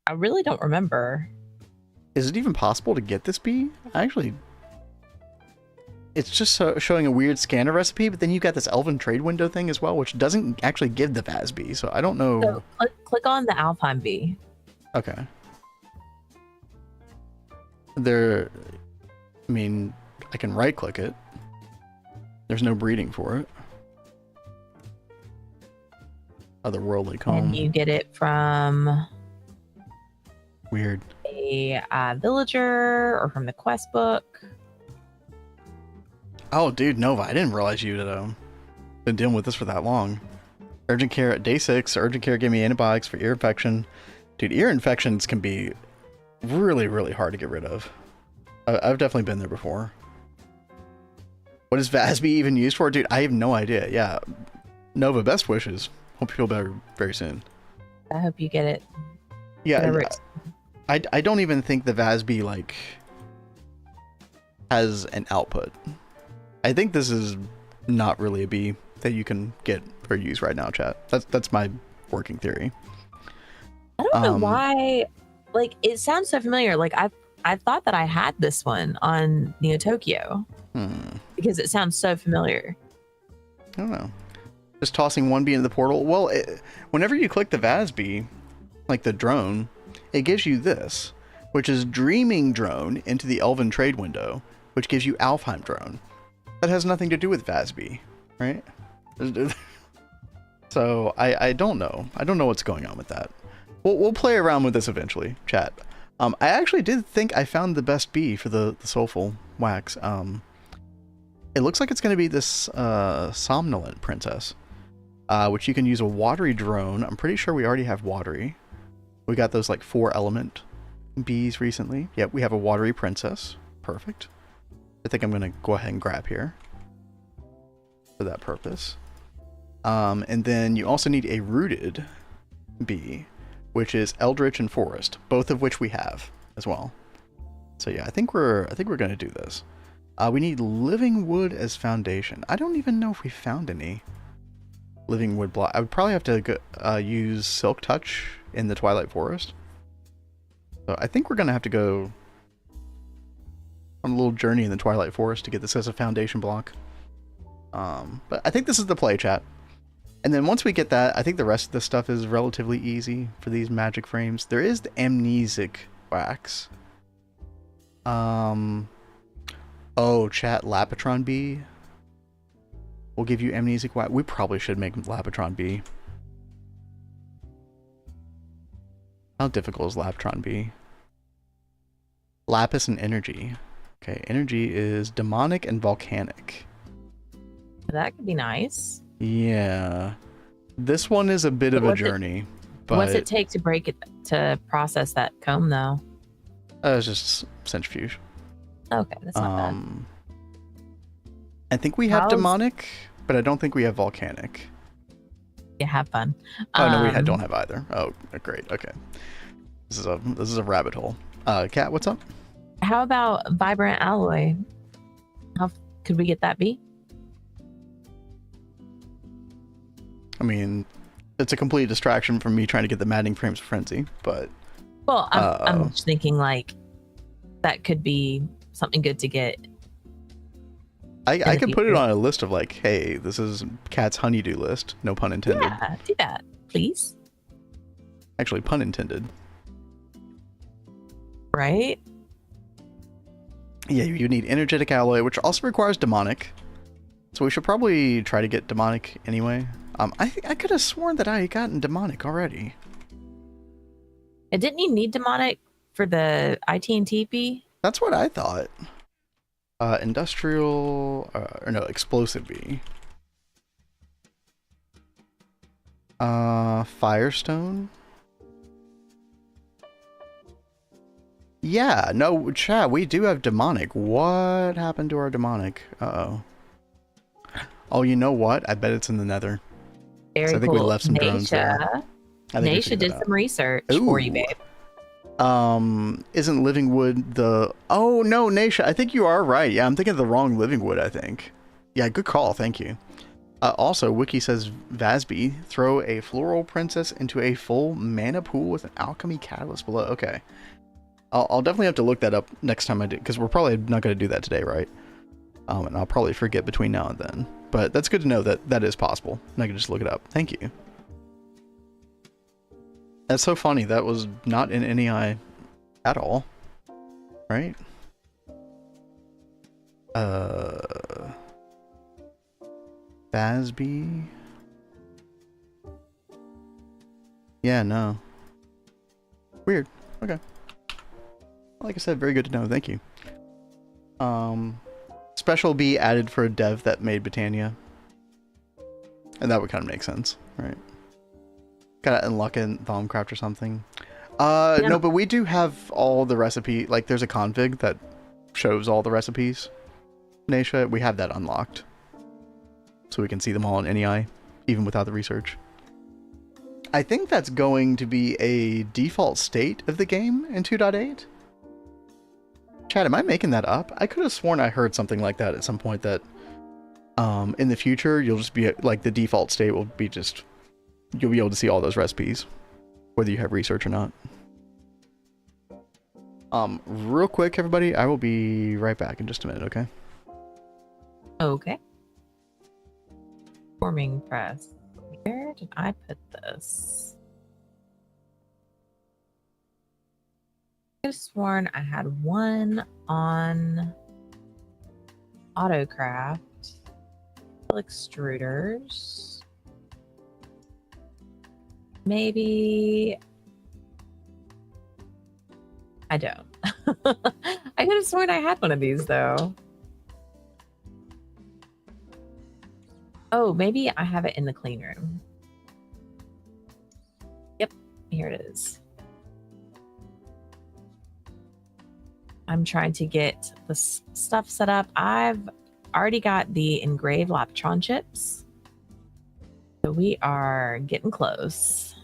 I really don't remember. Is it even possible to get this bee? Actually, it's just showing a weird scanner recipe, but then you got this Elven trade window thing as well, which doesn't actually give the Vasby, so I don't know. So click on the Alpine bee. Okay. I mean, I can right click it. There's no breeding for it. Otherworldly comb. And you get it from... Weird. A villager or from the quest book. Oh, dude, Nova, I didn't realize you had been dealing with this for that long. Urgent care at day 6. Urgent care gave me antibiotics for ear infection. Dude, ear infections can be really, really hard to get rid of. I've definitely been there before. What is Vasby even used for? Dude, I have no idea. Yeah. Nova, best wishes. Hope you feel better very soon. I hope you get it. Yeah. I don't even think the Vasby like has an output. I think this is not really a bee that you can get or use right now, chat. That's my working theory. I don't know why. Like, it sounds so familiar. Like I thought that I had this one on Neo Tokyo because it sounds so familiar. I don't know. Just tossing one bee into the portal. Well, whenever you click the Vasby, like the drone, it gives you this, which is Dreaming Drone into the Elven trade window, which gives you Alfheim Drone. That has nothing to do with Vasby, right? So I don't know. I don't know what's going on with that. We'll play around with this eventually, chat. I actually did think I found the best bee for the Soulful Wax. It looks like it's going to be this Somnolent Princess, which you can use a watery drone. I'm pretty sure we already have watery. We got those like 4 element bees recently. Yep, we have a watery princess. Perfect. I think I'm going to go ahead and grab here for that purpose. And then you also need a rooted bee, which is Eldritch and Forest, both of which we have as well. So yeah, I think we're going to do this. We need living wood as foundation. I don't even know if we found any living wood block. I would probably have to go, use Silk Touch in the Twilight Forest. So I think we're going to have to go on a little journey in the Twilight Forest to get this as a foundation block. But I think this is the play, chat. And then once we get that, I think the rest of the stuff is relatively easy for these magic frames. There is the Amnesic Wax. Oh, chat, Lapatron Bee. We'll give you Amnesic Wax. We probably should make Lapatron Bee. How difficult is Laptron be? Lapis and energy. Okay, energy is demonic and volcanic. That could be nice. Yeah. This one is a bit of a journey. What's it take to break it to process that comb though? It's just centrifuge. Okay, that's not bad. I think we have demonic, but I don't think we have volcanic. Yeah, have fun. Oh no, we don't have either. Oh, great. Okay, this is a rabbit hole. Kat, what's up? How about vibrant alloy? How could we get that be? I mean, it's a complete distraction from me trying to get the Maddening Frames Frenzy, but... Well, I'm just thinking, like, that could be something good to get. I could put it on a list of, like, hey, this is Kat's honeydew list. No pun intended. Yeah, do that, please. Actually, pun intended. Right? Yeah, you need energetic alloy, which also requires demonic. So we should probably try to get demonic anyway. I could have sworn that I had gotten demonic already. And didn't you need demonic for the IT and TP? That's what I thought. Industrial, or no, explosive B. Firestone. Yeah, no, chat, we do have demonic. What happened to our demonic? Uh-oh. Oh, you know what? I bet it's in the nether. Very I think we left some drones there. Naisha did some research for you, babe. Isn't living wood the... Oh, no, Naisha, I think you are right. Yeah, I'm thinking of the wrong living wood, I think. Yeah, good call. Thank you. Also, Wiki says, Vasby, throw a floral princess into a full mana pool with an alchemy catalyst below. Okay. I'll definitely have to look that up next time I do, because we're probably not going to do that today, right? And I'll probably forget between now and then. But that's good to know that that is possible. And I can just look it up. Thank you. That's so funny. That was not in NEI at all. Right? Basby? Yeah, no. Weird. Okay. Like I said, very good to know. Thank you. Special B added for a dev that made Britannia. And that would kind of make sense, right? Gotta unlock in Thaumcraft or something. Yeah. No, but we do have all the recipe. Like, there's a config that shows all the recipes. Naisha, we have that unlocked. So we can see them all in NEI, even without the research. I think that's going to be a default state of the game in 2.8. Chat, am I making that up? I could have sworn I heard something like that at some point, that in the future, you'll just be, like, the default state will be just, you'll be able to see all those recipes, whether you have research or not. Real quick, everybody, I will be right back in just a minute, okay? Okay. Forming press. Where did I put this? I could have sworn I had one on Autocraft. Extruders. Maybe I don't. I could have sworn I had one of these though. Oh, maybe I have it in the clean room. Yep, here it is. I'm trying to get the stuff set up. I've already got the engraved Laptron chips. So we are getting close.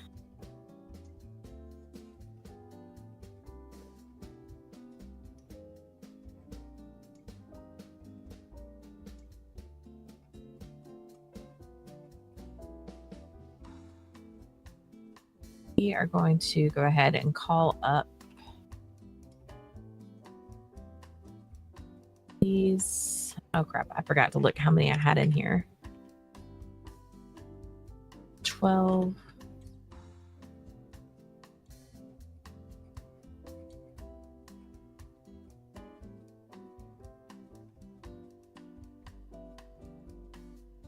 We are going to go ahead and call up these. Oh crap, I forgot to look how many I had in here. 12.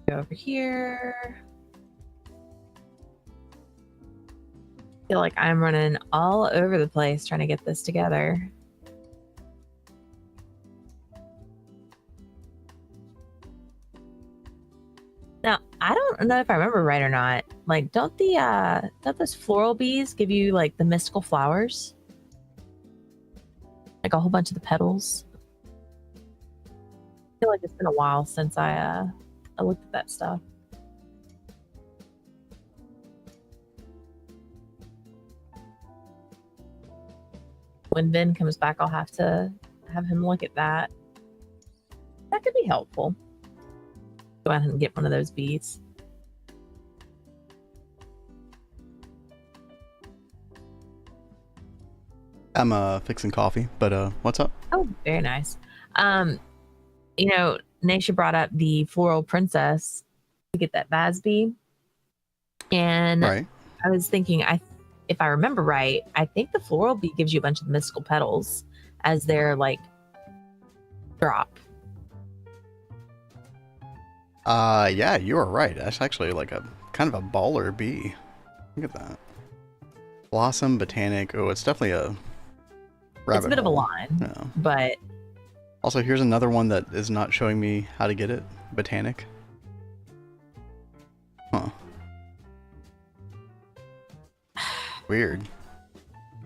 Go over here. feel like I'm running all over the place trying to get this together. Now, I don't know if I remember right or not. Like, don't those floral bees give you like the mystical flowers? Like a whole bunch of the petals? I feel like it's been a while since I looked at that stuff. When Ben comes back, I'll have to have him look at that. That could be helpful. Go ahead and get one of those bees. I'm fixing coffee, but what's up? Oh, very nice. You know, Naisha brought up the floral princess to get that vase bee. And Right. I was thinking, if I remember right, I think the floral bee gives you a bunch of mystical petals as their like drop. Yeah, you are right. That's actually like a kind of a baller bee. Look at that. Blossom, botanic. Oh, it's definitely a rabbit It's a bit of a hole. line, Yeah. but Also, here's another one that is not showing me how to get it. Botanic. Huh. Weird.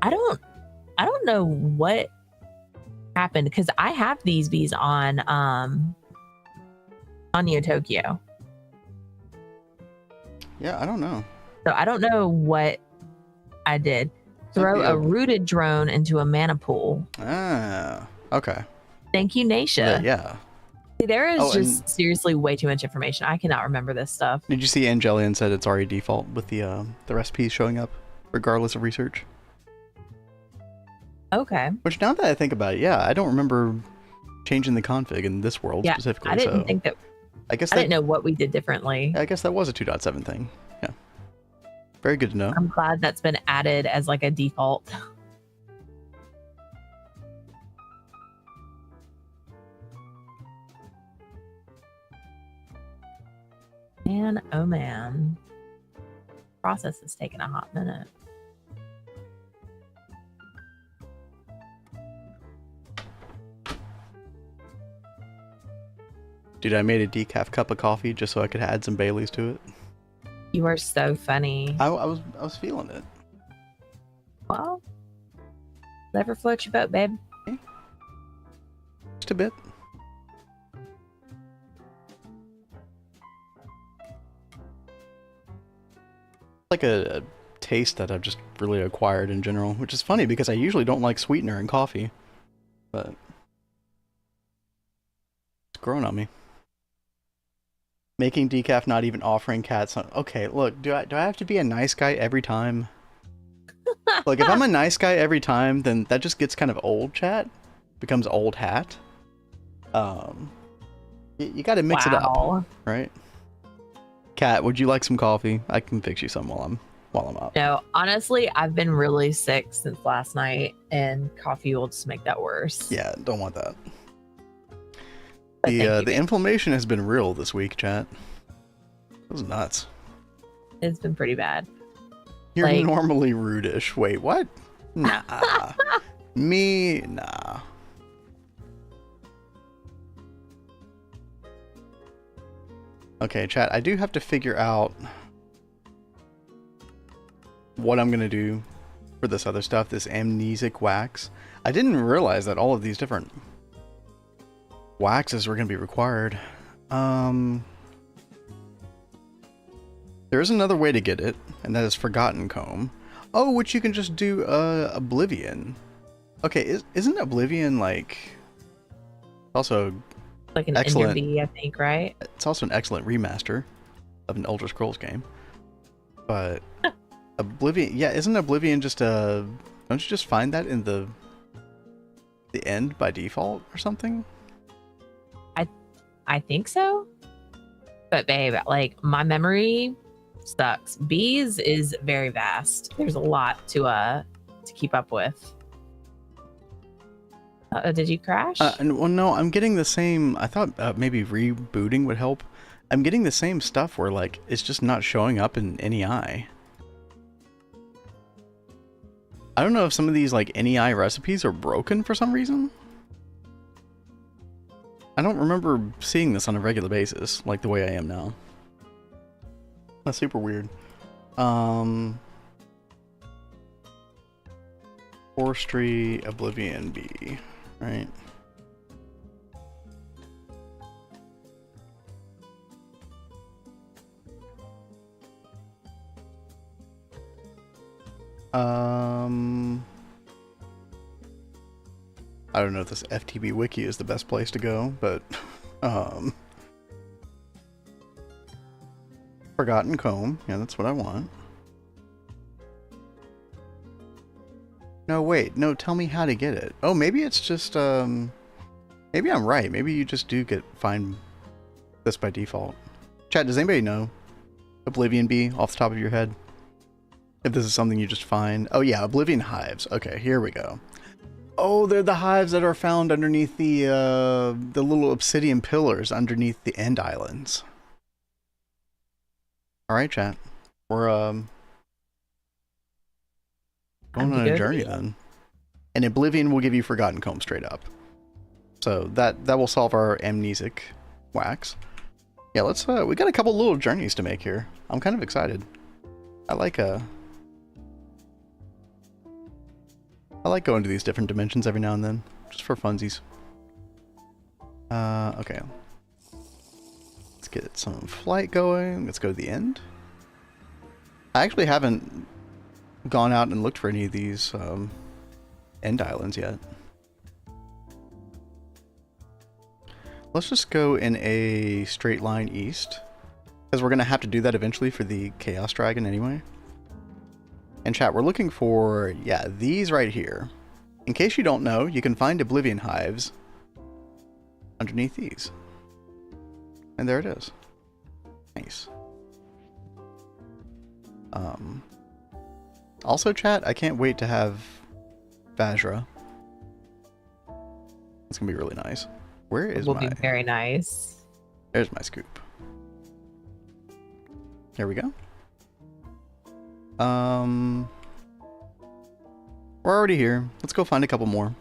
I don't know what happened because I have these bees on Neo Tokyo. Yeah, I don't know. So I don't know what I did. Throw a rooted drone into a mana pool. Ah, okay. Thank you, Naisha. Yeah. See, there is Oh, just seriously way too much information. I cannot remember this stuff. Did you see Angelian said it's already default with the recipes showing up, regardless of research? Okay. Which now that I think about it, yeah, I don't remember changing the config in this world specifically. I didn't so think that. I guess I didn't know what we did differently. I guess that was a 2.7 thing. Yeah. Very good to know. I'm glad that's been added as like a default. Man, oh man. Process is taking a hot minute. Dude, I made a decaf cup of coffee just so I could add some Baileys to it. You are so funny. I was feeling it. Well, never float your boat, babe. Just a bit. Like a taste that I've just really acquired in general, which is funny because I usually don't like sweetener in coffee, but it's grown on me. Making decaf, not even offering cats. Okay, look, do I have to be a nice guy every time? Like, if I'm a nice guy every time, then that just gets kind of old, chat. Becomes old hat. You got to mix it up, right? Kat, would you like some coffee? I can fix you some while I'm up. No, honestly, I've been really sick since last night, and coffee will just make that worse. Yeah, don't want that. But The inflammation has been real this week, chat. It was nuts. It's been pretty bad. You're like, normally rudish. Wait, what? Nah. Nah. Okay, chat, I do have to figure out what I'm gonna do for this other stuff, this amnesic wax. I didn't realize that all of these different waxes were gonna be required. There's another way to get it, and that is Forgotten Comb. Oh, which you can just do Oblivion. Okay, isn't Oblivion like also like an excellent, Enderby, I think, right? It's also an excellent remaster of an Elder Scrolls game. But Oblivion, yeah, isn't Oblivion just don't you just find that in the end by default or something? I think so. But babe, like, my memory sucks. Bees is very vast. There's a lot to keep up with. Did you crash? Well, no, I'm getting the same. I thought maybe rebooting would help. I'm getting the same stuff where, like, it's just not showing up in any eye. I don't know if some of these like NEI recipes are broken for some reason. I don't remember seeing this on a regular basis, like the way I am now. That's super weird. Forestry, Oblivion B, right? I don't know if this FTB wiki is the best place to go, but Forgotten Comb, yeah, that's what I want. No, wait, no, tell me how to get it. Oh, maybe it's just, maybe I'm right. Maybe you just do find this by default. Chat, does anybody know Oblivion Bee off the top of your head? If this is something you just find. Oh yeah, Oblivion Hives. Okay, here we go. Oh, they're the hives that are found underneath the little obsidian pillars underneath the end islands. Alright, chat. We're, going on a journey then. And Oblivion will give you Forgotten Comb straight up. So that will solve our amnesic wax. Yeah, let's, we got a couple little journeys to make here. I'm kind of excited. I like going to these different dimensions every now and then, just for funsies. Okay. Let's get some flight going. Let's go to the end. I actually haven't gone out and looked for any of these end islands yet. Let's just go in a straight line east, because we're going to have to do that eventually for the Chaos Dragon anyway. And chat, we're looking for, yeah, these right here. In case you don't know, you can find Oblivion Hives underneath these. And there it is. Nice. Also, chat, I can't wait to have Vajra. It's gonna be really nice. Where is my... Will be very nice. There's my scoop. There we go. We're already here. Let's go find a couple more.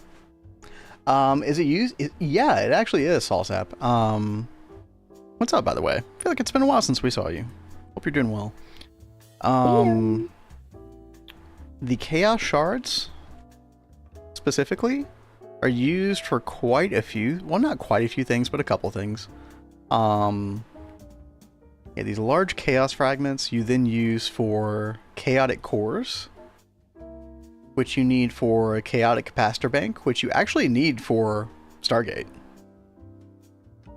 Is it used? Yeah, it actually is, Salsap. What's up, by the way? I feel like it's been a while since we saw you. Hope you're doing well. The Chaos Shards, specifically, are used for quite a few, well, not quite a few things, but a couple things. Yeah, these large Chaos Fragments you then use for Chaotic Cores, which you need for a Chaotic Capacitor Bank, which you actually need for Stargate.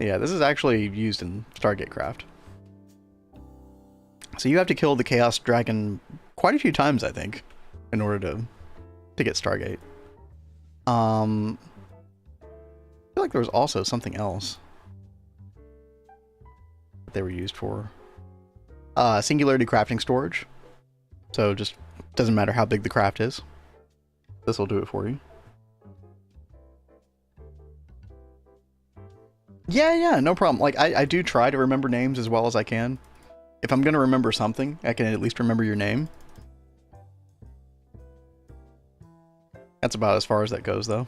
Yeah, this is actually used in Stargate Craft. So you have to kill the Chaos Dragon quite a few times, I think, in order to get Stargate. I feel like there was also something else that they were used for. Singularity Crafting Storage. So just doesn't matter how big the craft is. This will do it for you. Yeah, no problem. Like, I do try to remember names as well as I can. If I'm going to remember something, I can at least remember your name. That's about as far as that goes, though.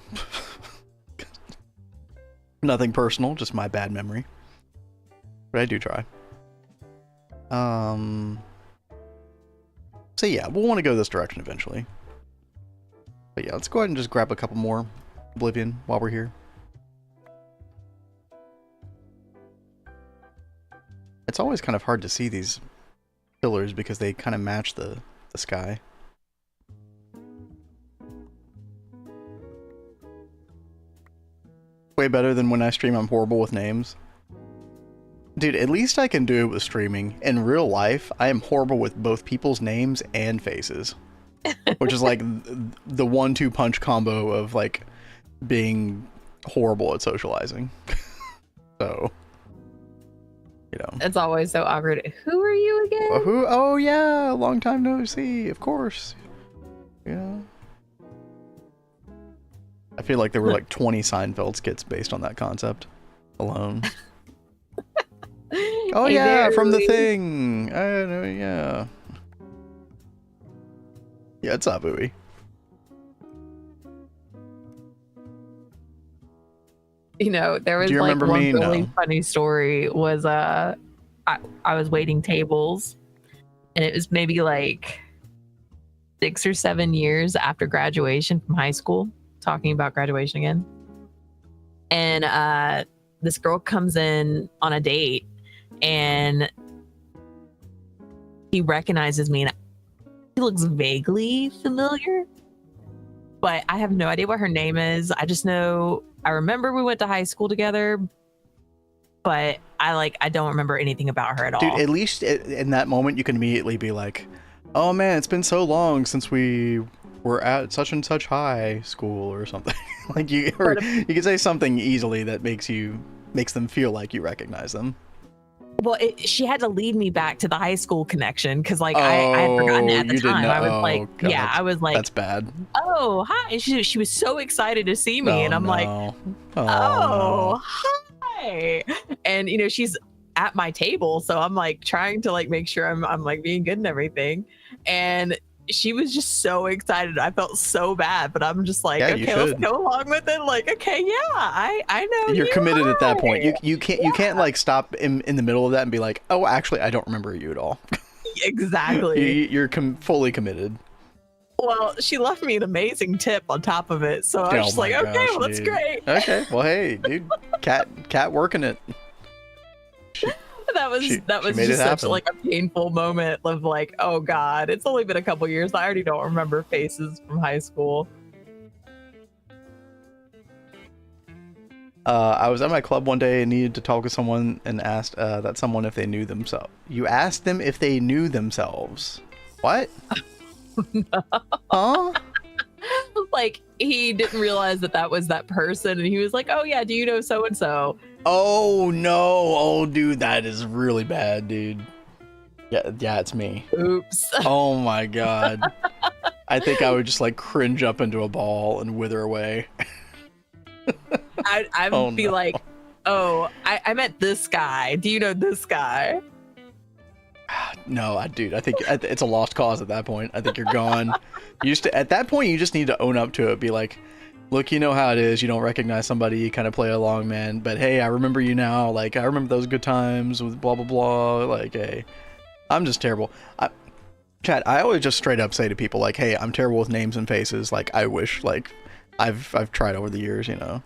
Nothing personal, just my bad memory. But I do try. So yeah, we'll want to go this direction eventually. But yeah, let's go ahead and just grab a couple more Oblivion while we're here. It's always kind of hard to see these pillars because they kind of match the sky. Way better than when I stream. I'm horrible with names. Dude, at least I can do it with streaming. In real life, I am horrible with both people's names and faces. Which is like the 1-2 punch combo of like being horrible at socializing. So, you know. It's always so awkward. Who are you again? Who? Oh yeah, long time no see, of course. Yeah. I feel like there were like 20 Seinfeld skits based on that concept alone. Oh hey, yeah, from The Thing. I know, yeah. Yeah, it's up, Uwe. You know, there was Do you like remember one me? really No. funny story was I was waiting tables, and it was maybe like 6 or 7 years after graduation from high school, talking about graduation again. And this girl comes in on a date, and he recognizes me, and he looks vaguely familiar, but I have no idea what her name is. I just know I remember we went to high school together, but I don't remember anything about her at Dude, all. at least in that moment, you can immediately be like, oh man, it's been so long since we were at such and such high school or something. Like you can say something easily that makes them feel like you recognize them. Well, she had to lead me back to the high school connection because like I had forgotten it at the you didn't time. know. I was like, God, yeah, I was like, that's bad. oh, hi. She was so excited to see me. Oh, And I'm like, no. oh, hi. And, you know, she's at my table. So I'm like trying to like make sure I'm like being good and everything. And she was just so excited. I felt so bad, but I'm just like, Yeah, okay, let's go along with it. Like, okay, yeah, I know You're committed at that point. Hi. You can't like stop in the middle of that and be like, oh, actually, I don't remember you at all. Exactly. You're fully committed. Well, she left me an amazing tip on top of it. So I was just like, okay, well, that's great. Okay, well, hey, dude, cat working it. That was just such like a painful moment of like, oh God, it's only been a couple years. I already don't remember faces from high school. I was at my club one day and needed to talk with someone and asked that someone if they knew themselves. You asked them if they knew themselves. What? No. Huh? Like he didn't realize that was that person, and he was like, "Oh yeah, do you know so and so?" Oh no! Oh dude, that is really bad, dude. Yeah, it's me. Oops. Oh my God. I think I would just like cringe up into a ball and wither away. I would be like, "Oh, I met this guy. Do you know this guy?" No, dude, I think it's a lost cause at that point. I think you're gone. At that point, you just need to own up to it. Be like, look, you know how it is. You don't recognize somebody, you kind of play along, man. But hey, I remember you now. Like, I remember those good times with blah, blah, blah. Like, hey, I'm just terrible. Chat, I always just straight up say to people, like, hey, I'm terrible with names and faces. Like, I wish, like, I've tried over the years, you know.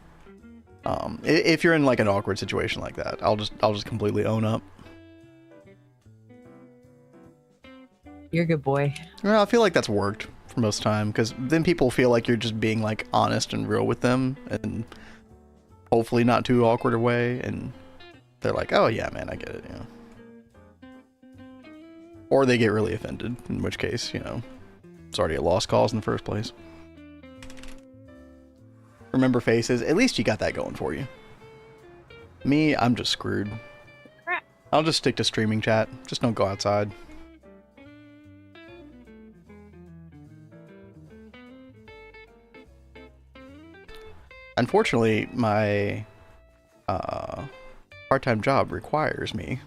If you're in, like, an awkward situation like that, I'll just completely own up. You're a good boy. Well, I feel like that's worked for most time, because then people feel like you're just being like honest and real with them, and hopefully not too awkward a way, and they're like, oh yeah, man, I get it, you know. Or they get really offended, in which case, you know, it's already a lost cause in the first place. Remember faces, at least you got that going for you. Me, I'm just screwed. Crap. I'll just stick to streaming chat, just don't go outside. Unfortunately, my part-time job requires me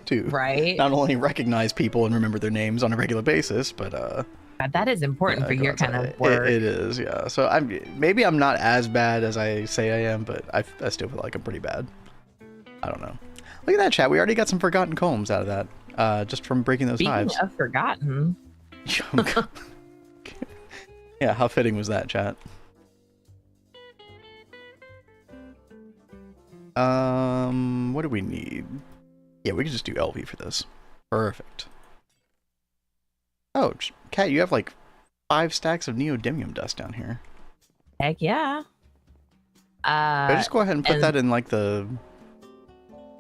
to not only recognize people and remember their names on a regular basis, but that is important for your kind of work. It is, yeah. So maybe I'm not as bad as I say I am, but I still feel like I'm pretty bad. I don't know. Look at that, chat. We already got some forgotten combs out of that, just from breaking those hives. Speaking of forgotten. Yeah, how fitting was that, chat? What do we need? Yeah, we can just do LV for this. Perfect. Oh, Kat, you have like 5 stacks of neodymium dust down here. Heck yeah. Could I just go ahead and put that in like the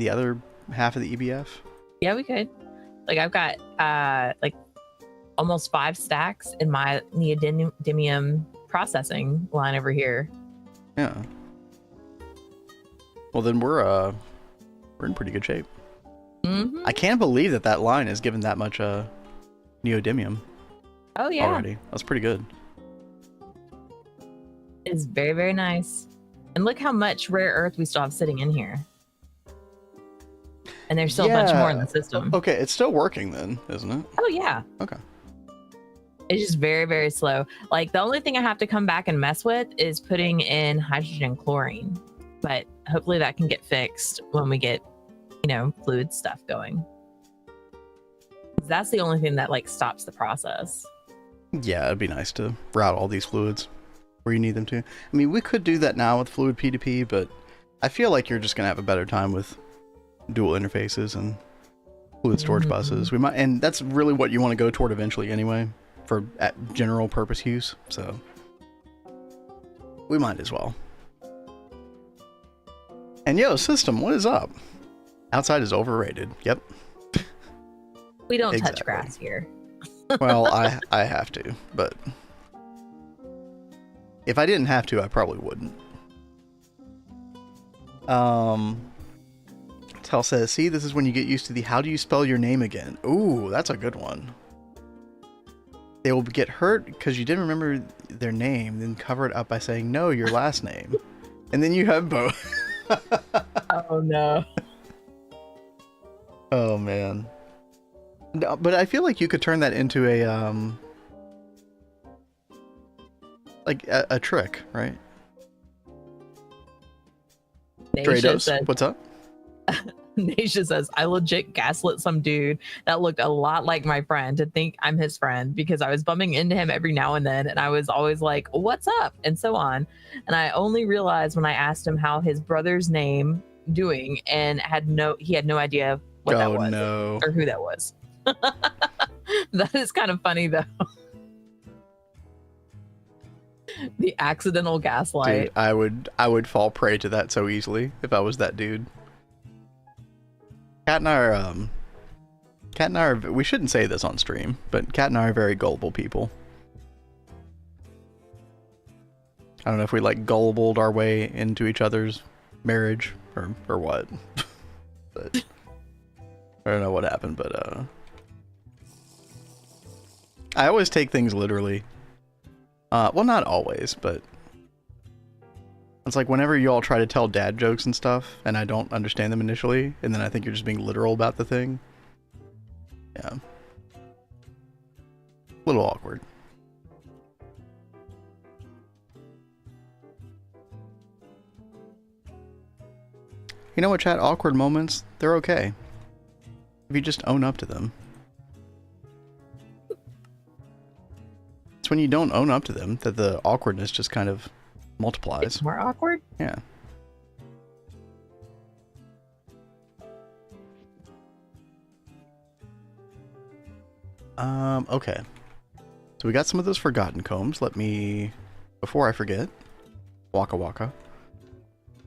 other half of the EBF? Yeah, we could. Like I've got like almost 5 stacks in my neodymium processing line over here. Yeah. Well, then we're in pretty good shape. Mm-hmm. I can't believe that line is given that much neodymium. Oh yeah. Already. That's pretty good. It's very, very nice. And look how much rare earth we still have sitting in here. And there's still a bunch more in the system. Okay, it's still working then, isn't it? Oh yeah. Okay. It's just very, very slow. Like the only thing I have to come back and mess with is putting in hydrogen chlorine, but hopefully that can get fixed when we get, you know, fluid stuff going. That's the only thing that like stops the process. Yeah, it'd be nice to route all these fluids where you need them to. I mean, we could do that now with fluid P2P, but I feel like you're just gonna have a better time with dual interfaces and fluid storage buses. We might, and that's really what you want to go toward eventually anyway, for general purpose use. So we might as well. And yo, system, what is up? Outside is overrated. Yep. We don't Exactly. touch grass here. Well, I have to, but if I didn't have to, I probably wouldn't. Tell says, see, this is when you get used to the how do you spell your name again? Ooh, that's a good one. They will get hurt because you didn't remember their name, then cover it up by saying, no, your last name. And then you have both. Oh, no. Oh, man. No, but I feel like you could turn that into a, like a trick, right? Drados, said, what's up? Naisha says, I legit gaslit some dude that looked a lot like my friend to think I'm his friend because I was bumping into him every now and then and I was always like, what's up? And so on. And I only realized when I asked him how his brother's name doing and he had no idea what that was or who that was. That is kind of funny though. The accidental gaslight. Dude, I would fall prey to that so easily if I was that dude. Kat and I are, we shouldn't say this on stream, but Kat and I are very gullible people. I don't know if we like gullibled our way into each other's marriage or what. But I don't know what happened, but I always take things literally. Well, not always, but it's like whenever you all try to tell dad jokes and stuff, and I don't understand them initially, and then I think you're just being literal about the thing. Yeah. A little awkward. You know what, chat? Awkward moments, they're okay. If you just own up to them. It's when you don't own up to them that the awkwardness just kind of multiplies. It's more awkward? Yeah. Okay. So we got some of those forgotten combs. Let me, before I forget, Waka,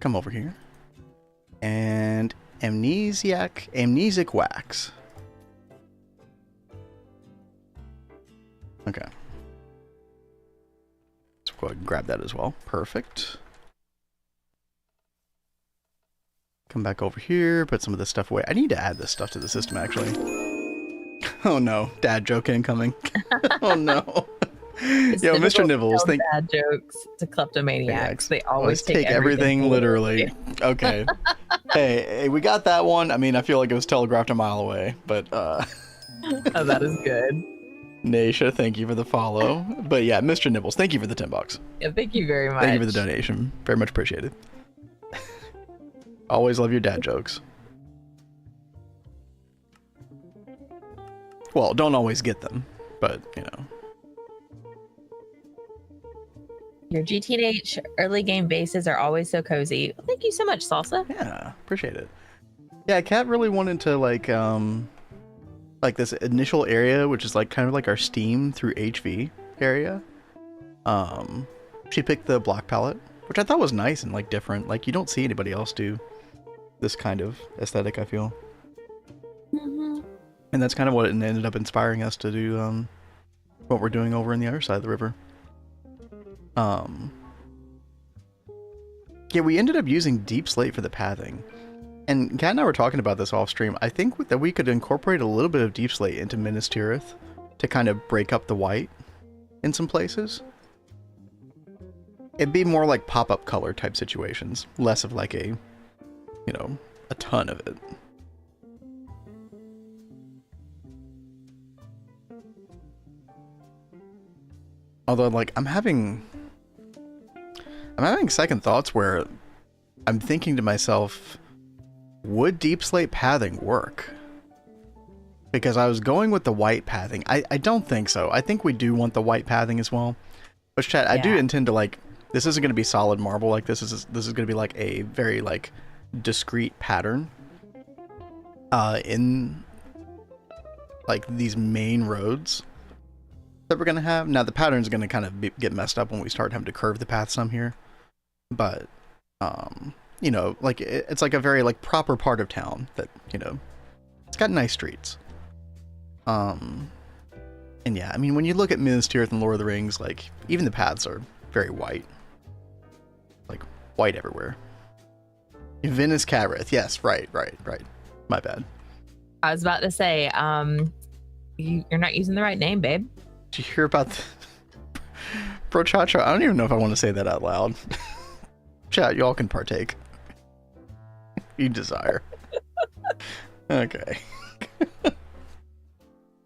come over here. And amnesic wax. Okay. Let's go ahead and grab that as well. Perfect. Come back over here, put some of this stuff away. I need to add this stuff to the system, actually. Oh no, dad joke incoming. Oh no. Yo, Mr. Nibbles, think dad jokes to kleptomaniacs. They always take everything literally. Okay. Hey, we got that one. I mean, I feel like it was telegraphed a mile away, but oh, that is good. Naisha, thank you for the follow. But yeah, Mr. Nibbles, thank you for the $10. Yeah, thank you very much. Thank you for the donation. Very much appreciated. Always love your dad jokes. Well, don't always get them, but you know. Your GTNH early game bases are always so cozy. Thank you so much, Salsa. Yeah, appreciate it. Yeah, Kat really wanted to like this initial area, which is like kind of like our Steam through HV area. She picked the block palette, which I thought was nice and like different. Like you don't see anybody else do this kind of aesthetic, I feel. Mm-hmm. And that's kind of what it ended up inspiring us to do what we're doing over in the other side of the river. Yeah, we ended up using deep slate for the pathing. And Kat and I were talking about this off stream. I think that we could incorporate a little bit of deep slate into Minas Tirith to kind of break up the white in some places. It'd be more like pop-up color type situations, less of like a, you know, a ton of it. Although, like, I'm having second thoughts where I'm thinking to myself, would deep slate pathing work? Because I was going with the white pathing. I don't think so. I think we do want the white pathing as well. But chat, I do intend to, like, this isn't going to be solid marble. Like, this is going to be like a very, like, discrete pattern in like these main roads that we're going to have. Now the pattern's going to kind of get messed up when we start having to curve the path some here, but you know, like it's like a very like proper part of town that, you know, it's got nice streets. And yeah, I mean, when you look at Minas Tirith and Lord of the Rings, like even the paths are very white, like white everywhere. Vinas Catrith, yes, right. My bad. I was about to say, you're not using the right name, babe. Did you hear about the Bro Chacha? I don't even know if I want to say that out loud. Chat, y'all can partake. You desire. Okay.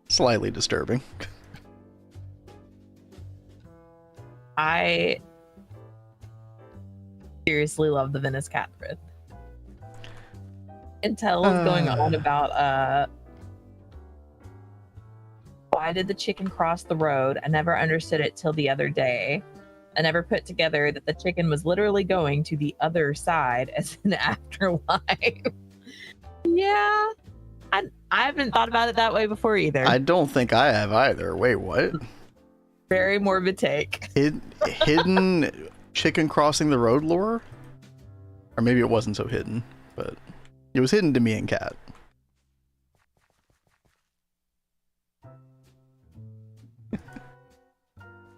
Slightly disturbing. I seriously love the Vinas Catrith. Intel is going on about why did the chicken cross the road? I never understood it till the other day. I never put together that the chicken was literally going to the other side as an afterlife. Yeah, I haven't thought about it that way before either. I don't think I have either. Wait, what? Very morbid take. Hidden chicken crossing the road lore? Or maybe it wasn't so hidden, but it was hidden to me and Kat.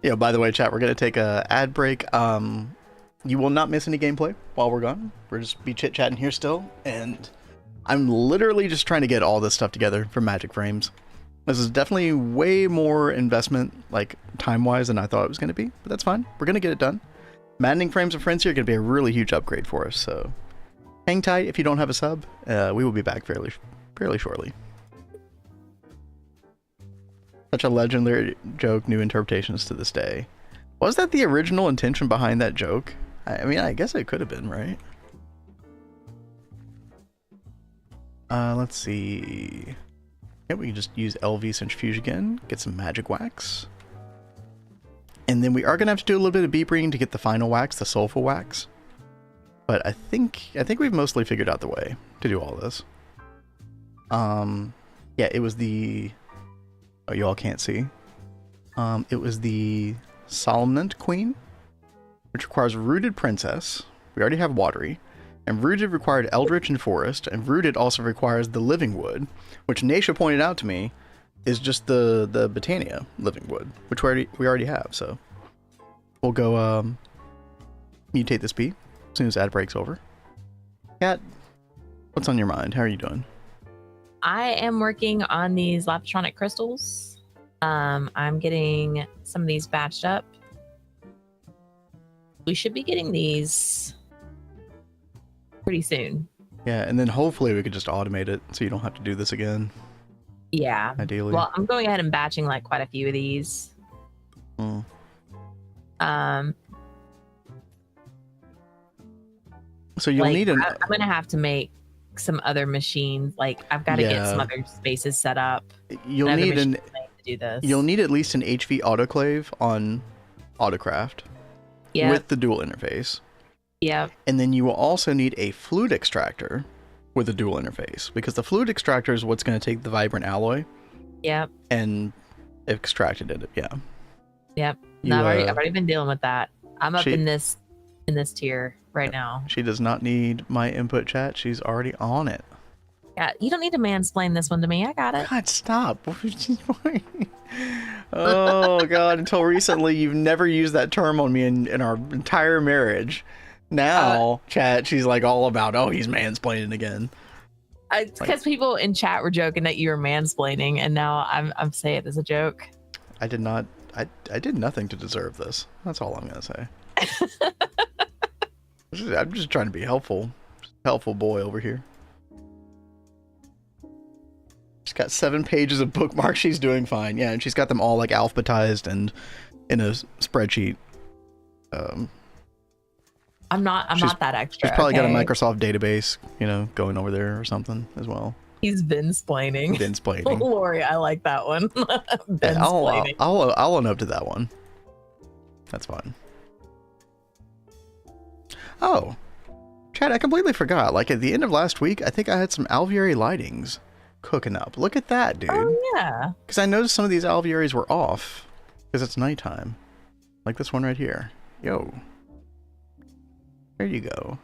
Yeah, by the way, chat, we're going to take a ad break. You will not miss any gameplay while we're gone. We'll just be chit-chatting here still, and I'm literally just trying to get all this stuff together for Magic Frames. This is definitely way more investment, like, time-wise than I thought it was going to be, but that's fine. We're going to get it done. Maddening Frames of Frenzy are going to be a really huge upgrade for us, so hang tight if you don't have a sub. We will be back fairly shortly. Such a legendary joke, new interpretations to this day. Was that the original intention behind that joke? I mean, I guess it could have been, right? Let's see. Yeah, we can just use LV Centrifuge again, get some magic wax. And then we are going to have to do a little bit of beep reading to get the final wax, the soulful wax. But I think we've mostly figured out the way to do all this. Yeah, it was the... Oh, you all can't see. It was the Solemnant Queen, which requires Rooted Princess. We already have Watery. And Rooted required Eldritch and Forest. And Rooted also requires the Living Wood, which Naisha pointed out to me is just the Botania Living Wood, which we already have. So we'll go mutate this bee as soon as ad break's over. Kat, what's on your mind? How are you doing? I am working on these Laptronic crystals. I'm getting some of these batched up. We should be getting these pretty soon. Yeah, and then hopefully we could just automate it so you don't have to do this again. Yeah. Ideally. Well, I'm going ahead and batching like quite a few of these. So you'll need I'm gonna have to make some other machines. Like I've got to get some other spaces set up. You'll need to do this. You'll need at least an HV autoclave on Autocraft with the dual interface. Yep. And then you will also need a fluid extractor with a dual interface, because the fluid extractor is what's going to take the vibrant alloy. Yep. And extracted it. Yeah. Yep. No, I've already been dealing with that. I'm up in this tier right now. She does not need my input, chat. She's already on it. Yeah, you don't need to mansplain this one to me. I got it. God, stop. Oh, God. Until recently, you've never used that term on me in our entire marriage. Now, chat, she's like all about, oh, he's mansplaining again. It's because people in chat were joking that you were mansplaining, and now I'm saying it as a joke. I did not. I did nothing to deserve this. That's all I'm going to say. I'm just trying to be helpful. Helpful boy over here. She's got 7 pages of bookmarks. She's doing fine. Yeah, and she's got them all like alphabetized and in a spreadsheet. I'm not that extra. She's probably got a okay? Microsoft database, you know, going over there or something as well. He's Vinsplaining. Vinsplaining. Lori, I like that one. Yeah, Vinsplaining. I'll own up to that one. That's fine. Oh, Chad, I completely forgot. Like at the end of last week, I think I had some alveoli lightings cooking up. Look at that, dude. Oh yeah. Because I noticed some of these alveolis were off because it's nighttime. Like this one right here. Yo. There you go.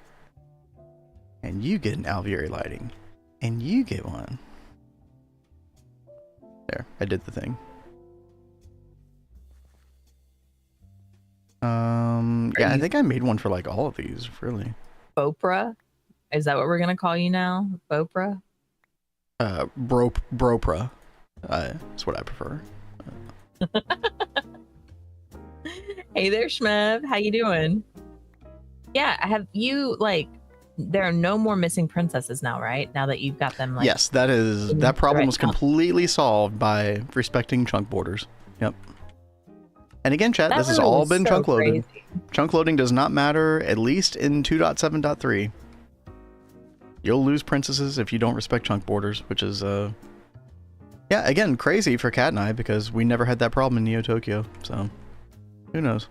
And you get an alveoli lighting. And you get one. There, I did the thing. Yeah, I think I made one for like all of these, really. Bopra? Is that what we're gonna call you now? Bopra? Bropra. That's what I prefer. Hey there, Shmev. How you doing? Yeah, have you like? There are no more missing princesses now, right? Now that you've got them. Like, yes, that problem was completely solved by respecting chunk borders. Yep. And again, chat, this has all been chunk loaded. Chunk loading does not matter, at least in 2.7.3. You'll lose princesses if you don't respect chunk borders, which is, yeah, again, crazy for Kat and I, because we never had that problem in Neo Tokyo, so who knows.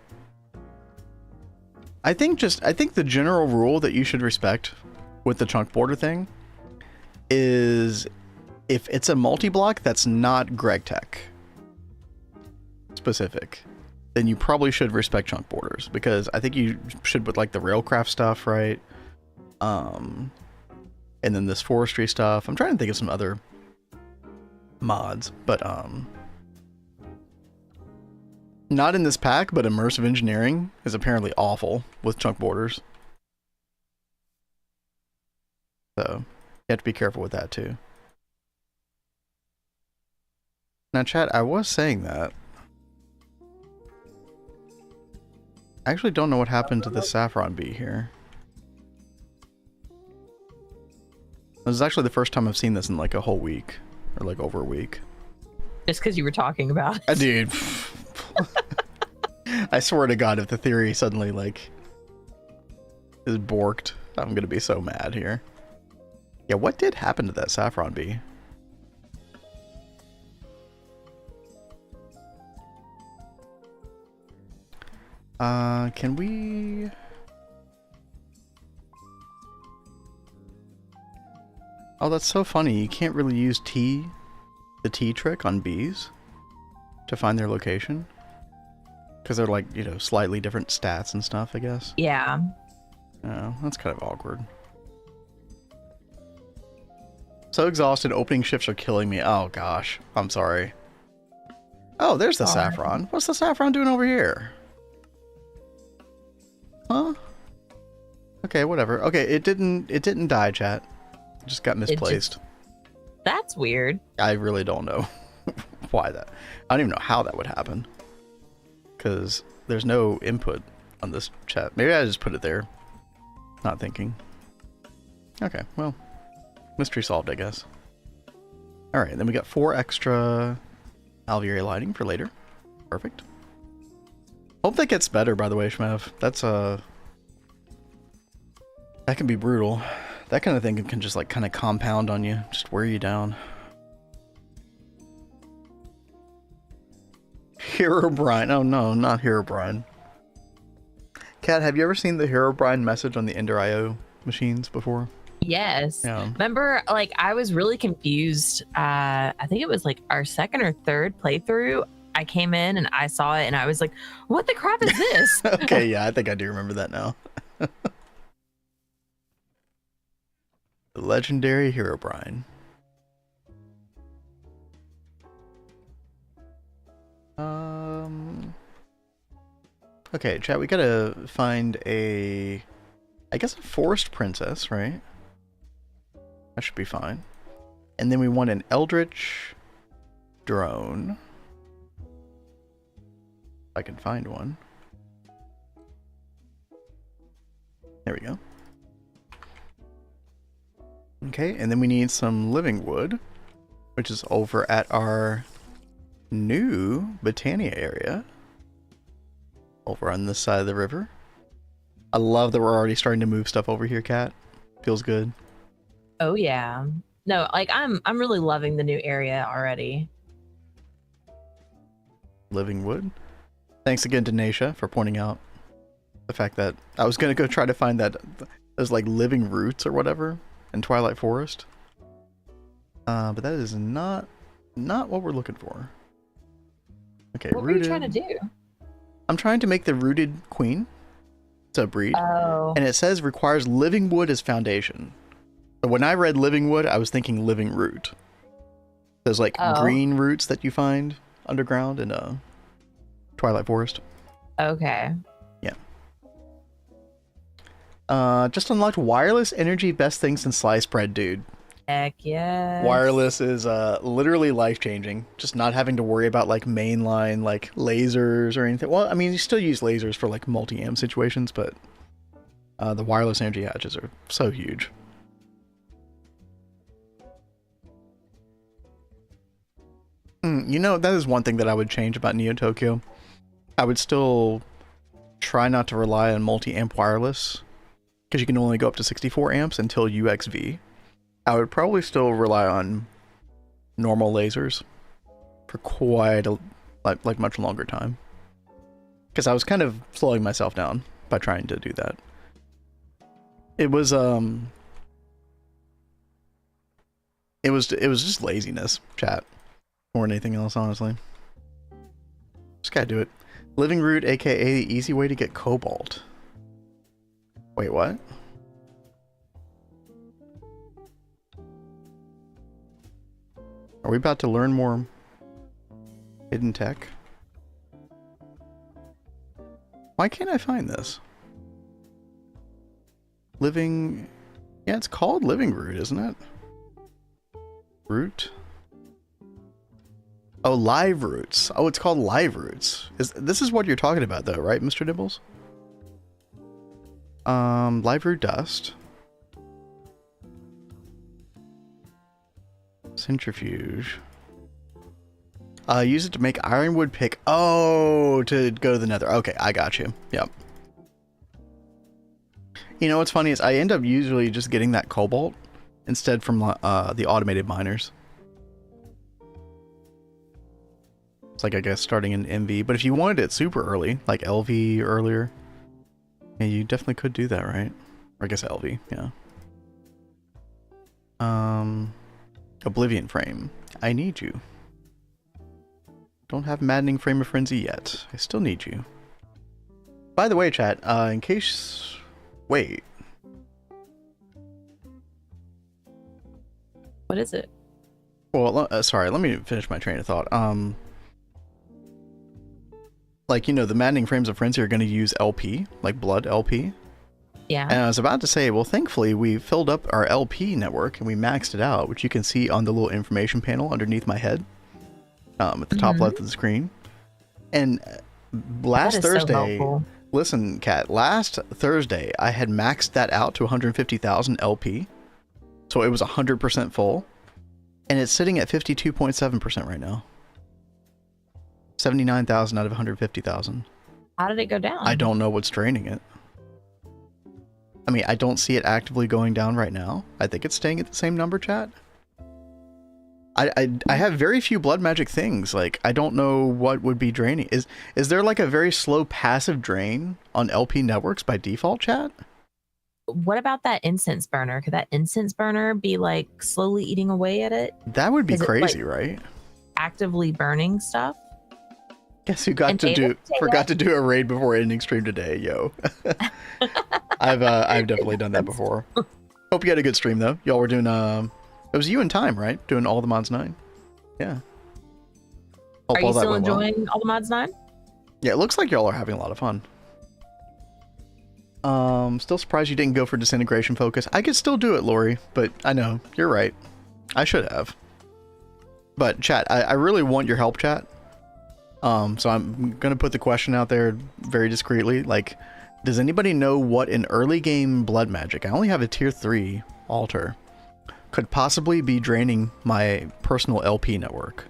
I think the general rule that you should respect with the chunk border thing is if it's a multi-block that's not Gregtech specific, then you probably should respect chunk borders, because I think you should with like the railcraft stuff, right? And then this forestry stuff. I'm trying to think of some other mods, but not in this pack, but immersive engineering is apparently awful with chunk borders. So you have to be careful with that too. Now chat, I was saying that. I actually don't know what happened to the saffron bee here. This is actually the first time I've seen this in like a whole week, or like over a week. Just because you were talking about it. Dude. I swear to God, if the theory suddenly like is borked, I'm gonna be so mad here. Yeah, what did happen to that saffron bee? Can we... Oh, that's so funny. You can't really use the T trick on bees to find their location. Because they're like, you know, slightly different stats and stuff, I guess. Yeah. Oh, that's kind of awkward. So exhausted, opening shifts are killing me. Oh gosh, I'm sorry. Oh, there's the saffron. What's the saffron doing over here? Huh? Okay, whatever. Okay, it didn't die, chat. It just got misplaced. That's weird. I really don't know why that. I don't even know how that would happen. Because there's no input on this chat. Maybe I just put it there. Not thinking. Okay, well. Mystery solved, I guess. Alright, then we got 4 extra alveoli lighting for later. Perfect. Hope that gets better, by the way, Shmev. That's, that can be brutal. That kind of thing can just, like, kind of compound on you. Just wear you down. Herobrine. Oh, no, not Herobrine. Kat, have you ever seen the Herobrine message on the Ender.io machines before? Yes. Yeah. Remember, like, I was really confused. I think it was, like, our second or third playthrough. I came in and I saw it and I was like, what the crap is this? Okay, yeah, I think I do remember that now. The legendary Herobrine. Okay, chat, we gotta find I guess a forest princess, right? That should be fine. And then we want an eldritch drone. If I can find one. There we go. Okay, and then we need some living wood, which is over at our new Botania area. Over on this side of the river. I love that we're already starting to move stuff over here, Kat. Feels good. Oh yeah. No, like I'm really loving the new area already. Living wood. Thanks again to Naisha for pointing out the fact that I was gonna go try to find that there's like living roots or whatever in Twilight Forest. But that is not what we're looking for. Okay, what were you trying to do? I'm trying to make the rooted queen. It's a breed. Oh. And it says requires living wood as foundation. So when I read living wood, I was thinking living root. Those like green roots that you find underground in Twilight Forest. Okay. Yeah. Just unlocked wireless energy best things in sliced bread, dude. Heck yeah. Wireless is literally life-changing. Just not having to worry about like mainline like lasers or anything. Well, I mean, you still use lasers for like multi-amp situations, but the wireless energy hatches are so huge. You know, that is one thing that I would change about Neo Tokyo. I would still try not to rely on multi-amp wireless, because you can only go up to 64 amps until UXV. I would probably still rely on normal lasers for quite a like much longer time, because I was kind of slowing myself down by trying to do that. It was just laziness, chat, more than anything else, honestly. Just gotta do it. Living root, aka the easy way to get cobalt. Wait, what? Are we about to learn more hidden tech? Why can't I find this? Living... Yeah, it's called living root, isn't it? Root? Oh, live roots. Oh, it's called live roots. This is what you're talking about, though, right, Mr. Nibbles? Live root dust. Centrifuge. Use it to make ironwood pick. Oh, to go to the nether. Okay, I got you. Yep. You know what's funny is I end up usually just getting that cobalt instead from the automated miners. It's like, I guess, starting in MV. But if you wanted it super early, like LV earlier, yeah, you definitely could do that, right? Or I guess LV, yeah. Oblivion frame. I need you. Don't have maddening frame of frenzy yet. I still need you. By the way, chat, in case... Wait. What is it? Well, sorry, let me finish my train of thought. Like, you know, the maddening frames of frenzy are going to use LP, like blood LP. Yeah. And I was about to say, well, thankfully, we filled up our LP network and we maxed it out, which you can see on the little information panel underneath my head, at the top left of the screen. And last Thursday, so listen, Kat, last Thursday, I had maxed that out to 150,000 LP. So it was 100% full. And it's sitting at 52.7% right now. 79,000 out of 150,000. How did it go down? I don't know what's draining it. I mean, I don't see it actively going down right now. I think it's staying at the same number, chat. I have very few blood magic things. Like, I don't know what would be draining. Is there like a very slow passive drain on LP networks by default, chat? What about that incense burner? Could that incense burner be like slowly eating away at it? That would be crazy, like, right? Actively burning stuff? Guess who forgot to do a raid before ending stream today, yo. I've definitely done that before. Hope you had a good stream though. Y'all were doing it was you and Time, right? Doing All the Mods 9. Yeah. Hope are you still enjoying All the Mods 9? Yeah, it looks like y'all are having a lot of fun. Still surprised you didn't go for disintegration focus. I could still do it, Lori, but I know, you're right. I should have. But chat, I really want your help, chat. So I'm gonna put the question out there very discreetly. Like, does anybody know what an early game blood magic, I only have a tier 3 altar, could possibly be draining my personal LP network?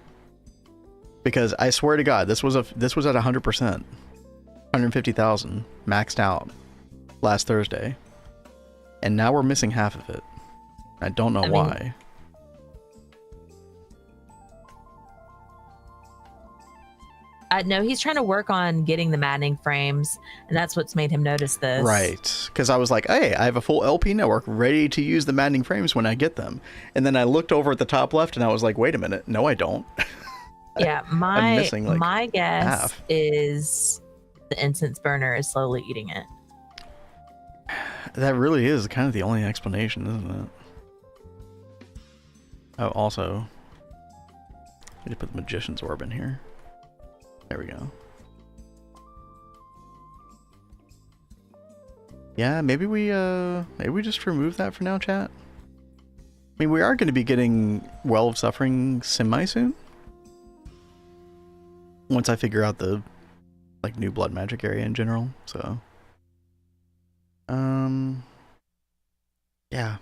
Because I swear to God, this was at 100%, 150,000 maxed out. last Thursday, and now we're missing half of it. I don't know why. No, he's trying to work on getting the maddening frames, and that's what's made him notice this. Right, because I was like, hey, I have a full LP network ready to use the maddening frames when I get them. And then I looked over at the top left, and I was like, wait a minute, no, I don't. Yeah, I'm missing, like, my guess half. is the incense burner is slowly eating it. That really is kind of the only explanation, isn't it? Oh, also, I need to put the Magician's Orb in here. There we go. Yeah, maybe we just remove that for now, chat. I mean, we are going to be getting Well of Suffering semi soon. Once I figure out the like new blood magic area in general, so yeah,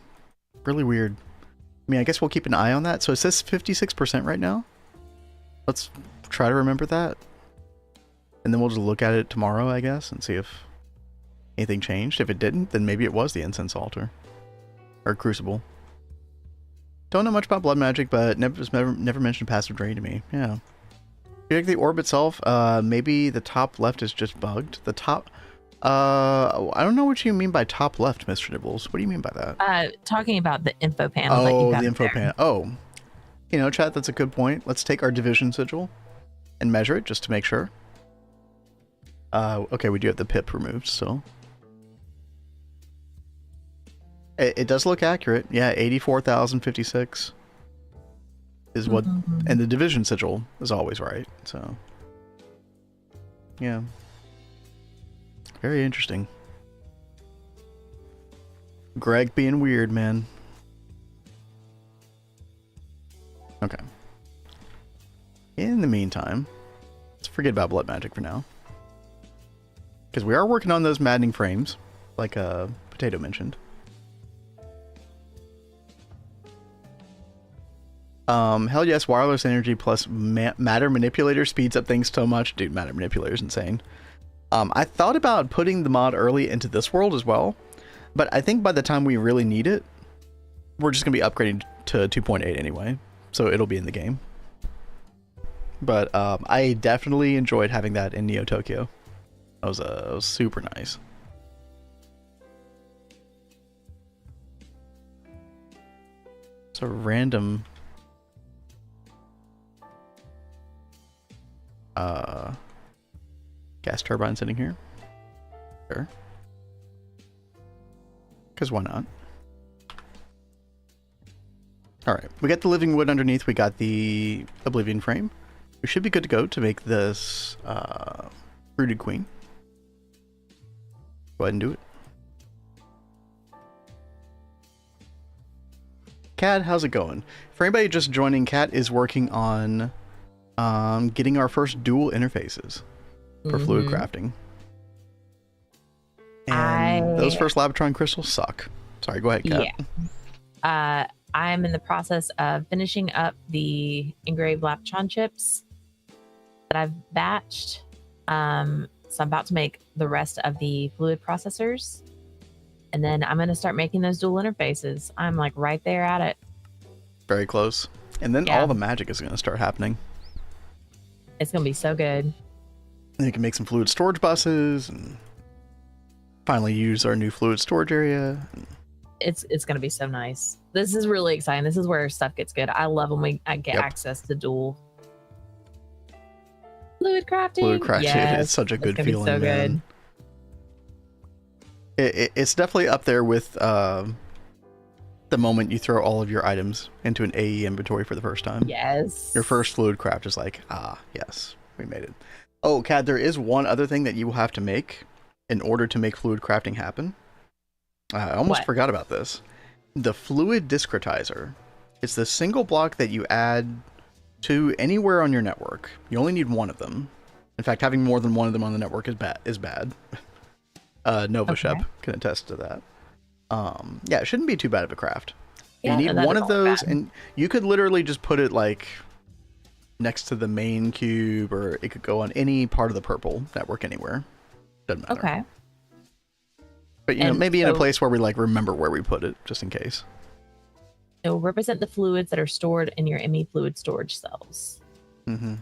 really weird. I mean, I guess we'll keep an eye on that. So it says 56% right now. Let's try to remember that. And then we'll just look at it tomorrow, I guess, and see if anything changed. If it didn't, then maybe it was the incense altar. Or crucible. Don't know much about blood magic, but never mentioned passive drain to me. Yeah. You like the orb itself? Maybe the top left is just bugged. The top... I don't know what you mean by top left, Mr. Nibbles. What do you mean by that? Talking about the info panel. Oh, that you got the info there. panel. Oh. You know, chat, that's a good point. Let's take our division sigil and measure it just to make sure. Okay, we do have the pip removed, so... It does look accurate. Yeah, 84,056 is what... And the division sigil is always right, so... Yeah. Very interesting. Greg being weird, man. Okay. In the meantime, let's forget about blood magic for now. Because we are working on those maddening frames, like Potato mentioned. Hell yes, wireless energy plus matter manipulator speeds up things so much. Dude, matter manipulator is insane. I thought about putting the mod early into this world as well, but I think by the time we really need it, we're just going to be upgrading to 2.8 anyway, so it'll be in the game. But I definitely enjoyed having that in Neo Tokyo. That was super nice. It's a random gas turbine sitting here. Sure. Because why not? Alright, we got the living wood underneath, we got the oblivion frame. We should be good to go to make this rooted queen. Go ahead and do it. Kat, how's it going? For anybody just joining, Kat is working on getting our first dual interfaces for fluid crafting. And those first Labotron crystals suck. Sorry, go ahead, Kat. Yeah. I'm in the process of finishing up the engraved Labotron chips that I've batched. So I'm about to make the rest of the fluid processors. And then I'm going to start making those dual interfaces. I'm like right there at it. Very close. And then all the magic is going to start happening. It's going to be so good. And you can make some fluid storage buses and finally use our new fluid storage area. It's going to be so nice. This is really exciting. This is where stuff gets good. I love when I get access to dual fluid crafting. Fluid crafting. Yes, it's such a good feeling, so man. Good. It's definitely up there with the moment you throw all of your items into an AE inventory for the first time. Yes. Your first fluid craft is like, yes, we made it. Oh, Kat, there is one other thing that you will have to make in order to make fluid crafting happen. I almost forgot about this. The fluid discretizer. It's the single block that you add to anywhere on your network. You only need one of them. In fact, having more than one of them on the network is bad. Nova Shep can attest to that. Yeah, it shouldn't be too bad of a craft. Yeah, you need one of those, and you could literally just put it like next to the main cube, or it could go on any part of the purple network anywhere. Doesn't matter. Okay. But, you know, maybe in a place where we, like, remember where we put it, just in case. So represent the fluids that are stored in your ME fluid storage cells. Mm-hmm.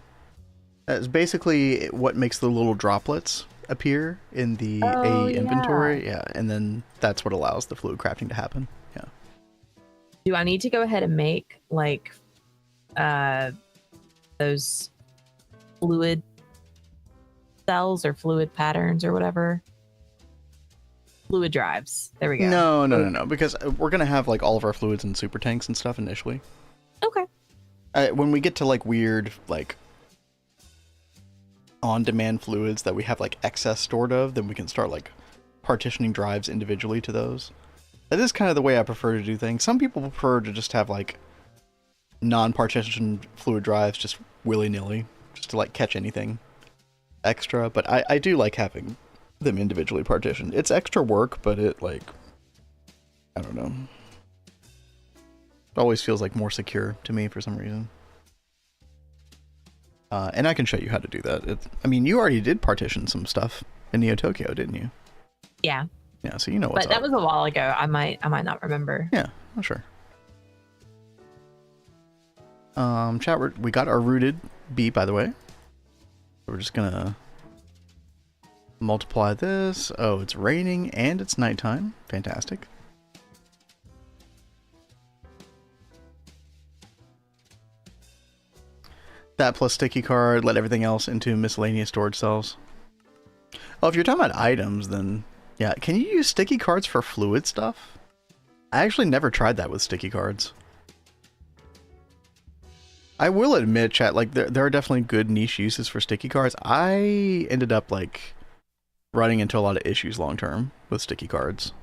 That's basically what makes the little droplets appear in the AE inventory. Yeah, and then that's what allows the fluid crafting to happen. Yeah. Do I need to go ahead and make, like, those fluid cells or fluid patterns or whatever? Fluid drives. There we go. No, because we're gonna have like all of our fluids in super tanks and stuff initially. Okay. When we get to like weird like on-demand fluids that we have like excess stored of, then we can start like partitioning drives individually to those. That is kind of the way I prefer to do things. Some people prefer to just have like non-partitioned fluid drives just willy-nilly, just to like catch anything extra, but I do like having them individually partitioned. It's extra work, but it, like, I don't know, it always feels like more secure to me for some reason. And I can show you how to do that. I mean, you already did partition some stuff in Neo Tokyo, didn't you? Yeah. Yeah, so you know what's But that up. was a while ago. I might not remember. Yeah, well, sure. Chat, we got our rooted beat, by the way. We're just gonna multiply this. Oh, it's raining and it's nighttime. Fantastic. That plus sticky card, let everything else into miscellaneous storage cells. Oh, if you're talking about items, then yeah. Can you use sticky cards for fluid stuff? I actually never tried that with sticky cards. I will admit, chat, like there are definitely good niche uses for sticky cards. I ended up like running into a lot of issues long term with sticky cards,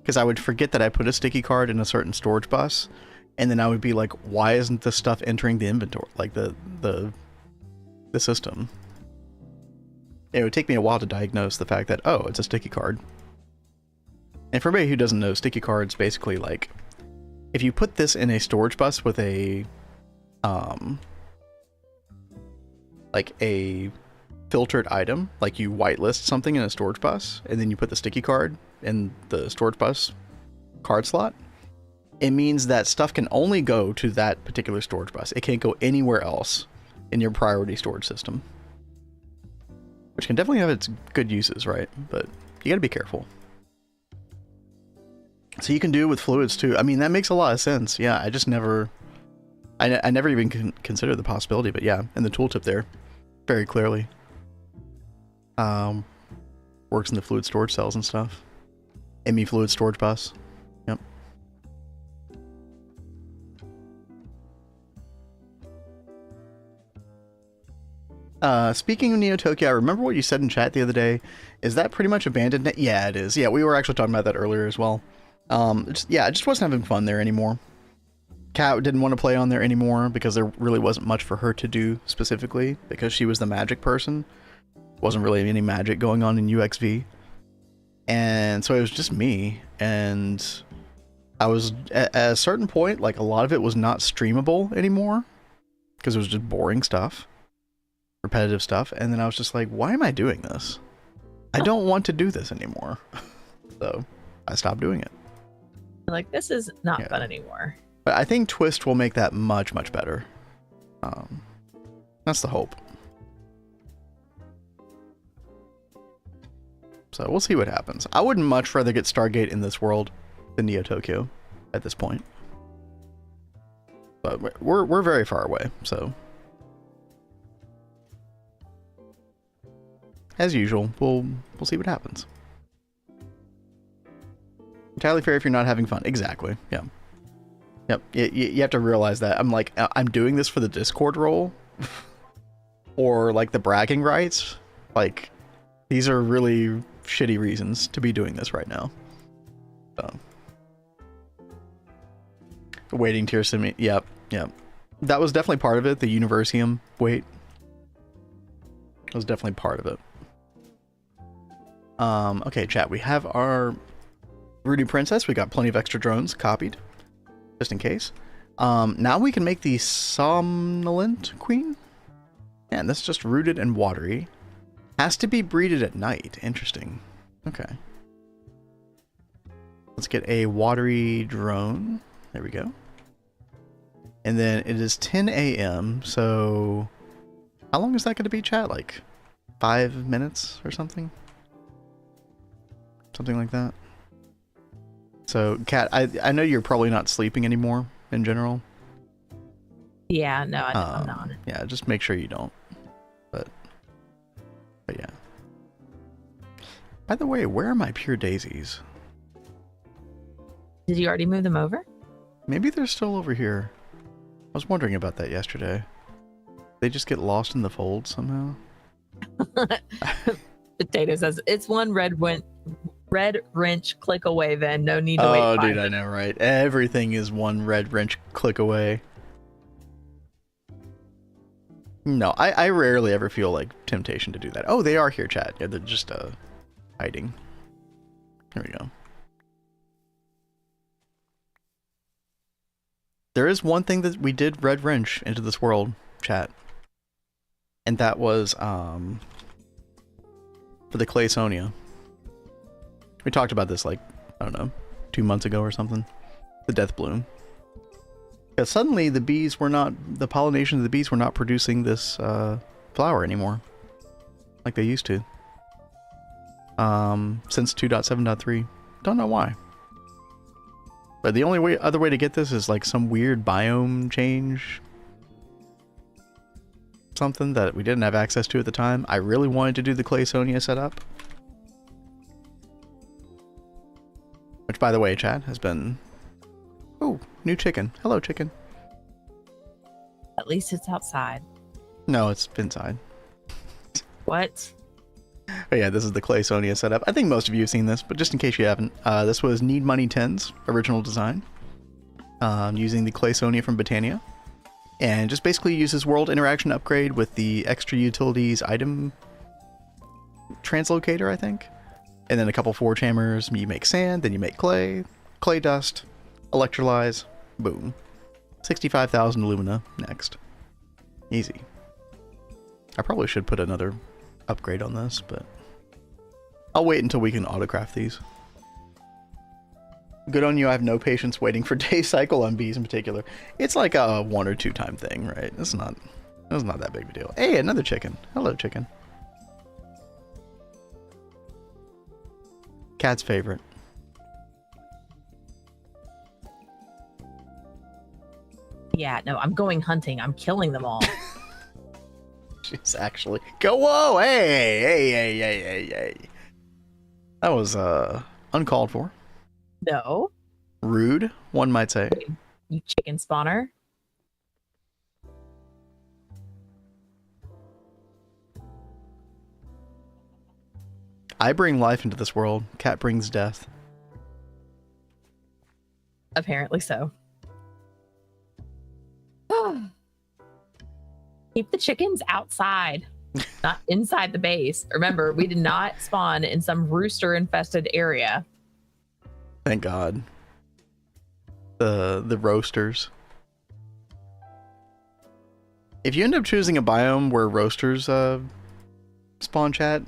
because I would forget that I put a sticky card in a certain storage bus, and then I would be like, why isn't this stuff entering the inventory, like the system? It would take me a while to diagnose the fact that, oh, it's a sticky card. And for anybody who doesn't know, sticky cards basically, like, if you put this in a storage bus with a like a filtered item, like you whitelist something in a storage bus, and then you put the sticky card in the storage bus card slot, it means that stuff can only go to that particular storage bus. It can't go anywhere else in your priority storage system, which can definitely have its good uses, right? But you gotta be careful. So you can do it with fluids too. I mean, that makes a lot of sense. Yeah, I just never, I never even considered the possibility, but yeah, in the tooltip there, very clearly. Works in the fluid storage cells and stuff. ME fluid storage bus. Yep. Speaking of Neo Tokyo, I remember what you said in chat the other day. Is that pretty much abandoned? Yeah, it is. Yeah, we were actually talking about that earlier as well. I just wasn't having fun there anymore. Kat didn't want to play on there anymore because there really wasn't much for her to do specifically, because she was the magic person. Wasn't really any magic going on in UXV. And so it was just me, and I was at a certain point, like, a lot of it was not streamable anymore because it was just boring stuff, repetitive stuff. And then I was just like, why am I doing this? I don't want to do this anymore. So I stopped doing it. Like, this is not fun anymore. But I think Twist will make that much, much better. That's the hope. So we'll see what happens. I would much rather get Stargate in this world than Neo Tokyo at this point. But we're very far away, so as usual, we'll see what happens. Entirely fair if you're not having fun. Exactly. Yeah. Yep. You have to realize that. I'm like, I'm doing this for the Discord role or like the bragging rights. Like, these are really shitty reasons to be doing this right now. So, waiting tier sim. Yep. That was definitely part of it. The Universium wait was definitely part of it. Okay, chat. We have our Rudy Princess. We got plenty of extra drones copied, just in case. Now we can make the Somnolent Queen. And that's just rooted and watery. Has to be breeded at night. Interesting. Okay. Let's get a watery drone. There we go. And then it is 10 a.m. So how long is that going to be, chat? Like 5 minutes or something? Something like that. So, Kat, I know you're probably not sleeping anymore in general. Yeah, no, I'm not. Yeah, just make sure you don't. But yeah. By the way, where are my pure daisies? Did you already move them over? Maybe they're still over here. I was wondering about that yesterday. They just get lost in the fold somehow. Potato says it's one red wrench click away. Then no need to wait. Oh, dude, I know, right? Everything is one red wrench click away. No, I rarely ever feel like temptation to do that. Oh, they are here, chat. Yeah, they're just hiding. There we go. There is one thing that we did red wrench into this world, chat. And that was for the Claysonia. We talked about this like, I don't know, 2 months ago or something. The death bloom. Because suddenly the bees were not, the pollination of the bees were not producing this flower anymore. Like they used to. Since 2.7.3. Don't know why. But the only other way to get this is like some weird biome change. Something that we didn't have access to at the time. I really wanted to do the Claysonia setup. Which, by the way, chat, has been... Oh, new chicken. Hello, chicken. At least it's outside. No, it's inside. What? But yeah, this is the Claysonia setup. I think most of you have seen this, but just in case you haven't, this was Need Money 10's original design. Using the Claysonia from Botania. And just basically uses world interaction upgrade with the extra utilities item translocator, I think. And then a couple forge hammers. You make sand, then you make clay dust, electrolyze, boom. 65,000 alumina next. Easy. I probably should put another upgrade on this, but I'll wait until we can autocraft these. Good on you. I have no patience waiting for day cycle on bees in particular. It's like a 1 or 2 time thing, right? It's not that big of a deal. Hey, another chicken. Hello, chicken. Cat's favorite. Yeah, no, I'm going hunting. I'm killing them all. She's actually go. Whoa! Hey! That was uncalled for. No. Rude, one might say. You chicken spawner. I bring life into this world. Cat brings death. Apparently so. Keep the chickens outside, not inside the base. Remember, we did not spawn in some rooster-infested area. Thank God. The roasters. If you end up choosing a biome where roasters spawn, chat,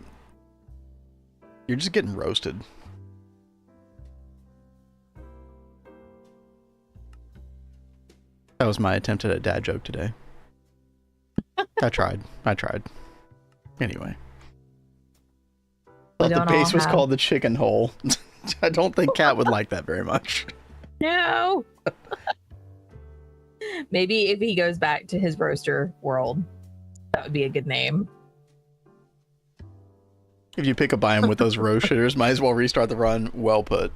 you're just getting roasted. That was my attempt at a dad joke today. I tried. Anyway. Thought the base was called the chicken hole. I don't think Cat would like that very much. No. Maybe if he goes back to his roaster world, that would be a good name. If you pick a biome with those roast shitters, might as well restart the run. Well put.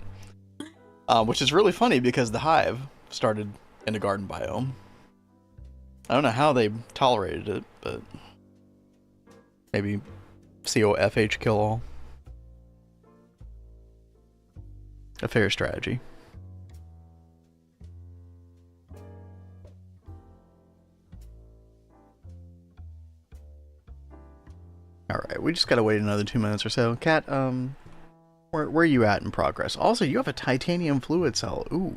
Which is really funny because the hive started in a garden biome. I don't know how they tolerated it, but maybe COFH kill all. A fair strategy. Alright, we just gotta wait another 2 minutes or so. Cat, where are you at in progress? Also, you have a titanium fluid cell. Ooh.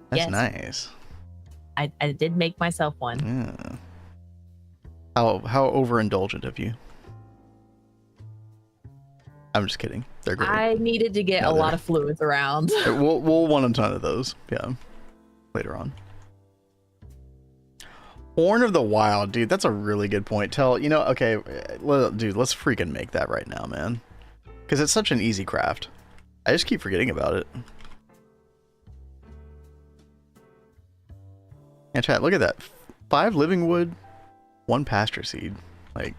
That's yes. Nice. I did make myself one. Yeah. How overindulgent of you. I'm just kidding. They're great. I needed to get a lot of fluids around. We'll want a ton of those. Yeah, later on. Horn of the Wild, dude. That's a really good point. Okay, dude, let's freaking make that right now, man. Because it's such an easy craft. I just keep forgetting about it. And chat, look at that. 5 living wood, 1 pasture seed. Like,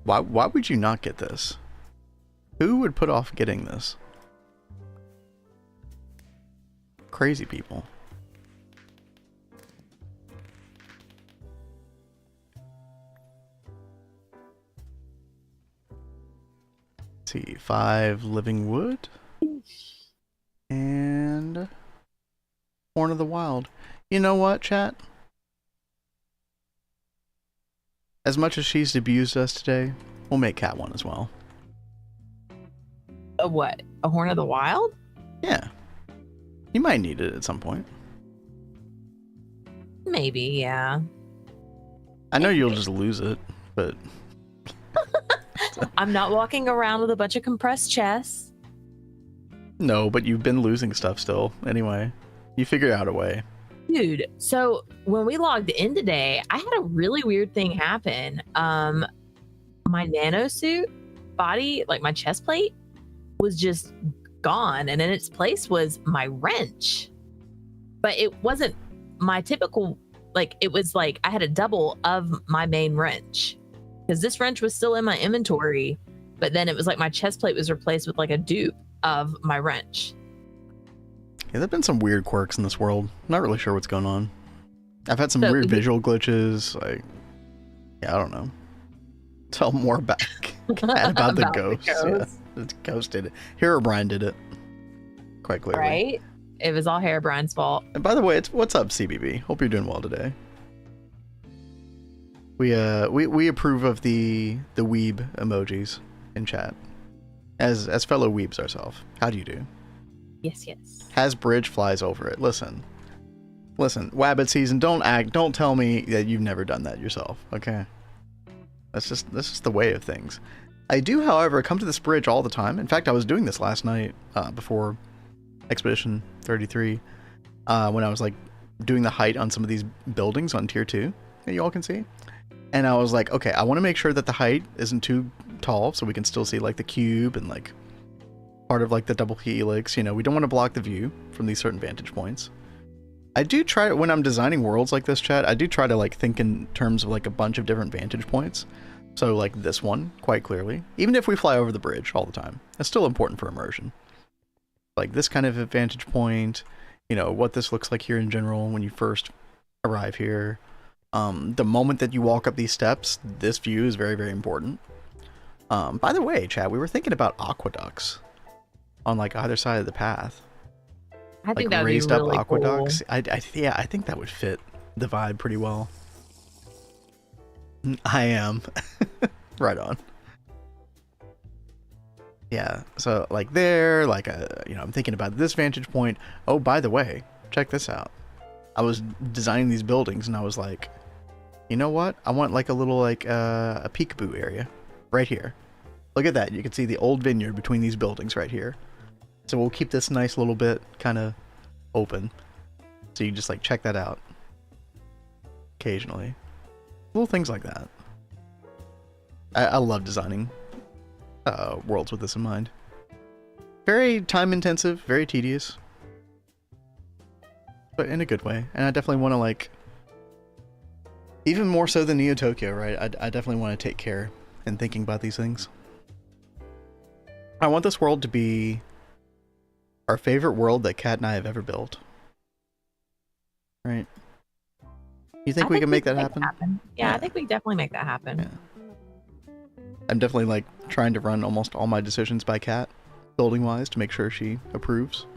why would you not get this? Who would put off getting this? Crazy people. Let's see, 5 living wood and Horn of the Wild. You know what, chat? As much as she's abused us today, we'll make Cat one as well. A what? A Horn of the Wild? Yeah. You might need it at some point. Maybe, yeah. I know you'll just lose it, but... I'm not walking around with a bunch of compressed chests. No, but you've been losing stuff still. Anyway, you figure out a way. Dude, so when we logged in today, I had a really weird thing happen. My nanosuit body, like my chest plate, was just gone, and in its place was my wrench. But it wasn't my typical, like, it was like I had a double of my main wrench, because this wrench was still in my inventory, but then it was like my chest plate was replaced with like a dupe of my wrench. Yeah, there've been some weird quirks in this world. I'm not really sure what's going on. I've had some weird visual glitches. Like, yeah, I don't know. Tell more about the ghost. Yeah, the ghost did it. Herobrine did it. Quite clearly. Right? It was all Herobrine's fault. And by the way, what's up, CBB? Hope you're doing well today. We approve of the weeb emojis in chat. As fellow weebs ourselves. How do you do? Yes. Has bridge flies over it. Listen, Wabbit season, don't tell me that you've never done that yourself, okay? That's just the way of things. I do, however, come to this bridge all the time. In fact, I was doing this last night, before Expedition 33, when I was like doing the height on some of these buildings on tier 2 that you all can see. And I was like, okay, I want to make sure that the height isn't too tall so we can still see like the cube and like part of like the double helix. You know, we don't want to block the view from these certain vantage points. I do try, when I'm designing worlds like this, chat, I do try to like think in terms of like a bunch of different vantage points. So like this one, quite clearly, even if we fly over the bridge all the time, that's still important for immersion. Like this kind of a vantage point, you know, what this looks like here in general when you first arrive here. The moment that you walk up these steps, this view is very, very important. By the way, chat, we were thinking about aqueducts on like either side of the path. I think like that would raised be really up aqueducts. cool. Yeah, I think that would fit the vibe pretty well. I am. Right on. Yeah, so like there, like you know, I'm thinking about this vantage point. Oh, by the way, check this out. I was designing these buildings and I was like, you know what? I want like a little like a peekaboo area right here. Look at that. You can see the old vineyard between these buildings right here. So we'll keep this nice little bit kind of open. So you just like check that out occasionally. Little things like that. I love designing worlds with this in mind. Very time intensive, very tedious. But in a good way. And I definitely want to like, even more so than Neo Tokyo, right? I definitely want to take care in thinking about these things. I want this world to be our favorite world that Kat and I have ever built. Right? You think we can make that happen? Yeah, I think we definitely make that happen. Yeah. I'm definitely like trying to run almost all my decisions by Kat, building wise, to make sure she approves,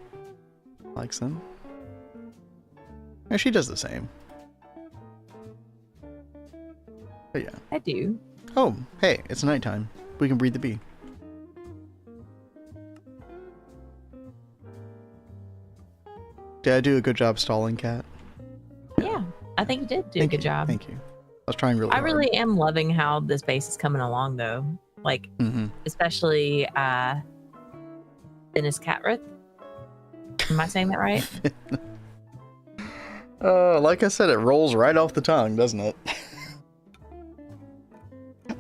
likes them. And she does the same. But yeah. I do. Oh, hey, it's nighttime. We can breed the bee. Did I do a good job stalling, Kat? Yeah, I think you did do a good job. Thank you. I was trying really hard. I really am loving how this base is coming along, though. like Mm-hmm. especially Vinas Catrith. Am I saying that right? Like I said, it rolls right off the tongue, doesn't it?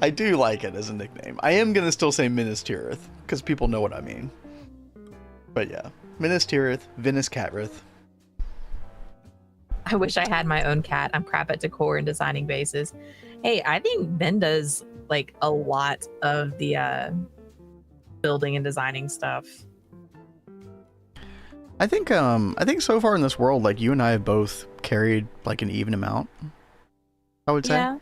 I do like it as a nickname. I am gonna still say Minas Tirith, because people know what I mean. But yeah, Minas Tirith, Vinas Catrith. I wish I had my own cat. I'm crap at decor and designing bases. Hey, I think Ben does like a lot of the building and designing stuff. I think so far in this world, like you and I have both carried like an even amount, I would say. Yeah.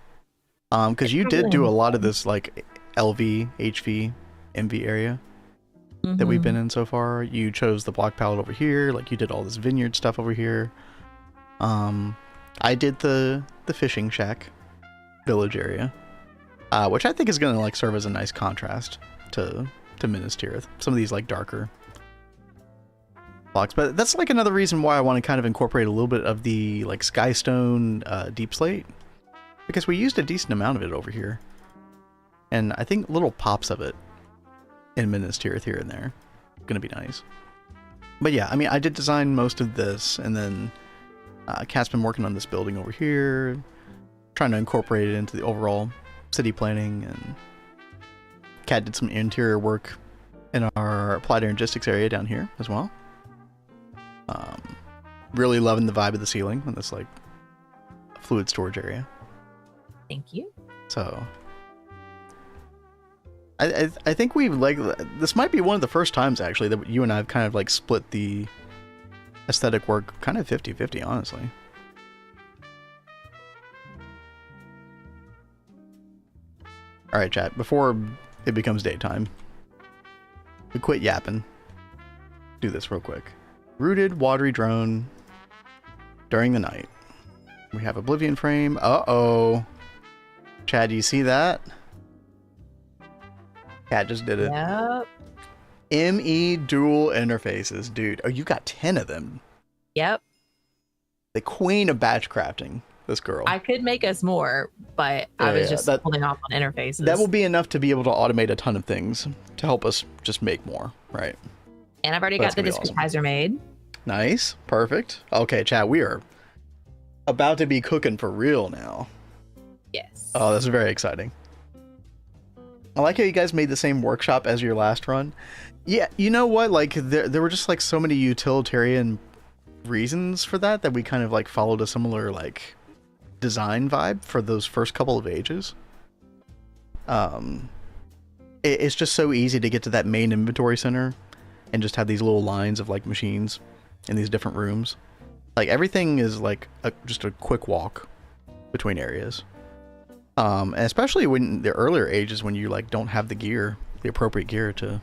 Because you did do a lot of this like LV, HV, MV area that we've been in so far. You chose the block palette over here, like you did all this vineyard stuff over here. I did the fishing shack village area, which I think is gonna like serve as a nice contrast to Minas Tirith. Some of these like darker blocks, but that's like another reason why I want to kind of incorporate a little bit of the like Skystone deep slate, because we used a decent amount of it over here, and I think little pops of it in Minas Tirith here and there gonna be nice. But yeah, I mean, I did design most of this, and then Kat's been working on this building over here, trying to incorporate it into the overall city planning, and Kat did some interior work in our applied logistics area down here as well. Really loving the vibe of the ceiling on this like fluid storage area. Thank you. So I think we've like, this might be one of the first times actually that you and I have kind of like split the aesthetic work kind of 50-50, honestly. All right, chat, before it becomes daytime, we quit yapping. Do this real quick. Rooted watery drone during the night. We have Oblivion frame. Uh-oh. Chad, do you see that? Cat just did it. Yep. ME dual interfaces. Dude, oh, you got 10 of them. Yep. The queen of batch crafting, this girl. I could make us more, but I was just holding off on interfaces. That will be enough to be able to automate a ton of things to help us just make more, right? And I've already got the discretizer made. Nice. Perfect. Okay, chat, we are about to be cooking for real now. Yes. Oh, this is very exciting. I like how you guys made the same workshop as your last run. Yeah, you know what? Like, there were just like so many utilitarian reasons for that we kind of like followed a similar like design vibe for those first couple of ages. It's just so easy to get to that main inventory center and just have these little lines of like machines in these different rooms. Like everything is like just a quick walk between areas. And especially when the earlier ages, when you like don't have the gear, the appropriate gear to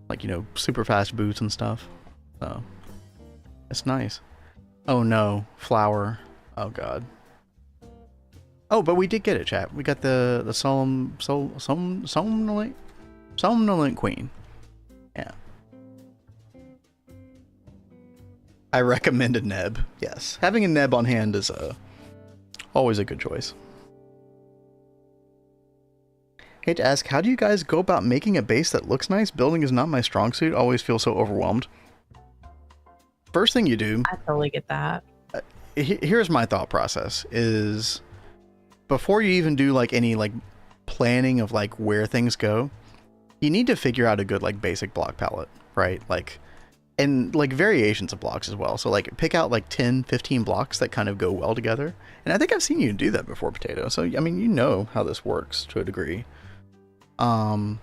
like, you know, super fast boots and stuff. So it's nice. Oh no, flower. Oh god. Oh, but we did get it, chat. We got the somnolent queen. Yeah. I recommend a neb. Yes, having a neb on hand is always a good choice. Hate to ask, how do you guys go about making a base that looks nice? Building is not my strong suit. Always feel so overwhelmed. First thing you do, I totally get that. Here's my thought process is before you even do like any like planning of like where things go, you need to figure out a good like basic block palette, right? Like, and like variations of blocks as well. So like pick out like 10-15 blocks that kind of go well together. And I think I've seen you do that before, Potato. So I mean, you know how this works to a degree. But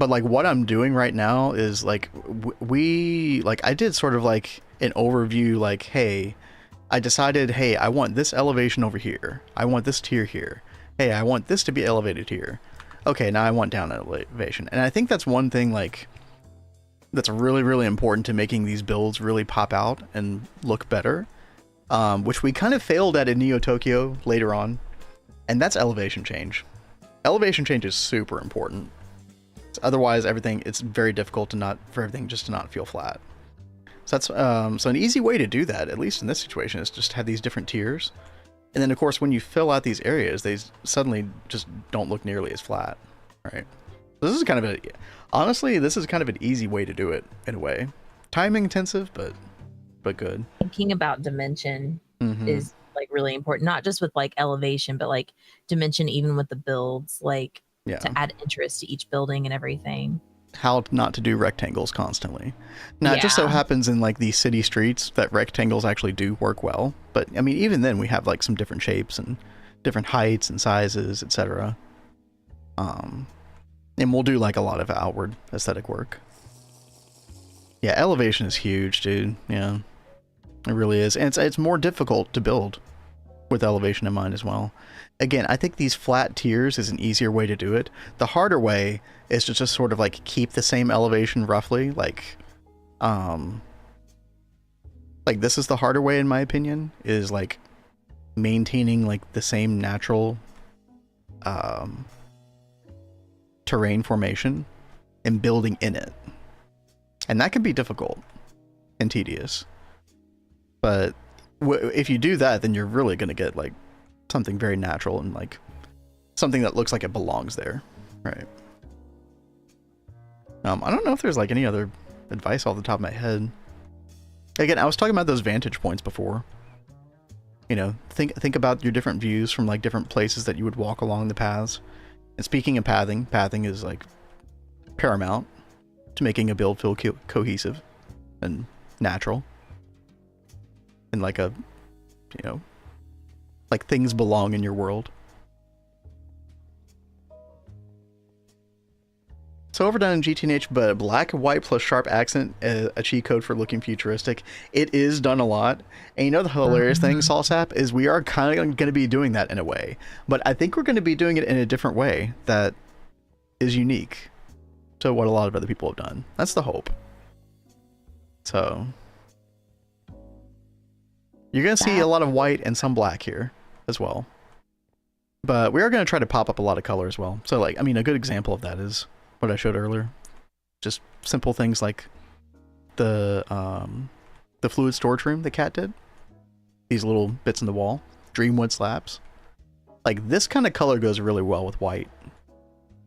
like what I'm doing right now is like I did sort of like an overview, like, hey, I decided, hey, I want this elevation over here. I want this tier here. Hey, I want this to be elevated here. Okay, now I want down elevation. And I think that's one thing like that's really, really important to making these builds really pop out and look better. Which we kind of failed at in Neo Tokyo later on. And that's elevation change. Elevation change is super important. Otherwise, it's very difficult for everything just to not feel flat. So that's so an easy way to do that, at least in this situation, is just have these different tiers. And then of course when you fill out these areas, they suddenly just don't look nearly as flat, right? So this is kind of honestly, this is kind of an easy way to do it in a way. Time intensive, but good. Thinking about dimension is like really important, not just with like elevation, but like dimension even with the builds, like to add interest to each building and everything. How not to do rectangles constantly. Now, it just so happens in like these city streets that rectangles actually do work well. But I mean, even then we have like some different shapes and different heights and sizes, etc. And we'll do like a lot of outward aesthetic work. Yeah, elevation is huge, dude. Yeah, it really is. And it's more difficult to build with elevation in mind as well. Again, I think these flat tiers is an easier way to do it. The harder way is to just sort of like keep the same elevation roughly. Like this is the harder way in my opinion, is like maintaining like the same natural terrain formation and building in it. And that can be difficult and tedious. But if you do that, then you're really going to get like something very natural and like something that looks like it belongs there, right? I don't know if there's like any other advice off the top of my head. Again, I was talking about those vantage points before. You know, think about your different views from like different places that you would walk along the paths. And speaking of pathing is like paramount to making a build feel cohesive and natural. And like a, you know, like things belong in your world. So overdone in GTNH, but black and white plus sharp accent, a cheat code for looking futuristic. It is done a lot. And you know the hilarious thing, Salsap, is we are kind of going to be doing that in a way. But I think we're going to be doing it in a different way that is unique to what a lot of other people have done. That's the hope. So you're going to see a lot of white and some black here as well. But we are going to try to pop up a lot of color as well. So like, I mean, a good example of that is what I showed earlier. Just simple things like the fluid storage room the cat did. These little bits in the wall. Dreamwood slabs. Like this kind of color goes really well with white.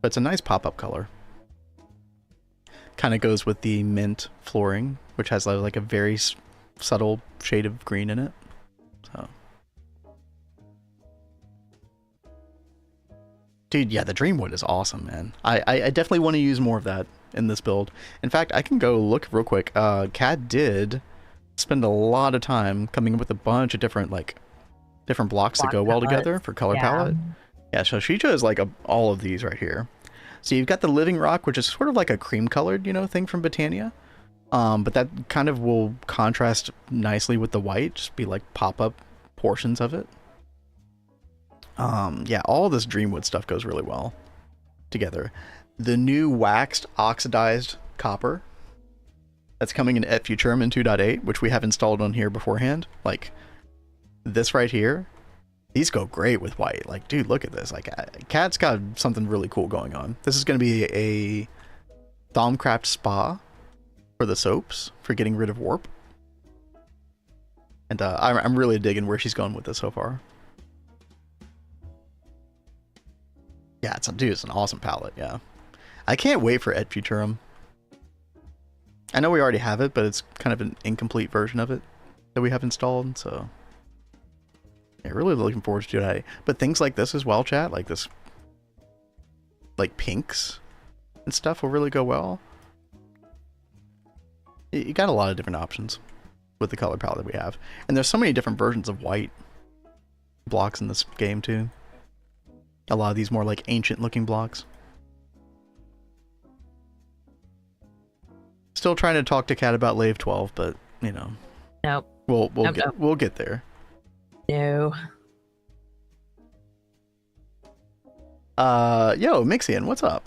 But it's a nice pop-up color. Kind of goes with the mint flooring, which has like a very subtle shade of green in it. So, dude, yeah, the Dreamwood is awesome, man. I definitely want to use more of that in this build. In fact, I can go look real quick. Kat did spend a lot of time coming up with a bunch of different blocks that go well together for color palette. Yeah, so she chose like all of these right here. So you've got the Living Rock, which is sort of like a cream colored, you know, thing from Botania. But that kind of will contrast nicely with the white, just be like pop-up portions of it. Yeah, all this Dreamwood stuff goes really well together. The new waxed oxidized copper that's coming in Et Futurum in 2.8, which we have installed on here beforehand. Like this right here, these go great with white. Like, dude, look at this. Like, Cat's got something really cool going on. This is going to be a Thaumcraft spa for the soaps for getting rid of warp. And I'm really digging where she's going with this so far. Yeah, it's an awesome palette. Yeah, I can't wait for Et Futurum. I know we already have it, but it's kind of an incomplete version of it that we have installed. So yeah, really looking forward to it. But things like this as well, chat, like this, like pinks and stuff will really go well. You got a lot of different options with the color palette that we have, and there's so many different versions of white blocks in this game too. A lot of these more like ancient looking blocks. Still trying to talk to Kat about Lave 12, but you know. Nope. We'll get there. No. Yo, Mixian, what's up?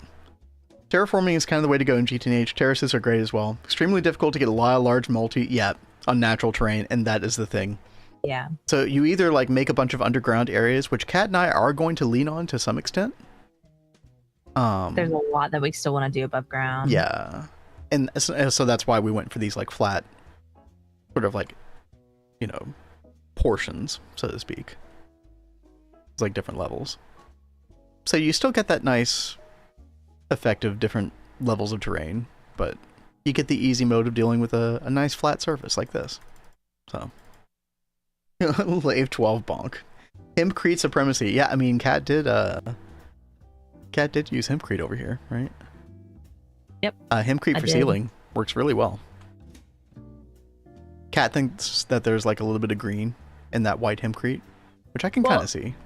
Terraforming is kind of the way to go in GTNH. Terraces are great as well. Extremely difficult to get a lot of large unnatural terrain, and that is the thing. Yeah. So you either like make a bunch of underground areas, which Kat and I are going to lean on to some extent. There's a lot that we still want to do above ground. Yeah. And so that's why we went for these like flat, sort of like, you know, portions, so to speak. like different levels. So you still get that nice effect of different levels of terrain, but you get the easy mode of dealing with a nice flat surface like this. So, Lave 12 bonk. Hempcrete supremacy. Yeah, I mean, Cat did use Hempcrete over here, right? Yep. Hempcrete for ceiling works really well. Cat thinks that there's like a little bit of green in that white Hempcrete, which I can kind of see.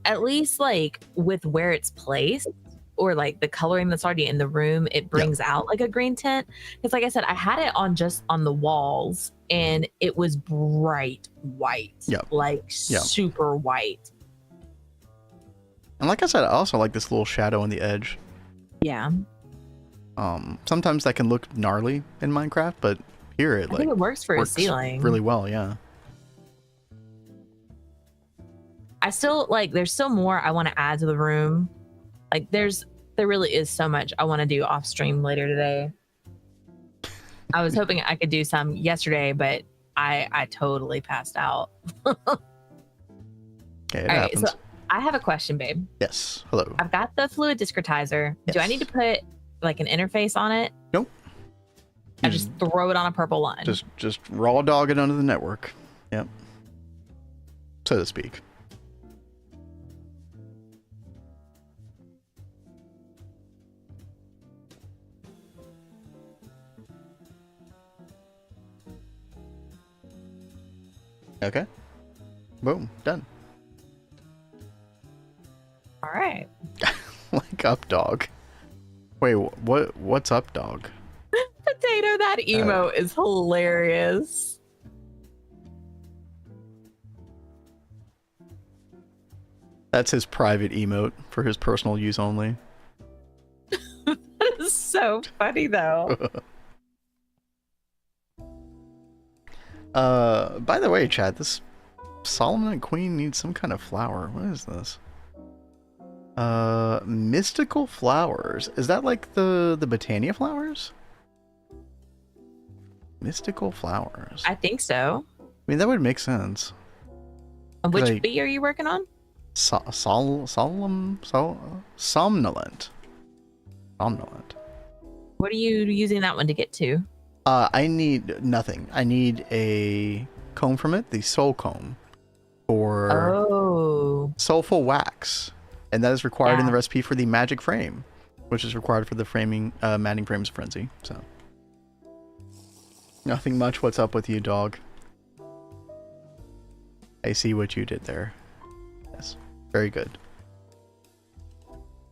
At least like with where it's placed, or like the coloring that's already in the room, it brings out like a green tint. Because like I said, I had it on just on the walls and it was bright white, super white. And like I said, I also like this little shadow on the edge. Yeah. Sometimes that can look gnarly in Minecraft, but here I think it works for a ceiling really well. Yeah. I still like. There's still more I want to add to the room. Like there really is so much I want to do off stream later today. I was hoping I could do some yesterday, but I totally passed out. Okay, it happens. Right, so I have a question, babe. Yes. Hello. I've got the fluid discretizer. Yes. Do I need to put like an interface on it? Nope. I just throw it on a purple line. Just raw dog it onto the network. Yep. So to speak. Okay. Boom. Done. All right. Like up dog. Wait, what's up dog? Potato, that emote is hilarious. That's his private emote for his personal use only. That is so funny though. By the way, chat, this Solomon Queen needs some kind of flower. What is this? Mystical flowers. Is that like the Botania flowers? Mystical flowers. I think so. I mean, that would make sense. And which bee are you working on? Somnolent. Somnolent. What are you using that one to get to? I need nothing. I need a comb from it, the soul comb, for soulful wax, and that is required in the recipe for the magic frame, which is required for the framing, matting frames frenzy. So nothing much. What's up with you, dog? I see what you did there. Yes, very good.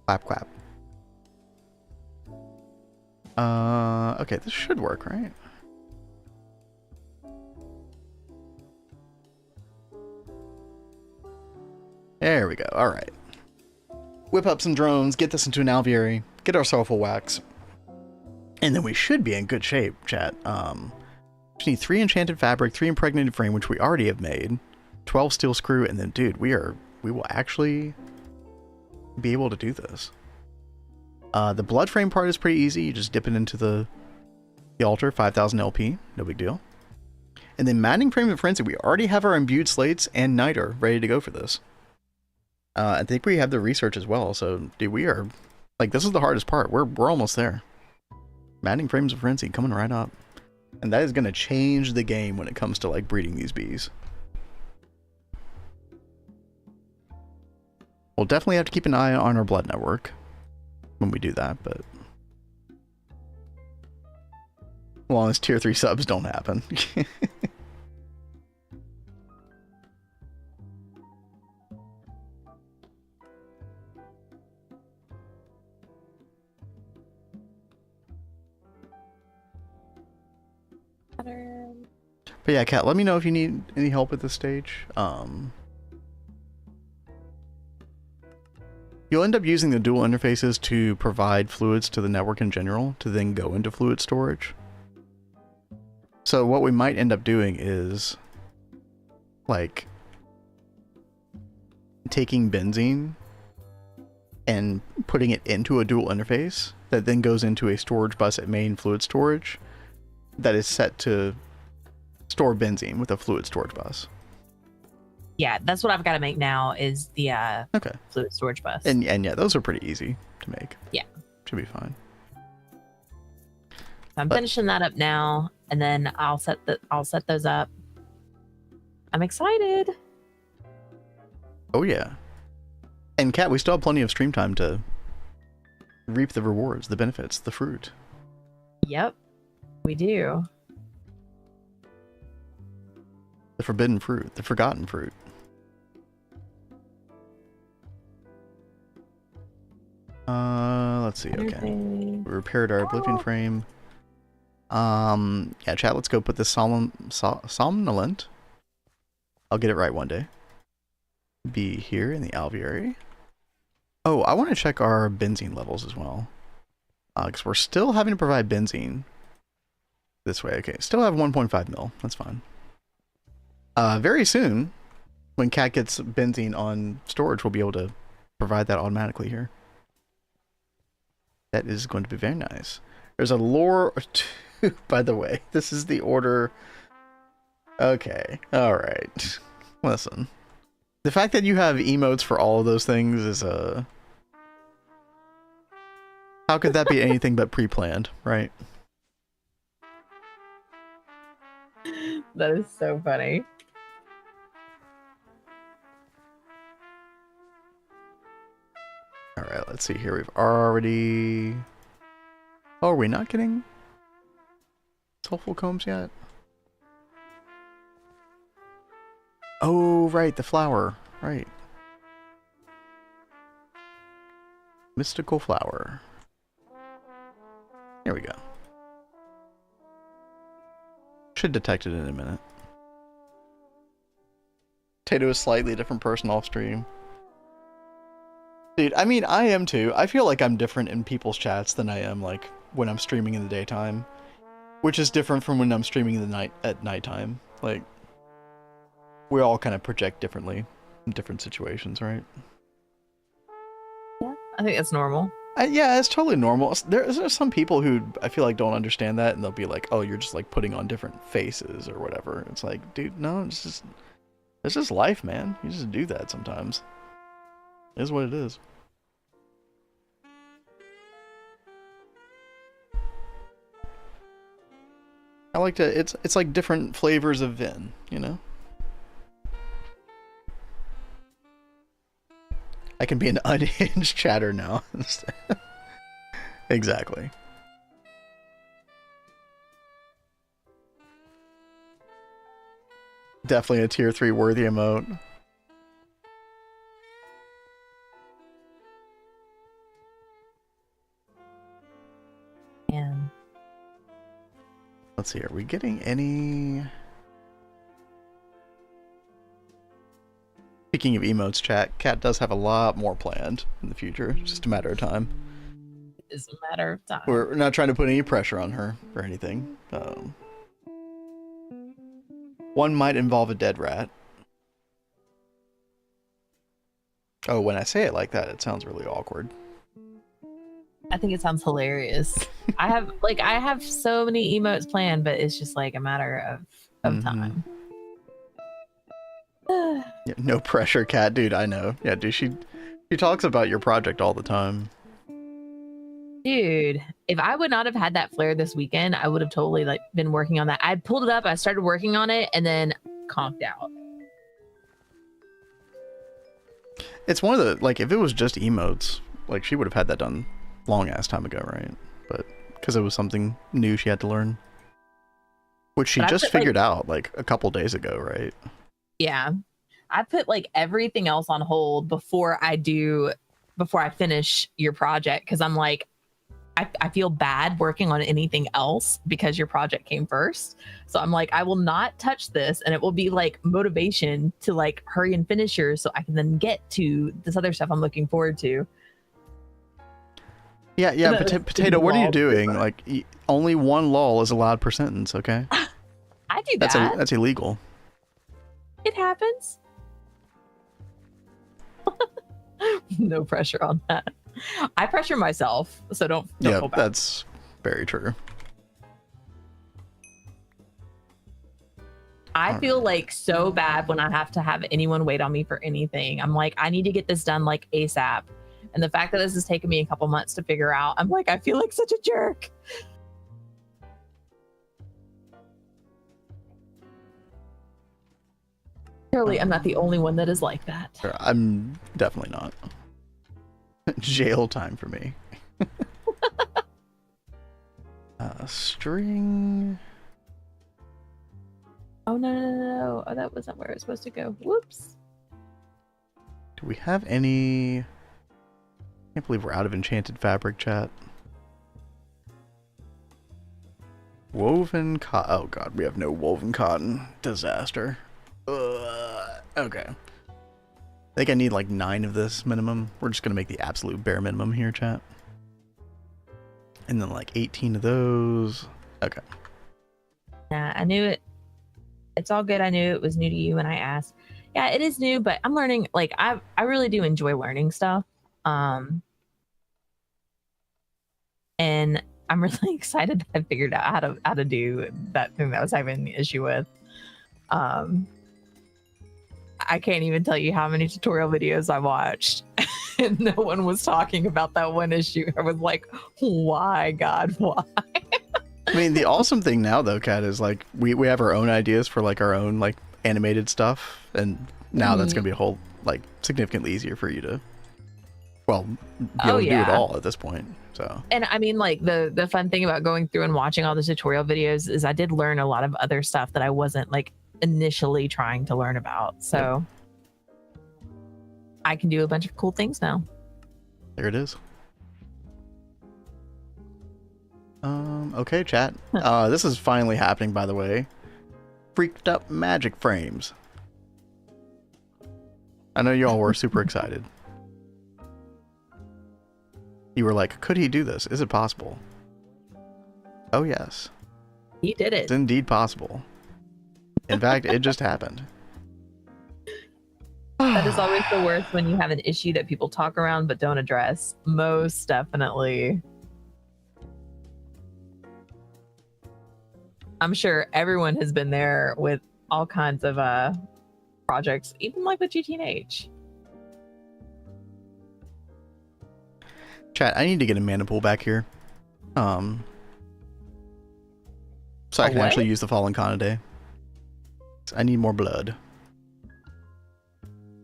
Clap, clap. Okay, this should work, right? There we go. All right. Whip up some drones, get this into an alveary, get our soulful wax, and then we should be in good shape, chat. Just need 3 enchanted fabric, 3 impregnated frame, which we already have made, 12 steel screw, and then, dude, we will actually be able to do this. The blood frame part is pretty easy. You just dip it into the altar, 5,000 LP, no big deal. And then matting frame and frenzy, we already have our imbued slates and niter ready to go for this. I think we have the research as well. So, dude, we are like, this is the hardest part. We're almost there. Matting frames of frenzy coming right up, and that is going to change the game when it comes to like breeding these bees. We'll definitely have to keep an eye on our blood network when we do that, but as long as tier 3 subs don't happen. But yeah, Kat, let me know if you need any help at this stage. You'll end up using the dual interfaces to provide fluids to the network in general, to then go into fluid storage. So what we might end up doing is, like, taking benzene and putting it into a dual interface that then goes into a storage bus at main fluid storage that is set to store benzene with a fluid storage bus. Yeah, that's what I've got to make now is the Okay. fluid storage bus. And yeah, those are pretty easy to make. Yeah. Should be fine. I'm finishing that up now, and then I'll set those up. I'm excited. Oh yeah. And Kat, we still have plenty of stream time to reap the rewards, the benefits, the fruit. Yep, we do. The forbidden fruit, the forgotten fruit. Let's see. Okay, we repaired our oblivion frame. Yeah, chat. Let's go put this somnolent. I'll get it right one day. Be here in the alveary. Oh, I want to check our benzene levels as well, because we're still having to provide benzene this way. Okay, still have 1.5 mil. That's fine. Very soon, when Cat gets benzene on storage, we'll be able to provide that automatically here. That is going to be very nice. There's a lore, by the way. This is the order. Okay, all right. Listen, the fact that you have emotes for all of those things is how could that be anything but pre-planned, right? That is so funny. All right, let's see here. We've already... Oh, are we not getting soulful combs yet? Oh, right, the flower. Right. Mystical flower. Here we go. Should detect it in a minute. Tato is slightly different person off stream. Dude, I mean, I am too. I feel like I'm different in people's chats than I am like when I'm streaming in the daytime, which is different from when I'm streaming in the at nighttime. Like, we all kind of project differently in different situations, right? Yeah, I think that's normal. Yeah, it's totally normal. There's some people who I feel like don't understand that, and they'll be like, "Oh, you're just like putting on different faces or whatever." It's like, dude, no, it's just life, man. You just do that sometimes. It is what it is. I like to. It's like different flavors of Vin, you know. I can be an unhinged chatter now. Exactly. Definitely a tier 3 worthy emote. And let's see, are we getting any... Speaking of emotes, chat, Cat does have a lot more planned in the future. It's just a matter of time. It's a matter of time. We're not trying to put any pressure on her or anything. One might involve a dead rat. Oh, when I say it like that, it sounds really awkward. I think it sounds hilarious. I have so many emotes planned, but it's just like a matter of time. Yeah, no pressure, Cat, dude. I know. Yeah, dude. She talks about your project all the time. Dude, if I would not have had that flare this weekend, I would have totally like been working on that. I pulled it up, I started working on it, and then conked out. It's one of the, like, if it was just emotes, like, she would have had that done long ass time ago, right? But because it was something new she had to learn, which she just figured out like a couple days ago, right? Yeah, I put like everything else on hold before I finish your project, because I'm like, I feel bad working on anything else because your project came first. So I'm like, I will not touch this, and it will be like motivation to like hurry and finish yours so I can then get to this other stuff I'm looking forward to. Yeah, Potato, what are you doing? Like, only one lol is allowed per sentence, okay? I do that. That's illegal. It happens. No pressure on that. I pressure myself, so don't Yeah, feel bad. That's very true. I feel like so bad when I have to have anyone wait on me for anything. I'm like, I need to get this done like ASAP. And the fact that this has taken me a couple months to figure out, I'm like, I feel like such a jerk. Surely I'm not the only one that is like that. I'm definitely not. Jail time for me. String. Oh, no. Oh, that wasn't where it was supposed to go. Whoops. Do we have any... I can't believe we're out of enchanted fabric, chat. Woven cotton. Oh god, we have no woven cotton. Disaster. Okay. I think I need like 9 of this minimum. We're just gonna make the absolute bare minimum here, chat. And then like 18 of those. Okay. Nah, I knew it. It's all good. I knew it was new to you when I asked. Yeah, it is new, but I'm learning. Like I really do enjoy learning stuff. And I'm really excited that I figured out how to do that thing that I was having the issue with. I can't even tell you how many tutorial videos I watched and no one was talking about that one issue. I was like, why, God, why? I mean, the awesome thing now though, Kat, is like we have our own ideas for like our own like animated stuff, and now that's gonna be a whole like significantly easier for you to be able to do it all at this point. So, and I mean, like the fun thing about going through and watching all the tutorial videos is I did learn a lot of other stuff that I wasn't like initially trying to learn about. So I can do a bunch of cool things now. There it is. Okay, chat. This is finally happening, by the way. Freaked up magic frames. I know you all were super excited. You were like, could he do this? Is it possible? Oh, yes. He did it. It's indeed possible. In fact, it just happened. That is always the worst when you have an issue that people talk around but don't address. Most definitely. I'm sure everyone has been there with all kinds of projects, even like with GTNH. Chat, I need to get a mana pool back here. So I can actually use the Fallen Khanate. I need more blood.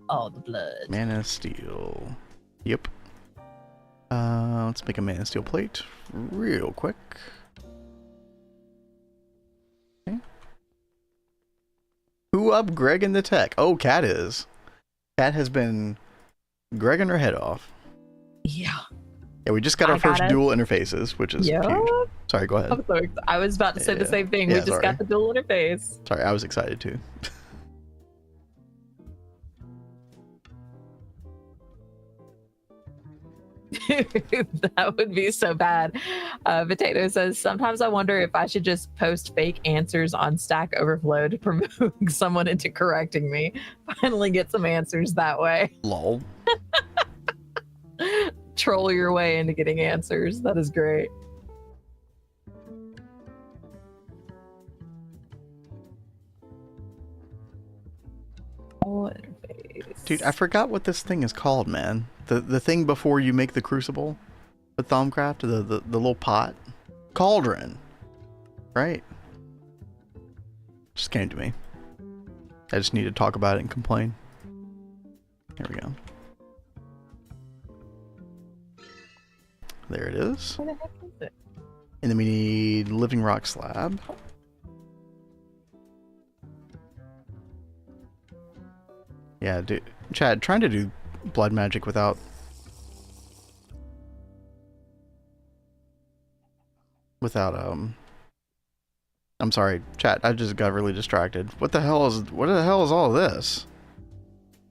All the blood. Mana Steel. Yep. Let's make a Mana Steel plate real quick. Okay. Who up Greg in the tech? Oh, Kat is. Kat has been Gregging her head off. Yeah. Yeah, we just got our first dual interfaces, which is huge. Sorry, go ahead. I was about to say the same thing. We just got the dual interface. Sorry, I was excited too. That would be so bad. Potato says, sometimes I wonder if I should just post fake answers on Stack Overflow to provoke someone into correcting me. Finally get some answers that way. Lol. Troll your way into getting answers. That is great. Dude, I forgot what this thing is called, man. The thing before you make the crucible with Thaumcraft, the little pot. Cauldron. Right? Just came to me. I just need to talk about it and complain. Here we go. There it is. Where the heck is it? And then we need living rock slab. Yeah, dude, Chad, trying to do blood magic without... I'm sorry, chat, I just got really distracted. What the hell is all of this?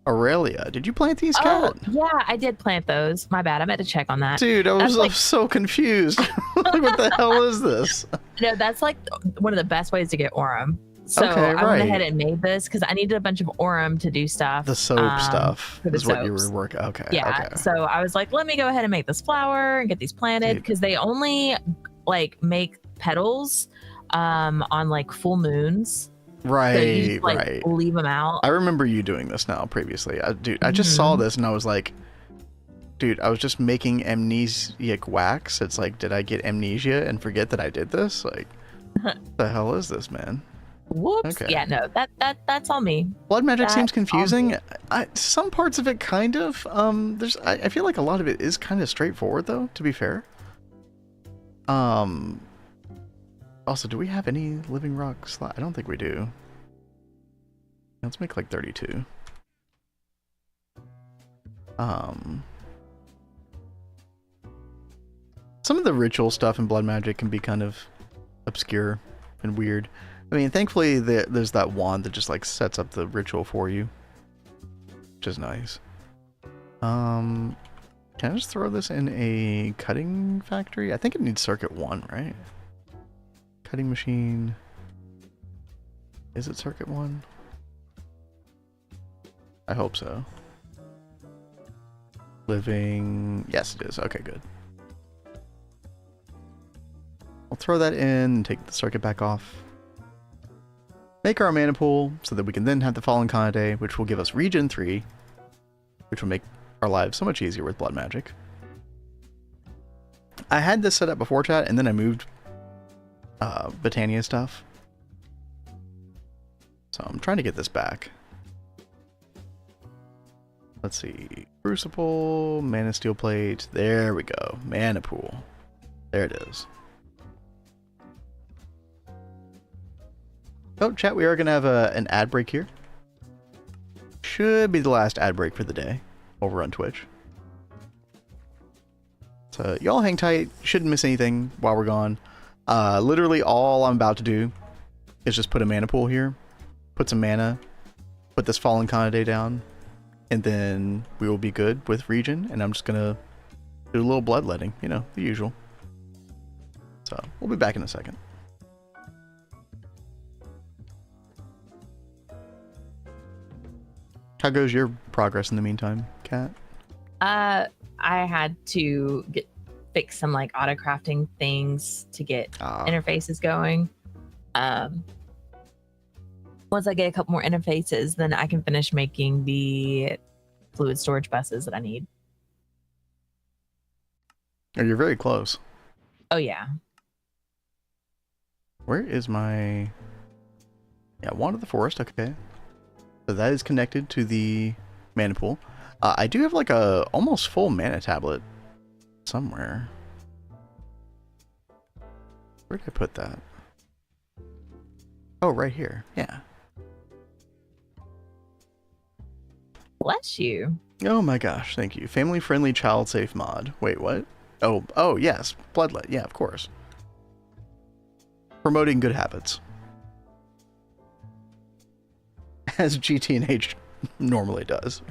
Aurelia, did you plant these, Kat? Yeah, I did plant those. My bad, I meant to check on that. Dude, I was like, so confused. Like, what the hell is this? No, that's like one of the best ways to get Aurum. So okay, I went ahead and made this because I needed a bunch of Aurum to do stuff. The soap stuff is what you were working. Okay. Yeah. Okay. So I was like, let me go ahead and make this flower and get these planted because they only like make petals on like full moons. Right, So you just like right. leave them out. I remember you doing this now previously. Dude, I just saw Mhm. this and I was like, dude, I was just making amnesiac wax. It's like, did I get amnesia and forget that I did this? Like, what the hell is this, man? Whoops. Okay. Yeah, no, that's all me. Blood magic seems That's all confusing. me. Some parts of it kind of. I feel like a lot of it is kind of straightforward though, to be fair. Also, do we have any living rock slot? I don't think we do. Let's make like 32. Some of the ritual stuff in blood magic can be kind of obscure and weird. I mean, thankfully there's that wand that just like sets up the ritual for you, which is nice. Can I just throw this in a cutting factory? I think it needs circuit 1, right? Cutting machine. Is it circuit 1? I hope so. Living. Yes, it is. Okay, good. I'll throw that in and take the circuit back off. Make our mana pool so that we can then have the Fallen Khanate, which will give us Regen 3, which will make our lives so much easier with blood magic. I had this set up before, chat, and then I moved Botania stuff. So I'm trying to get this back. Let's see. Crucible, Mana Steel Plate. There we go. Mana pool. There it is. Oh, chat, we are going to have an ad break here. Should be the last ad break for the day over on Twitch. So y'all hang tight. Shouldn't miss anything while we're gone. Literally all I'm about to do is just put a mana pool here. Put some mana. Put this Fallen Khanate down. And then we will be good with Regen. And I'm just going to do a little bloodletting. You know, the usual. So we'll be back in a second. How goes your progress in the meantime, Kat? I had to fix some like autocrafting things to get interfaces going. Once I get a couple more interfaces, then I can finish making the fluid storage buses that I need. Oh, you're very close. Oh yeah. Where is my... Yeah, Wand of the Forest, okay. So that is connected to the mana pool. I do have like a almost full mana tablet somewhere. Where did I put that? Oh, right here. Yeah. Bless you. Oh my gosh, thank you. Family-friendly, child-safe mod. Wait, what? Oh, yes. Bloodlet. Yeah, of course. Promoting good habits. As GTNH normally does.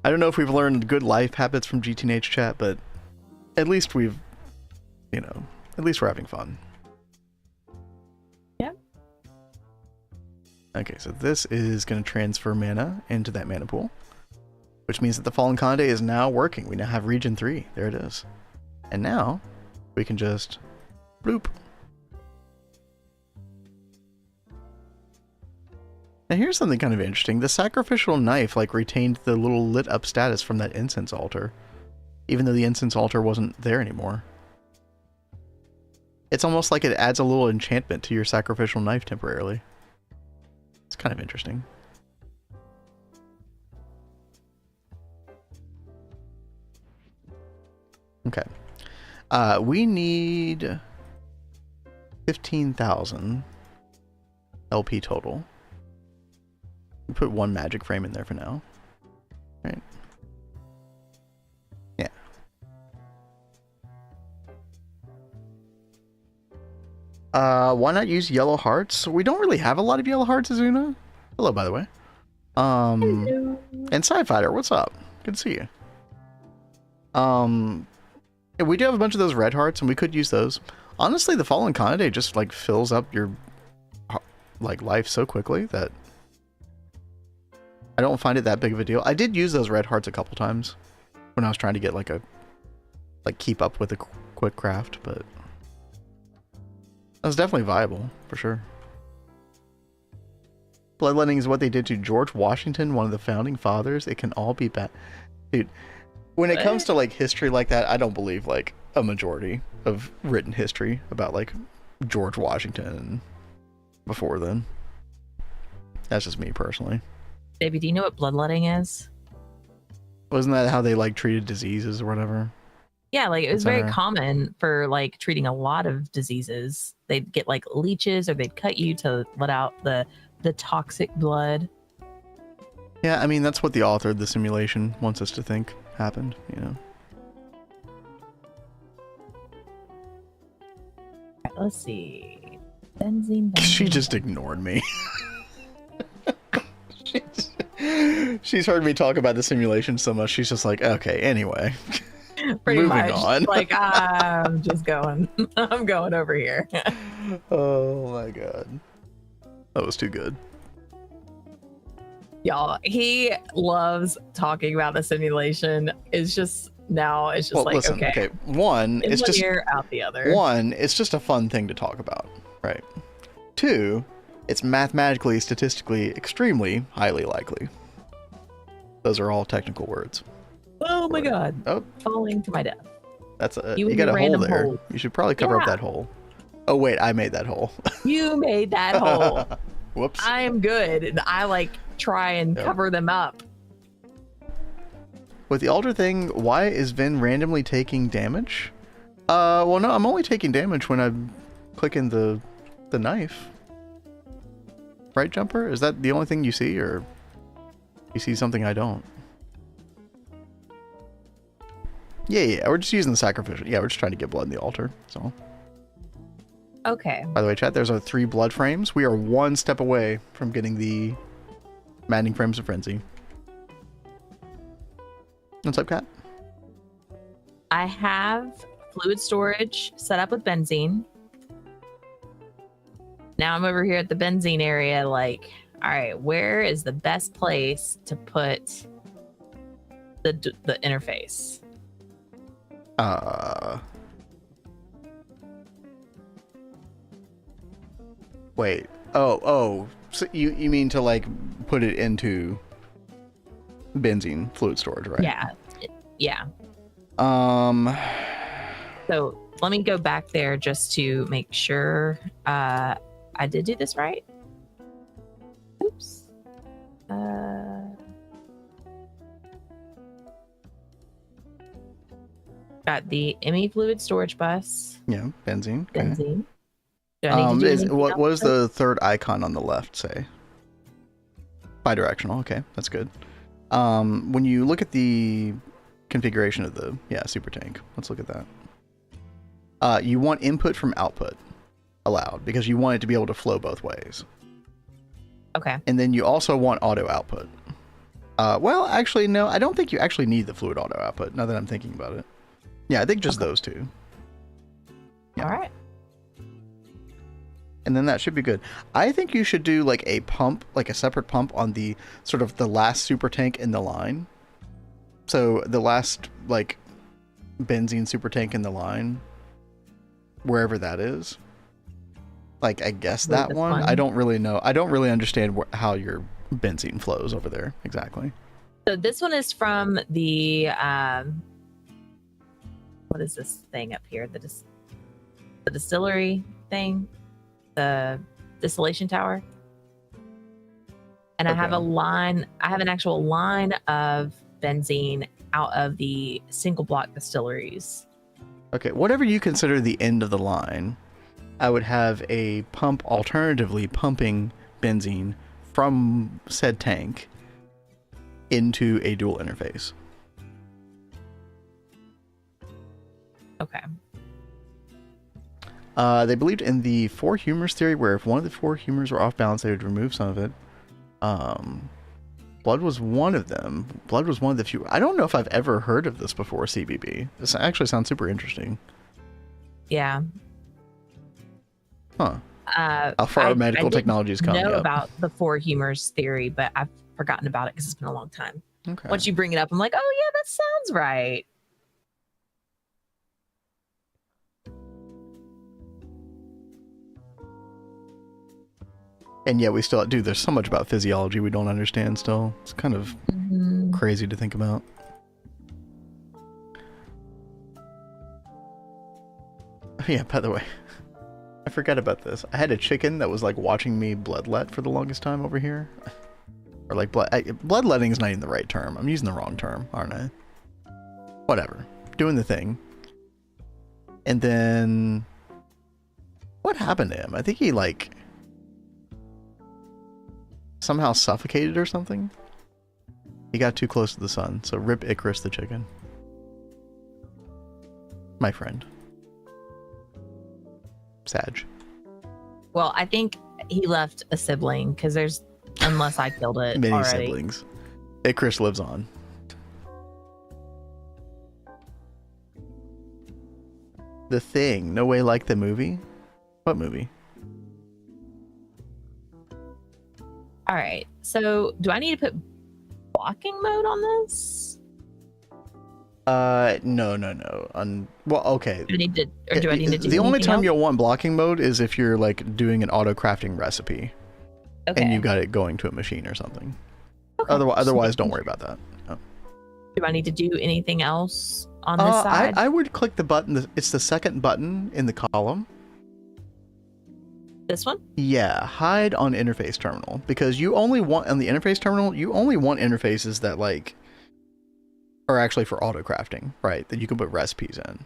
I don't know if we've learned good life habits from GTNH chat, but at least we've, you know, at least we're having fun. Yeah. Okay, so this is going to transfer mana into that mana pool, which means that the Fallen Khanate is now working. We now have Regen 3. There it is. And now we can just bloop. Now here's something kind of interesting. The sacrificial knife like retained the little lit up status from that incense altar, even though the incense altar wasn't there anymore. It's almost like it adds a little enchantment to your sacrificial knife temporarily. It's kind of interesting. Okay. We need 15,000 LP total. We put one magic frame in there for now. Right. Yeah. Why not use yellow hearts? We don't really have a lot of yellow hearts, Azuna. Hello, by the way. Hello. And Sci-Fighter, what's up? Good to see you. Yeah, we do have a bunch of those red hearts, and we could use those. Honestly, the Fallen Khanate just like fills up your like life so quickly that I don't find it that big of a deal. I did use those red hearts a couple times when I was trying to get like keep up with a quick craft, but That's definitely viable, for sure. Bloodletting is what they did to George Washington, one of the founding fathers. It can all be bad. Dude, when it comes to, like, history like that, I don't believe, like, a majority of written history about, like, George Washington before then. That's just me, personally. Baby, do you know what bloodletting is? Wasn't that how they, like, treated diseases or whatever? Yeah, like, it was very common for, like, treating a lot of diseases. They'd get, like, leeches, or they'd cut you to let out the toxic blood. Yeah, I mean, that's what the author of the simulation wants us to think happened, you know. Right, let's see. Benzene. She just ignored me. She's heard me talk about the simulation so much, she's just like, okay, anyway. Pretty Moving much. on. Like, I'm just going. I'm going over here. Oh my god. That was too good. Y'all, he loves talking about the simulation. It's just like, listen, okay. One, in it's one just ear, out the other. One, it's just a fun thing to talk about, right? Two, it's mathematically, statistically, extremely highly likely. Those are all technical words. Oh my god. Oh, falling to my death. That's you got a hole there. Hole. You should probably cover up that hole. Oh wait, I made that hole. You made that hole. Whoops. I am good. I like try and cover them up. With the altar thing, why is Vin randomly taking damage? Well no, I'm only taking damage when I'm clicking the knife. Right, Jumper? Is that the only thing you see, or you see something I don't? Yeah, we're just using the sacrificial. Yeah, we're just trying to get blood in the altar, so. Okay. By the way, chat, there's our 3 blood frames. We are 1 step away from getting the maddening frames of frenzy. What's up, Kat? I have fluid storage set up with benzene. Now I'm over here at the benzene area, like, all right, where is the best place to put the interface? Wait. Oh. So you mean to, like, put it into benzene fluid storage, right? Yeah. So let me go back there just to make sure I did do this right. Oops. Got the ME fluid storage bus. Yeah, benzene. Okay. Benzene. Do I need to do what does the third icon on the left say? Bidirectional. Okay, that's good. When you look at the configuration of the super tank, let's look at that. You want input from output allowed because you want it to be able to flow both ways. Okay. And then you also want auto output. Well, actually, no, I don't think you actually need the fluid auto output now that I'm thinking about it. Yeah, I think just those two. Yeah. All right. And then that should be good. I think you should do like a pump, like a separate pump on the sort of the last super tank in the line. So the last like benzene super tank in the line, wherever that is. Like, I guess that one. I don't really know. I don't really understand how your benzene flows over there exactly. So this one is from the what is this thing up here? The distillery thing, the distillation tower. And I have a line. I have an actual line of benzene out of the single block distilleries. Okay, whatever you consider the end of the line, I would have a pump alternatively pumping benzene from said tank into a dual interface. Okay. They believed in the 4 humors theory, where if one of the 4 humors were off balance, they would remove some of it. Blood was one of them. Blood was one of the few. I don't know if I've ever heard of this before, CBB. This actually sounds super interesting. Yeah. Huh. How far medical technology is coming up. I know about the 4 humors theory, but I've forgotten about it because it's been a long time. Okay. Once you bring it up, I'm like, oh yeah, that sounds right. And yet we still, dude, there's so much about physiology we don't understand still. It's kind of crazy to think about. Oh, yeah, by the way, I forgot about this. I had a chicken that was like watching me bloodlet for the longest time over here. Or like bloodletting is not even the right term. I'm using the wrong term, aren't I? Whatever. Doing the thing. And then what happened to him? I think he like somehow suffocated or something. He got too close to the sun. So rip Icarus the chicken. My friend. Sag. Well, I think he left a sibling because there's, unless I killed it Many already. siblings. Icarus lives on. The Thing. No Way Like the movie? What movie? All right. So do I need to put blocking mode on this? No. Well, okay. Do I need to, or do I need to do the only anything time else? you'll want blocking mode is if you're like doing an auto-crafting recipe. Okay. And you got it going to a machine or something. Okay. Otherwise, don't worry about that. No. Do I need to do anything else on this side? I would click the button. It's the second button in the column. This one? Yeah, hide on interface terminal, because you only want on the interface terminal. You only want interfaces that like are actually for auto crafting, right? That you can put recipes in.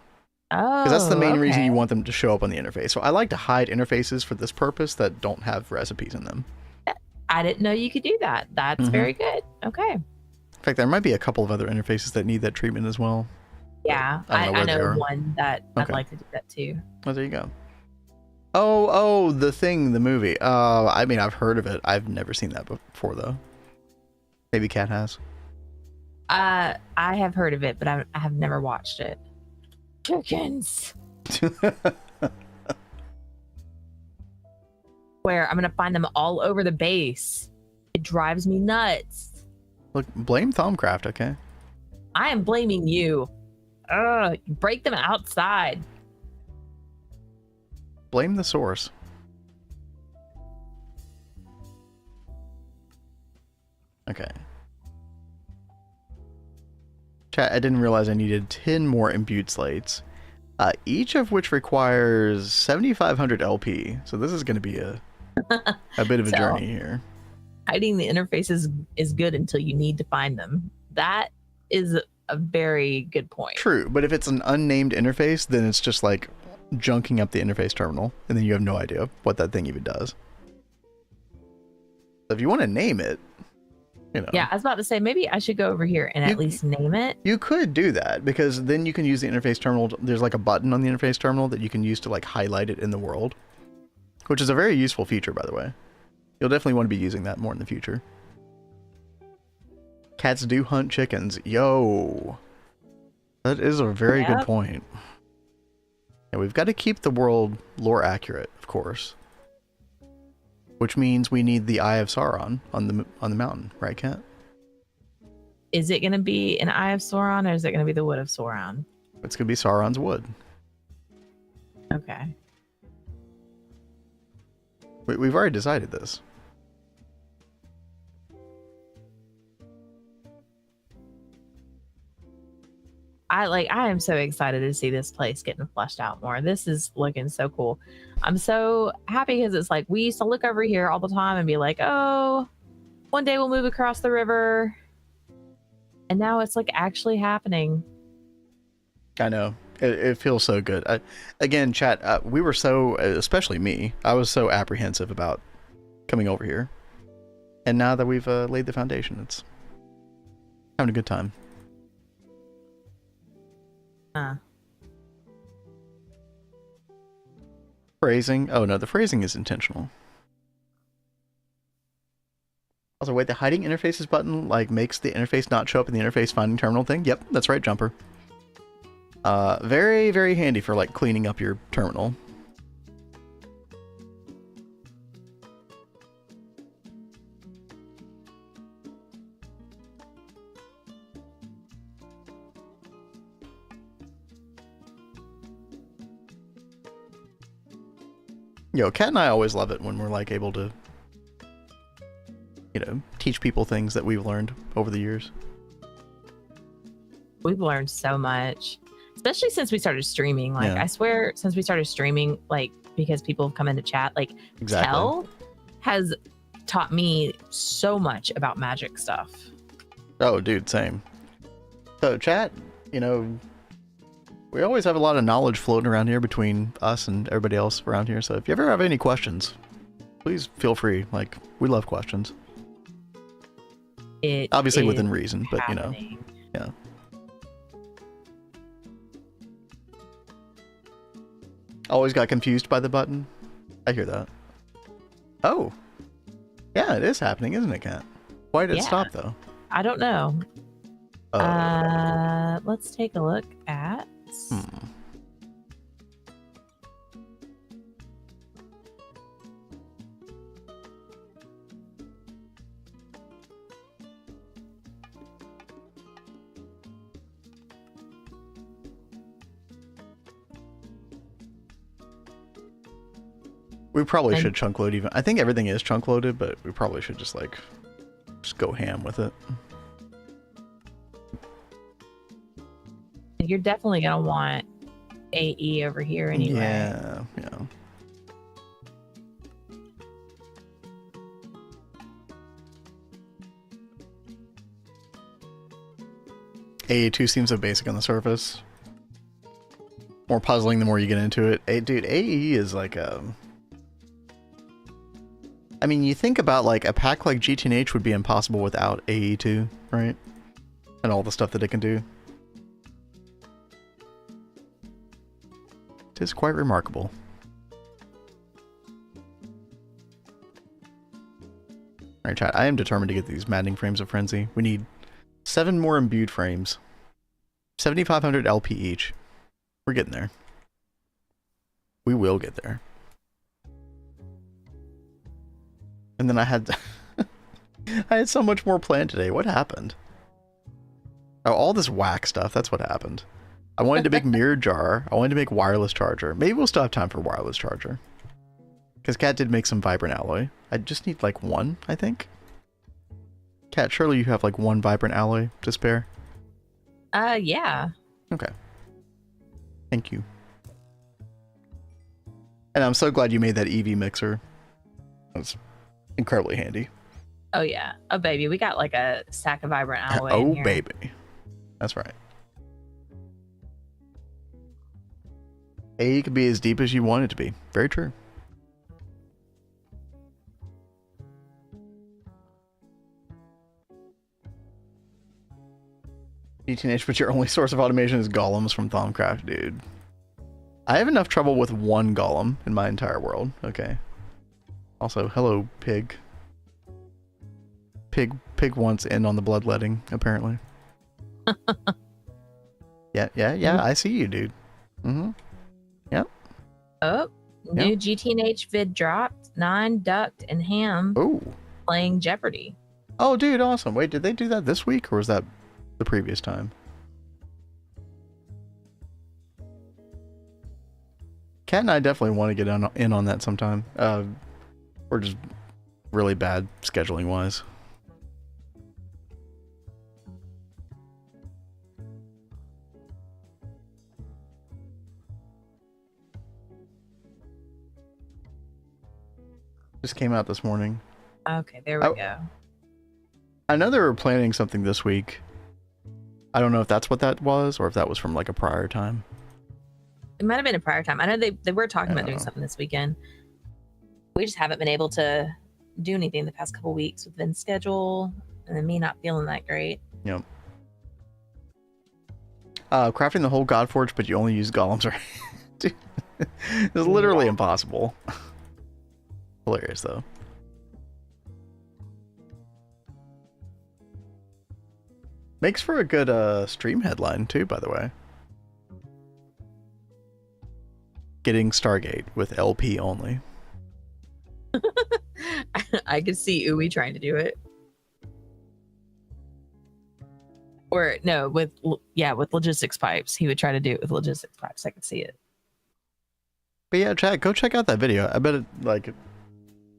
Oh, Because that's the main reason okay. you want them to show up on the interface. So I like to hide interfaces for this purpose that don't have recipes in them. I didn't know you could do that. That's very good. Okay. In fact, there might be a couple of other interfaces that need that treatment as well. Yeah, I don't know where they know are. one that I'd Okay. like to do that too. Oh, there you go. Oh, The Thing, the movie. I mean, I've heard of it. I've never seen that before, though. Maybe Kat has. I have heard of it, but I have never watched it. Chickens. Where I'm gonna find them all over the base. It drives me nuts. Look, blame Thumbcraft, okay? I am blaming you. Ugh, break them outside. Blame the source. Okay. Chat, I didn't realize I needed 10 more imbued slates. Each of which requires 7,500 LP. So this is going to be a bit of a So, journey here. Hiding the interfaces is good until you need to find them. That is a very good point. True, but if it's an unnamed interface, then it's just like junking up the interface terminal, and then you have no idea what that thing even does. So if you want to name it, you know. Yeah, I was about to say maybe I should go over here and at least name it. You could do that, because then you can use the interface terminal. There's like a button on the interface terminal that you can use to like highlight it in the world, which is a very useful feature, by the way. You'll definitely want to be using that more in the future. Cats do hunt chickens. Yo. That is a very good point. And we've got to keep the world lore accurate, of course. Which means we need the Eye of Sauron on the mountain, right, Kat? Is it going to be an Eye of Sauron or is it going to be the Wood of Sauron? It's going to be Sauron's wood. Okay. We've already decided this. I am so excited to see this place getting fleshed out more. This is looking so cool. I'm so happy because it's like we used to look over here all the time and be like, oh, one day we'll move across the river. And now it's like actually happening. I know. It feels so good. Again, chat, we were so, especially me, I was so apprehensive about coming over here. And now that we've laid the foundation, it's having a good time. Phrasing. Oh no, the phrasing is intentional. Also, wait, the hiding interfaces button like makes the interface not show up in the interface finding terminal thing. Yep, that's right, Jumper. Very, very handy for like cleaning up your terminal. Yo, Kat and I always love it when we're like able to teach people things that we've learned over the years. We've learned so much, especially since we started streaming. Like, Yeah. I swear, since we started streaming, like, because people have come into chat, like, Exactly. Tell has taught me so much about Magic stuff. Oh, dude, same. So, chat, you know, we always have a lot of knowledge floating around here between us and everybody else around here. So, if you ever have any questions, please feel free. Like, we love questions. It obviously is within reason, but happening. you know, yeah. Always got confused by the button. I hear that. Oh, yeah, it is happening, isn't it, Kat? Why did it stop though? I don't know. Let's take a look at. We probably should chunk load even. I think everything is chunk loaded, but we probably should just like go ham with it. You're definitely gonna want AE over here anyway. Yeah, yeah. AE2 seems so basic on the surface. More puzzling the more you get into it. Dude, AE is like I mean, you think about like a pack like GTNH would be impossible without AE2, right? And all the stuff that it can do. It is quite remarkable. Alright, chat, I am determined to get these maddening frames of frenzy. We need 7 more imbued frames. 7,500 LP each. We're getting there. We will get there. And then I had I had so much more planned today. What happened? Oh, all this whack stuff. That's what happened. I wanted to make mirror jar. I wanted to make wireless charger. Maybe we'll still have time for wireless charger. Because Kat did make some vibrant alloy. I just need like 1, I think. Kat, surely you have like 1 vibrant alloy to spare? Yeah. Okay. Thank you. And I'm so glad you made that EV mixer. That's incredibly handy. Oh yeah. Oh baby, we got like a stack of vibrant alloy. Oh in here. baby. That's right. AE could be as deep as you want it to be. Very true. GTNH, but your only source of automation is golems from Thaumcraft, dude. I have enough trouble with 1 golem in my entire world. Okay. Also, hello, pig. Pig wants in on the bloodletting, apparently. Yeah, I see you, dude. Mm-hmm. Yep. Oh, new GTNH vid dropped. 9 ducked and ham. Oh. Playing Jeopardy. Oh, dude, awesome. Wait, did they do that this week, or was that the previous time? Kat and I definitely want to get in on that sometime. We're just really bad scheduling wise. Just came out this morning. Okay, there we go. I know they were planning something this week. I don't know if that's what that was, or if that was from like a prior time. It might have been a prior time. I know they were talking about doing something this weekend. We just haven't been able to do anything the past couple weeks with Vin's schedule, and then me not feeling that great. Yep. Crafting the whole Godforge, but you only use golems, right? Dude, it's literally impossible. Hilarious, though. Makes for a good stream headline, too, by the way. Getting Stargate with LP only. I could see Uwe trying to do it. Or no, with logistics pipes. He would try to do it with logistics pipes. I could see it. But yeah, chat, go check out that video. I bet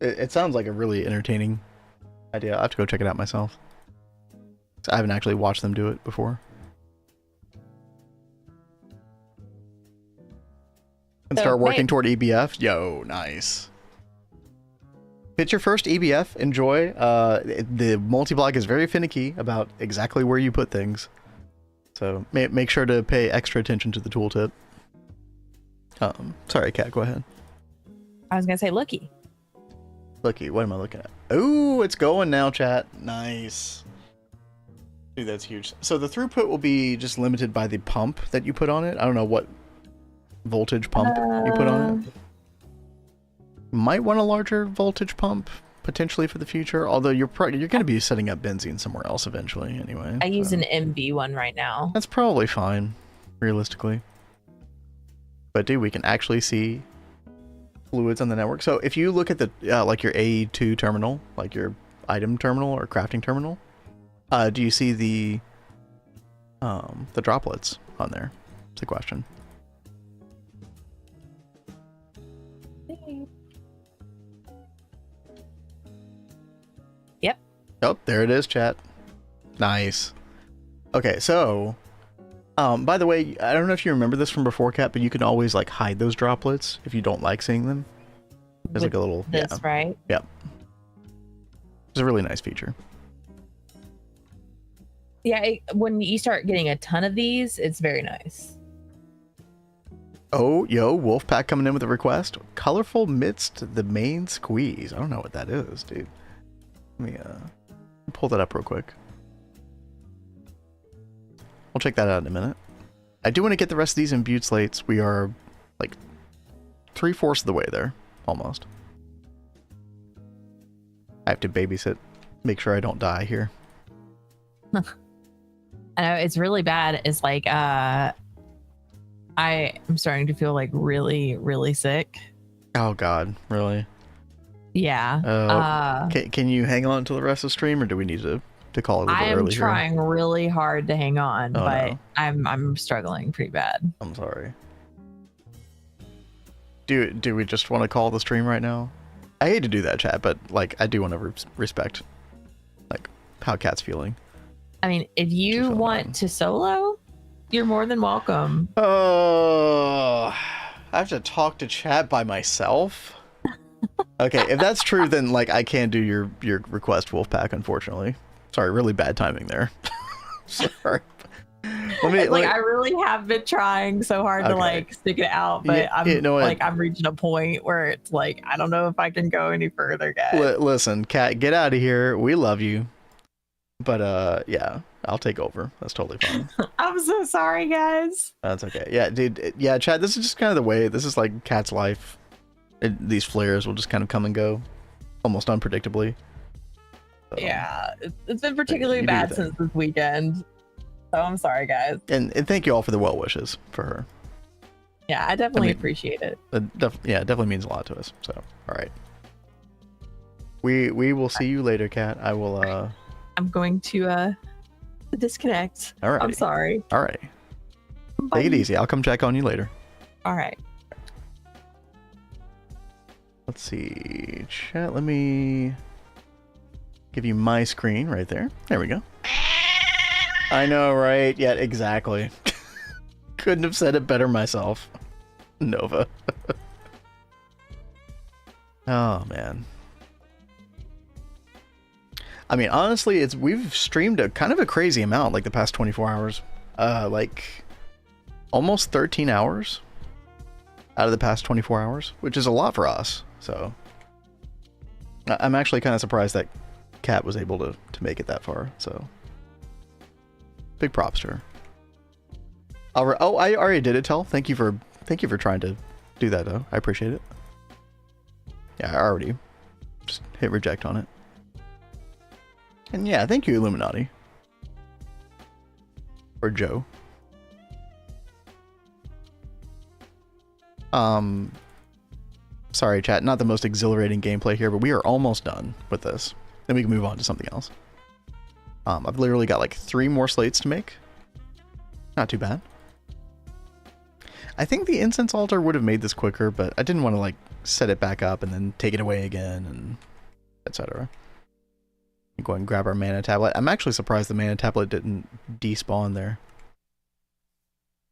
it sounds like a really entertaining idea. I have to go check it out myself. I haven't actually watched them do it before. And So, start working babe. toward EBF. Yo, nice. If it's your first EBF, enjoy. The multi-block is very finicky about exactly where you put things. So make sure to pay extra attention to the tooltip. Sorry, Kat, go ahead. I was gonna say, looky. Looky, what am I looking at? Oh, it's going now, chat. Nice. Dude, that's huge. So the throughput will be just limited by the pump that you put on it. I don't know what voltage pump you put on it. Might want a larger voltage pump potentially for the future, although you're going to be setting up benzene somewhere else eventually anyway. I use an MV one right now. That's probably fine, realistically. But dude, we can actually see fluids on the network. So if you look at the like your AE2 terminal, like your item terminal or crafting terminal, do you see the droplets on there? It's a question. Yep. Oh, there it is, chat. Nice. Okay, so by the way, I don't know if you remember this from before, Kat, but you can always like hide those droplets if you don't like seeing them. There's like a little this, right? Yep. It's a really nice feature. Yeah, when you start getting a ton of these, it's very nice. Oh, yo, Wolfpack coming in with a request. Colorful midst the main squeeze. I don't know what that is, dude. Let me pull that up real quick. We'll check that out in a minute. I do want to get the rest of these imbued slates. We are like 3/4 of the way there, almost. I have to babysit, make sure I don't die here. I know it's really bad. It's like I am starting to feel like really, really sick. Oh God, really? Yeah. Can you hang on to the rest of the stream, or do we need to call it a little early? I am trying really hard to hang on, but no. I'm struggling pretty bad. I'm sorry. Do we just want to call the stream right now? I hate to do that, chat, but like I do want to respect like how Kat's feeling. I mean, if you want to solo, you're more than welcome. Oh, I have to talk to chat by myself. Okay, if that's true, then like I can't do your request, Wolfpack. Unfortunately, sorry, really bad timing there. Sorry. I really have been trying so hard to like stick it out, but I'm reaching a point where it's like I don't know if I can go any further, guys. Listen, Kat, get out of here. We love you, but yeah, I'll take over. That's totally fine. I'm so sorry, guys. That's okay. Yeah, dude. Yeah, Chad. This is just kind of the way. This is like Kat's life. These flares will just kind of come and go, almost unpredictably. So, yeah, it's been particularly bad since this weekend. So I'm sorry, guys. And thank you all for the well wishes for her. Yeah, I definitely appreciate it. Yeah, it definitely means a lot to us. So, all right. We will see you later, Kat. I will. I'm going to disconnect. All right. I'm sorry. All right. Bye. Take it easy. I'll come check on you later. All right. Let's see, chat. Let me give you my screen right there. There we go. I know, right? Yeah, exactly. Couldn't have said it better myself. Nova. Oh, man. I mean, honestly, we've streamed a kind of a crazy amount, like the past 24 hours. Like almost 13 hours out of the past 24 hours, which is a lot for us. So I'm actually kind of surprised that Kat was able to make it that far. So big props to her. Oh, I already did it, Tell. Thank you for trying to do that, though. I appreciate it. Yeah, I already just hit reject on it. And yeah, thank you, Illuminati. Or Joe. Sorry, chat. Not the most exhilarating gameplay here, but we are almost done with this. Then we can move on to something else. I've literally got like 3 more slates to make. Not too bad. I think the incense altar would have made this quicker, but I didn't want to like set it back up and then take it away again and etc. Go and grab our mana tablet. I'm actually surprised the mana tablet didn't despawn there.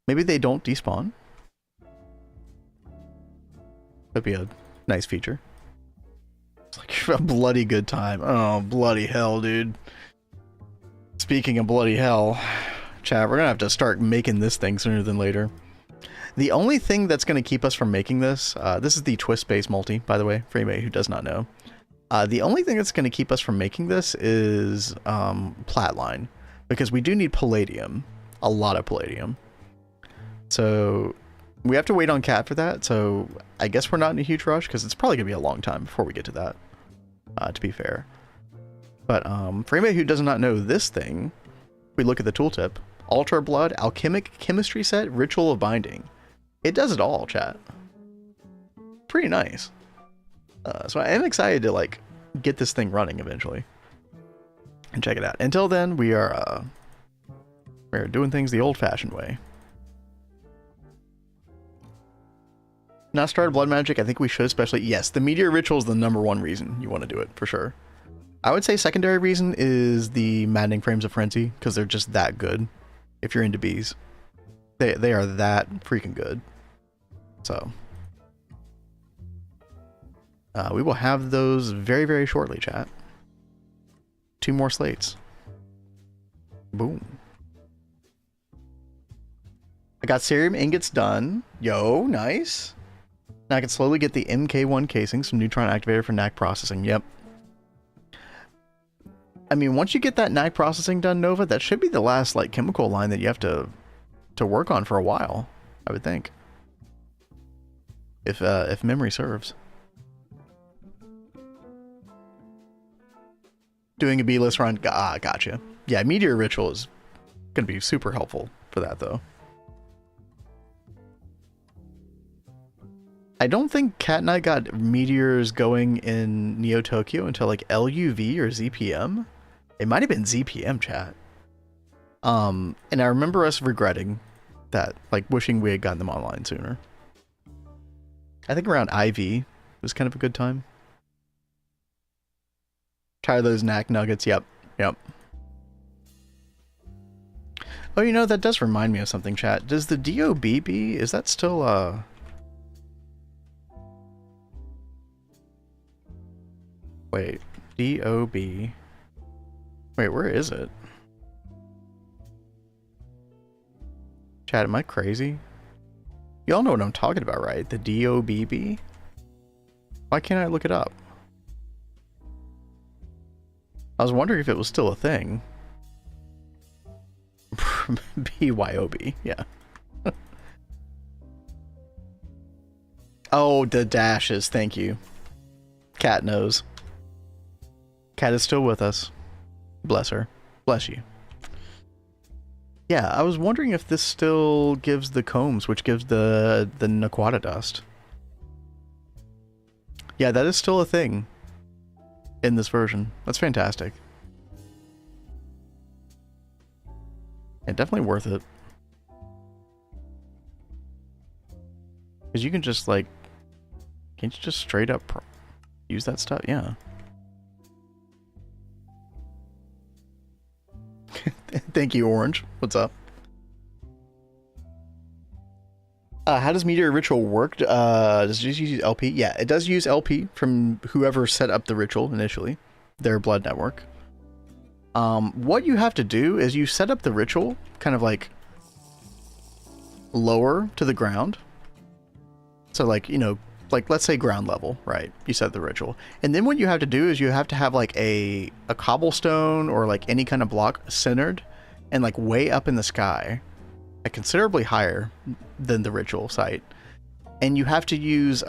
Maybe they don't despawn. That'd be a nice feature. It's like a bloody good time. Oh, bloody hell, dude. Speaking of bloody hell, chat, we're gonna have to start making this thing sooner than later. The only thing that's gonna keep us from making this, this is the twist-based multi, by the way, for anybody who does not know. The only thing that's gonna keep us from making this is Platline, because we do need palladium, a lot of palladium. So we have to wait on Cat for that, so I guess we're not in a huge rush, because it's probably gonna be a long time before we get to that, to be fair. But for anybody who does not know this thing, we look at the tooltip. Altar Blood, Alchemic Chemistry Set, Ritual of Binding. It does it all, chat. Pretty nice. So I am excited to like get this thing running eventually and check it out. Until then, we're doing things the old-fashioned way. Not started Blood Magic. I think we should, especially. Yes, the Meteor Ritual is the #1 reason you want to do it for sure. I would say secondary reason is the Maddening Frames of Frenzy, because they're just that good. If you're into bees, they are that freaking good. So we will have those very, very shortly, chat. 2 more slates. Boom. I got Cerium ingots done. Yo, nice. Now I can slowly get the MK1 casing, some neutron activator for NAC processing. Yep. I mean, once you get that NAC processing done, Nova, that should be the last like chemical line that you have to work on for a while, I would think. If memory serves. Doing a B-list run, gotcha. Yeah, Meteor Ritual is gonna be super helpful for that though. I don't think Cat and I got meteors going in Neo Tokyo until like LUV or ZPM. It might have been ZPM, chat. And I remember us regretting that, like wishing we had gotten them online sooner. I think around IV was kind of a good time. Try those knack nuggets. Yep. Oh, you know, that does remind me of something, chat. Does the DOBB, is that still wait, DOB. Wait, where is it? Chat, am I crazy? Y'all know what I'm talking about, right? The DOBB? Why can't I look it up? I was wondering if it was still a thing. BYOB, yeah. Oh, the dashes, thank you. Cat knows. Cat is still with us. Bless her. Bless you. Yeah, I was wondering if this still gives the combs, which gives the Naquata dust. Yeah, that is still a thing in this version. That's fantastic. And definitely worth it. Because you can just like, can't you just straight up use that stuff? Yeah. Thank you, Orange. What's up? How does Meteor Ritual work? Does it just use LP? Yeah, it does use LP from whoever set up the ritual initially, their blood network. What you have to do is you set up the ritual kind of like lower to the ground. So like, you know, like let's say ground level, right? You set the ritual. And then what you have to do is you have to have like a cobblestone or like any kind of block centered and like way up in the sky, like considerably higher than the ritual site. And you have to use,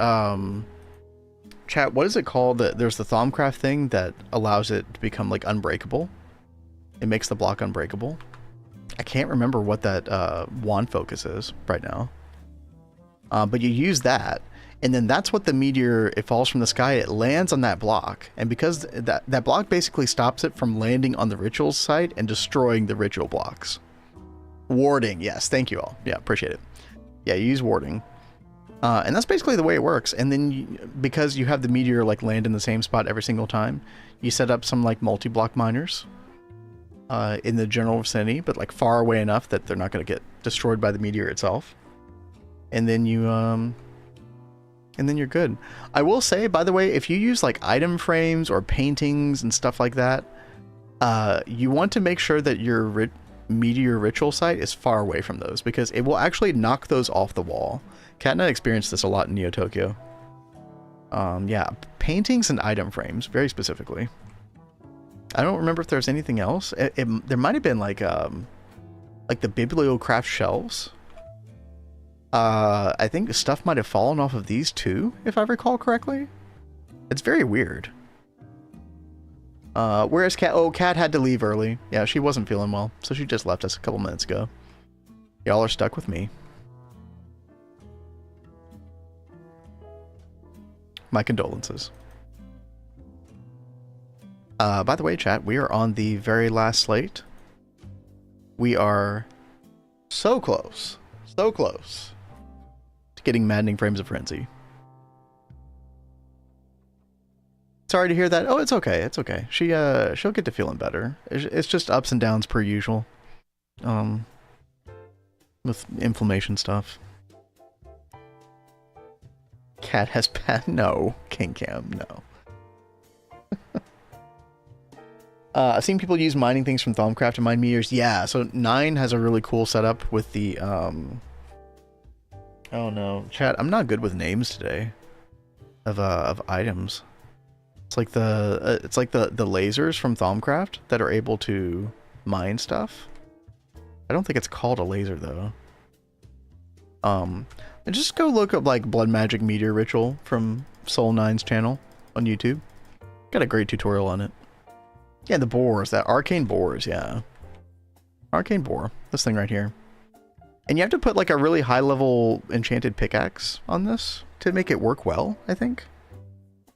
chat, what is it called? There's the Thaumcraft thing that allows it to become like unbreakable. It makes the block unbreakable. I can't remember what that wand focus is right now. But you use that. And then that's what the meteor, it falls from the sky, it lands on that block. And because that block basically stops it from landing on the ritual site and destroying the ritual blocks. Warding, yes, thank you all. Yeah, appreciate it. Yeah, you use warding. And that's basically the way it works. And then because you have the meteor like land in the same spot every single time, you set up some like multi-block miners in the general vicinity, but like far away enough that they're not going to get destroyed by the meteor itself. And then you're good. I will say, by the way, if you use like item frames or paintings and stuff like that, you want to make sure that your meteor ritual site is far away from those, because it will actually knock those off the wall. Kat and I experienced this a lot in Neo Tokyo. Yeah, paintings and item frames, very specifically. I don't remember if there's anything else. There might have been like the bibliocraft shelves. I think stuff might have fallen off of these too, if I recall correctly. It's very weird. Whereas Kat? Oh, Kat had to leave early. Yeah, she wasn't feeling well, so she just left us a couple minutes ago. Y'all are stuck with me. My condolences. By the way, chat, we are on the very last slate. We are so close to getting Maddening Frames of Frenzy. Sorry to hear that. Oh, it's okay. It's okay. She'll get to feeling better. It's just ups and downs per usual. With inflammation stuff. Cat has bad. No, King Cam, no. I've seen people use mining things from Thaumcraft to mine meteors. Yeah, so 9 has a really cool setup with the oh no, chat. I'm not good with names today of items. It's like the lasers from Thaumcraft that are able to mine stuff. I don't think it's called a laser though. And just go look up like Blood Magic Meteor Ritual from Soul9's channel on YouTube. Got a great tutorial on it. Yeah, the boars, that arcane boars, yeah. Arcane boar, this thing right here. And you have to put like a really high level enchanted pickaxe on this to make it work well, I think.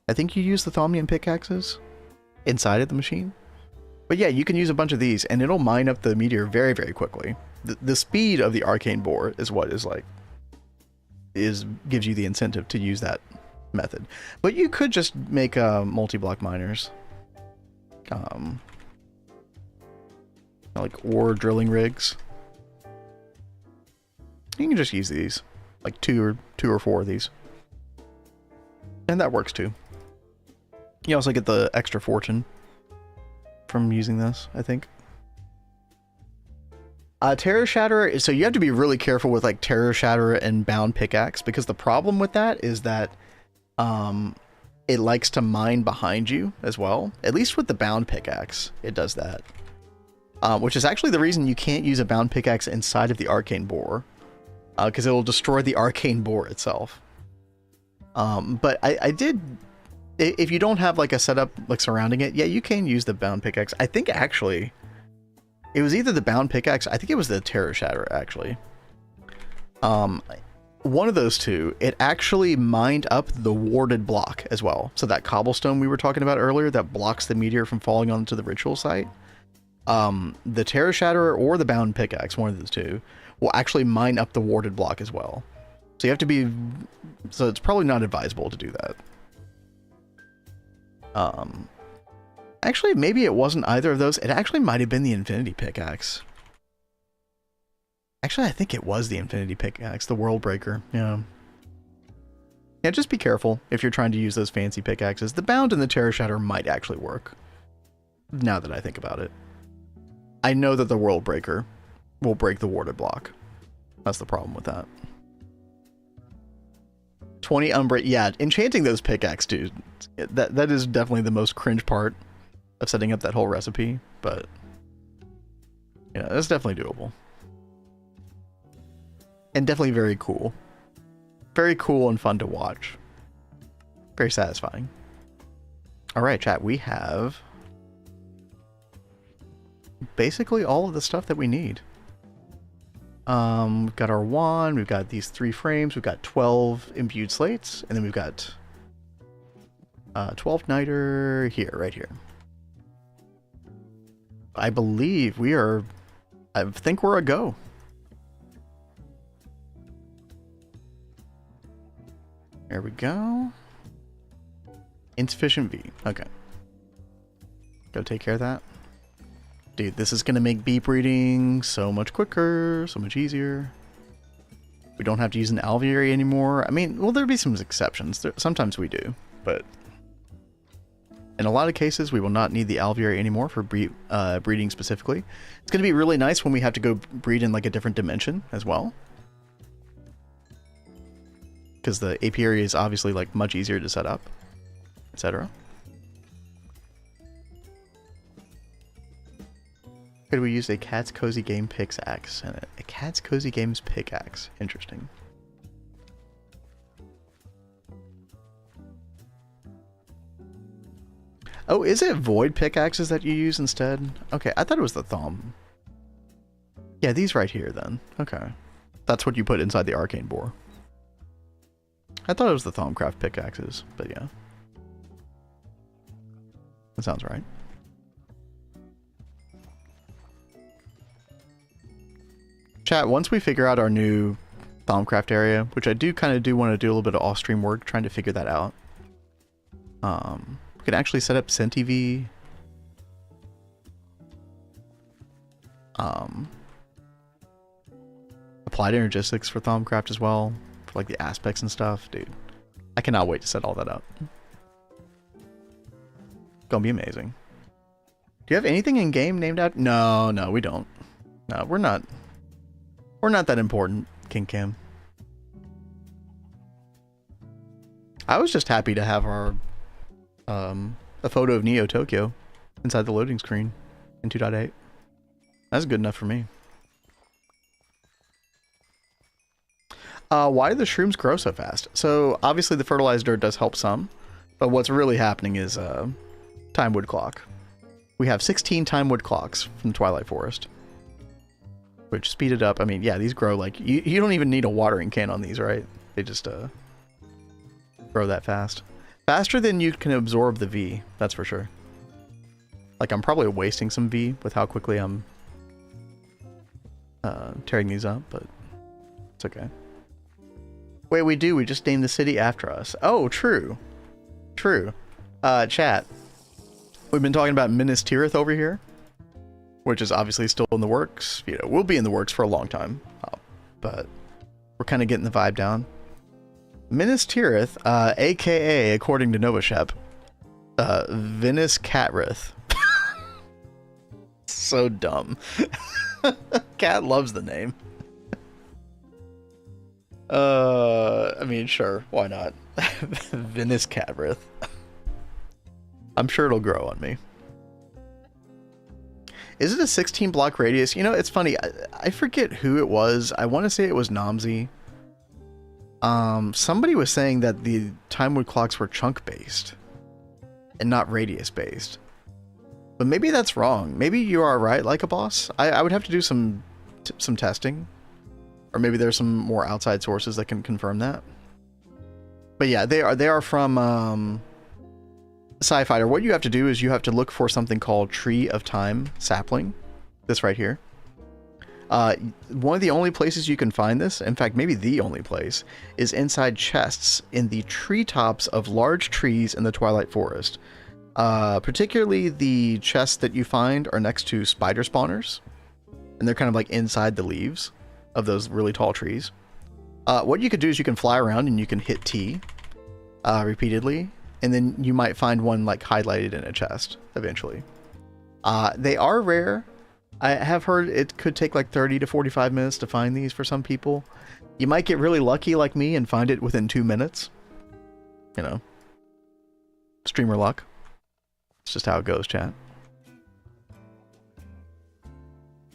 I think you use the Thaumian pickaxes inside of the machine. But yeah, you can use a bunch of these and it'll mine up the meteor very, very quickly. The speed of the arcane boar is what is like, gives you the incentive to use that method. But you could just make multi-block miners. Like ore drilling rigs. You can just use these, like two or four of these. And that works too. You also get the extra fortune from using this, I think. Terror Shatterer, so you have to be really careful with like Terror Shatterer and Bound Pickaxe, because the problem with that is that it likes to mine behind you as well. At least with the Bound Pickaxe, it does that. Which is actually the reason you can't use a Bound Pickaxe inside of the Arcane Boar. Because it will destroy the Arcane Boar itself. But I did... If you don't have like a setup like surrounding it, yeah, you can use the Bound Pickaxe. I think actually... It was either the Bound Pickaxe, I think it was the Terror Shatterer, actually. One of those two, it actually mined up the warded block as well. So that cobblestone we were talking about earlier that blocks the meteor from falling onto the ritual site. The Terror Shatterer or the Bound Pickaxe, one of those two, will actually mine up the warded block as well. So you have to be... So it's probably not advisable to do that. Actually, maybe it wasn't either of those. It actually might have been the Infinity Pickaxe. Actually, I think it was the Infinity Pickaxe, the World Breaker. Yeah. Yeah, just be careful if you're trying to use those fancy pickaxes. The Bound and the Terror Shatter might actually work. Now that I think about it. I know that the World Breaker will break the warded block. That's the problem with that. 20 Umbra... Yeah, enchanting those pickaxe, dude. That is definitely the most cringe part of setting up that whole recipe, but yeah, that's definitely doable. And definitely very cool. Very cool and fun to watch. Very satisfying. Alright, chat, we have basically all of the stuff that we need. We've got our wand, we've got these 3 frames, we've got 12 imbued slates, and then we've got 12 niter here, right here. I believe we are... I think we're a go. There we go. Insufficient V. Okay. Go take care of that. Dude, this is going to make bee breeding so much quicker, so much easier. We don't have to use an alveary anymore. I mean, well, there'll be some exceptions. Sometimes we do, but in a lot of cases, we will not need the alveary anymore for breeding specifically. It's going to be really nice when we have to go breed in like a different dimension as well. Because the apiary is obviously like much easier to set up, etc. Could we use a Cat's Cozy Game pickaxe? A Cat's Cozy Games pickaxe. Interesting. Oh, is it void pickaxes that you use instead? Okay, I thought it was the thumb. Yeah, these right here then. Okay. That's what you put inside the arcane boar. I thought it was the Thaumcraft pickaxes, but yeah. That sounds right. Chat, once we figure out our new Thaumcraft area, which I do kind of want to do a little bit of off-stream work trying to figure that out. We can actually set up CentiV. Applied energistics for Thaumcraft as well. Like the aspects and stuff, dude. I cannot wait to set all that up. Gonna be amazing. Do you have anything in game named out? No, no, we don't. No, we're not that important, King Cam. I was just happy to have our a photo of Neo Tokyo inside the loading screen in 2.8. That's good enough for me. Why do the shrooms grow so fast? So obviously the fertilized dirt does help some, but what's really happening is time wood clock. We have 16 time wood clocks from Twilight Forest, which speed it up. I mean, yeah, these grow like you don't even need a watering can on these, right? They just grow that fast, faster than you can absorb the V. That's for sure. Like I'm probably wasting some V with how quickly I'm tearing these up, but it's okay. Wait, we do. We just named the city after us. Oh, true. True. Chat. We've been talking about Minas Tirith over here, which is obviously still in the works. You know, we'll be in the works for a long time, but we're kind of getting the vibe down. Minas Tirith, aka, according to Novashep, Vinas Catrith. So dumb. Cat loves the name. I mean, sure, why not? Vinas Catrith. I'm sure it'll grow on me. Is it a 16 block radius? You know, it's funny. I forget who it was. I want to say it was Namzi. Somebody was saying that the time wood clocks were chunk based and not radius based. But maybe that's wrong. Maybe you are right, like a boss. I would have to do some testing. Or maybe there's some more outside sources that can confirm that. But yeah, they are from Sci-Fighter. What you have to do is you have to look for something called Tree of Time sapling. This right here. One of the only places you can find this, in fact, maybe the only place, is inside chests in the treetops of large trees in the Twilight Forest. Particularly the chests that you find are next to spider spawners. And they're kind of like inside the leaves of those really tall trees. What you could do is you can fly around and you can hit T repeatedly, and then you might find one like highlighted in a chest eventually. They are rare. I have heard it could take like 30 to 45 minutes to find these for some people. You might get really lucky like me and find it within 2 minutes. You know, streamer luck. It's just how it goes, chat.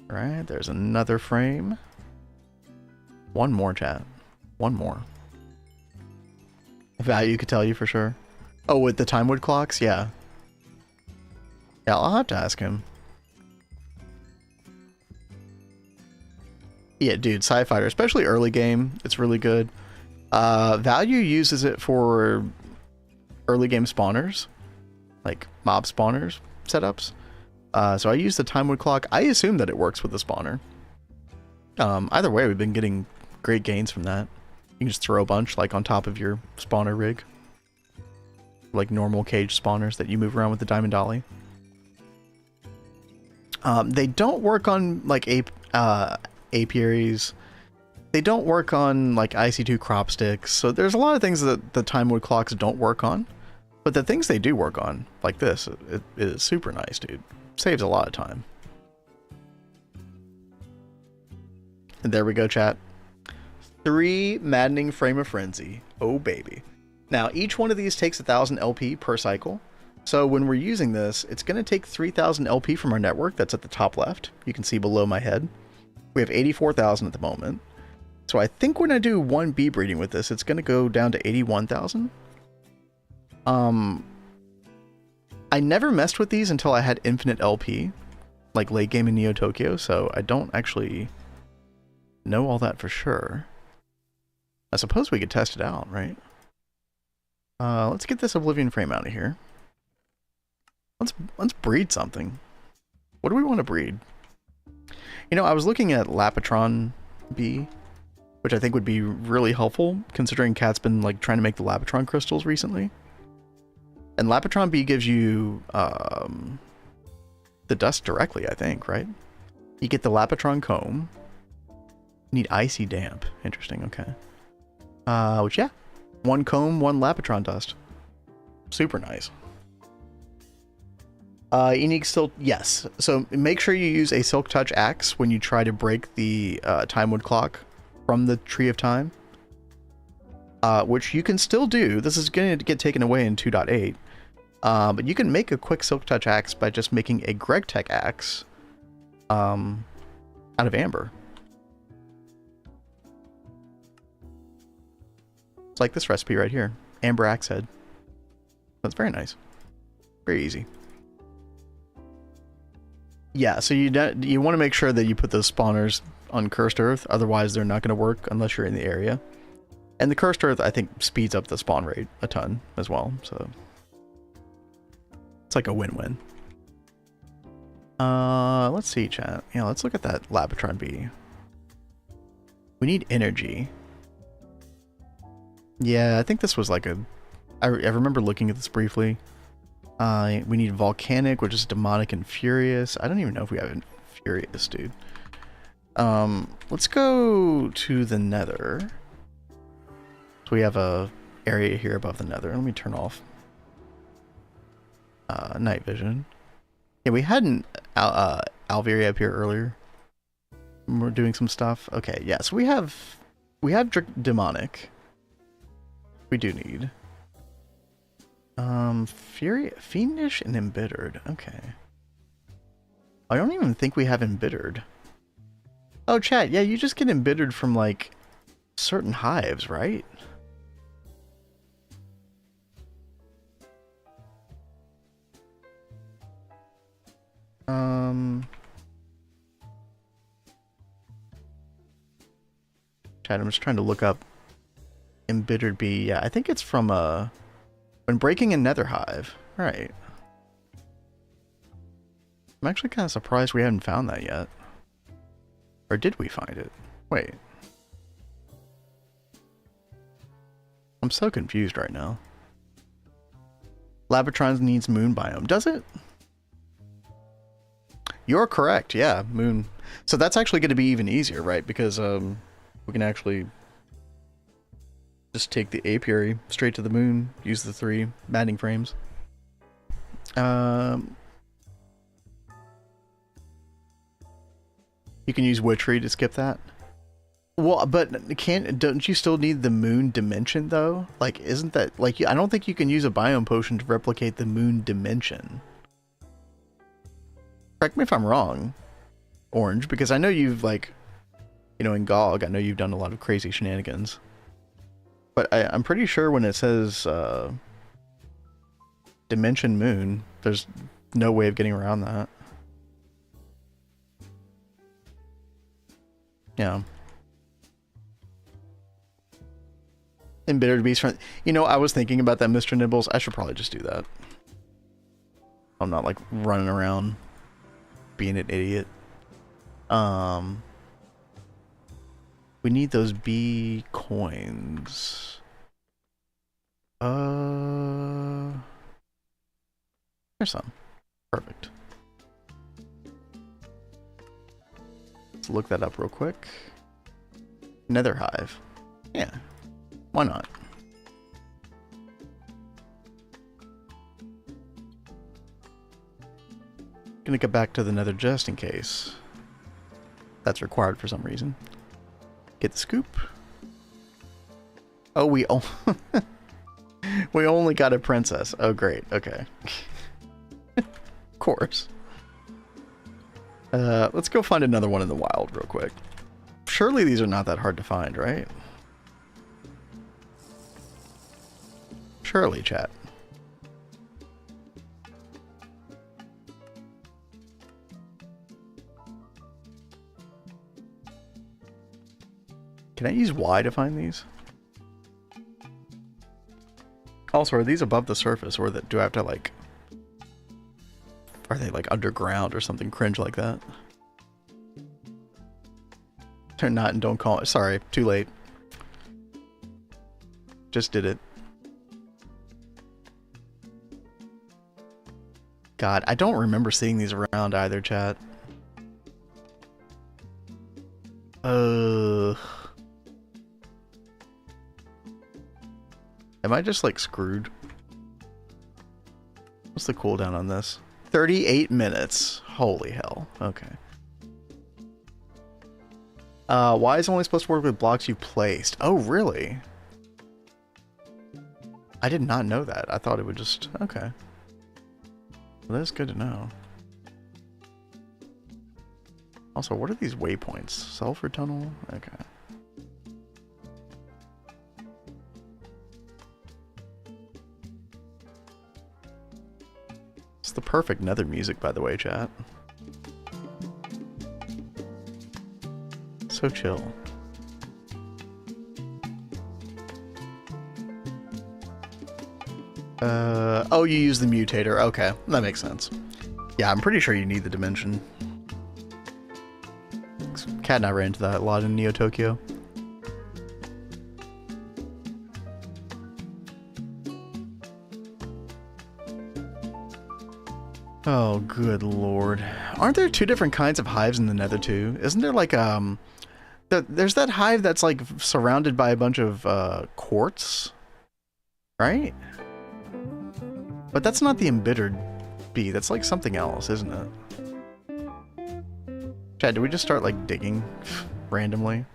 All right, there's another frame. One more, chat. One more. Value could tell you for sure. Oh, with the time wood clocks? Yeah. Yeah, I'll have to ask him. Yeah, dude, Sci-Fighter, especially early game, it's really good. Value uses it for early game spawners, like mob spawners setups. So I use the time wood clock. I assume that it works with the spawner. Either way, we've been getting great gains from that. You can just throw a bunch like on top of your spawner rig. Like normal cage spawners that you move around with the diamond dolly. They don't work on like apiaries. They don't work on like IC2 crop sticks. So there's a lot of things that the time wood clocks don't work on. But the things they do work on, like this, it is super nice, dude. Saves a lot of time. And there we go, chat. 3 maddening frame of frenzy. Oh, baby. Now, each one of these takes 1,000 LP per cycle. So when we're using this, it's going to take 3,000 LP from our network. That's at the top left. You can see below my head. We have 84,000 at the moment. So I think when I do 1 bee breeding with this, it's going to go down to 81,000. I never messed with these until I had infinite LP, like late game in Neo Tokyo, so I don't actually know all that for sure. I suppose we could test it out, right? Let's get this Oblivion frame out of here. Let's breed something. What do we want to breed? You know, I was looking at Lapatron bee, which I think would be really helpful, considering Cat's been like trying to make the Lapatron crystals recently. And Lapatron bee gives you the dust directly, I think, right? You get the Lapatron comb. You need icy damp. Interesting, okay. Which, yeah. 1 comb, 1 Lapatron dust. Super nice. Unique silk, yes. So make sure you use a Silk Touch axe when you try to break the Time Wood clock from the Tree of Time. Which you can still do. This is going to get taken away in 2.8. But you can make a quick Silk Touch axe by just making a Gregtech axe out of amber. It's like this recipe right here. Amber axe head. That's very nice. Very easy. Yeah, so you want to make sure that you put those spawners on Cursed Earth, otherwise they're not going to work unless you're in the area. And the Cursed Earth, I think, speeds up the spawn rate a ton as well, so it's like a win-win. Let's see, chat. Yeah, let's look at that Lapatron bee. We need energy. Yeah, I think this was like a... I remember looking at this briefly. We need Volcanic, which is Demonic and Furious. I don't even know if we have Furious, dude. Let's go to the Nether. So we have a area here above the Nether. Let me turn off night vision. Yeah, we had an Alveria up here earlier. We're doing some stuff. Okay, yeah, so we have Demonic. We do need Fiendish and Embittered. Okay. I don't even think we have Embittered. Oh, chat, yeah, you just get Embittered from like certain hives, right? Chat, I'm just trying to look up Embittered bee. Yeah, I think it's from when breaking a nether hive. Right. I'm actually kind of surprised we haven't found that yet. Or did we find it? Wait. I'm so confused right now. Labatron needs moon biome. Does it? You're correct. Yeah, moon. So that's actually going to be even easier, right? Because we can actually just take the apiary straight to the moon, use the 3 maddening frames. You can use Witchery to skip that. Well, but don't you still need the moon dimension though? Like, isn't that like, I don't think you can use a biome potion to replicate the moon dimension. Correct me if I'm wrong, Orange, because I know you've like, you know, in GOG, I know you've done a lot of crazy shenanigans. But I'm pretty sure when it says Dimension Moon, there's no way of getting around that. Yeah. Embittered Beast Front. You know, I was thinking about that, Mr. Nibbles. I should probably just do that. I'm not like running around being an idiot. We need those bee coins. There's some. Perfect. Let's look that up real quick. Nether hive. Yeah. Why not? Gonna get back to the nether just in case. That's required for some reason. Get the scoop. Oh, we only got a princess. Oh, great. Okay. Of course. Let's go find another one in the wild real quick. Surely these are not that hard to find, right? Surely, chat. Can I use Y to find these? Also, are these above the surface, or do I have to, like... Are they, like, underground or something cringe like that? They're not, and don't call it. Sorry, too late. Just did it. God, I don't remember seeing these around either, chat. Am I just, like, screwed? What's the cooldown on this? 38 minutes. Holy hell. Okay. Why is it only supposed to work with blocks you placed? Oh, really? I did not know that. I thought it would just... Okay. Well, that's good to know. Also, what are these waypoints? Sulfur tunnel? Okay. It's the perfect nether music, by the way, chat. So chill. Oh, you use the mutator. Okay, that makes sense. Yeah, I'm pretty sure you need the dimension. Kat and I ran into that a lot in Neo Tokyo. Oh, good lord. Aren't there two different kinds of hives in the nether too? Isn't there like, there's that hive that's like surrounded by a bunch of, quartz? Right? But that's not the embittered bee, that's like something else, isn't it? Chad, do we just start like digging randomly?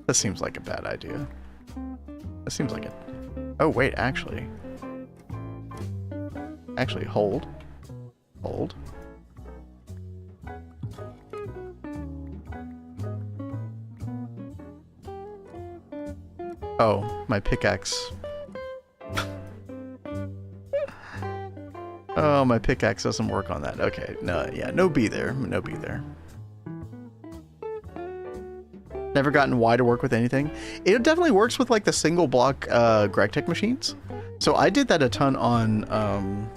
That seems like a bad idea. That seems like it. Oh wait, actually, hold. Hold. Oh, my pickaxe. Oh, my pickaxe doesn't work on that. Okay, no, yeah, no bee there. No bee there. Never gotten Y to work with anything. It definitely works with like the single block Gregtech machines. So I did that a ton on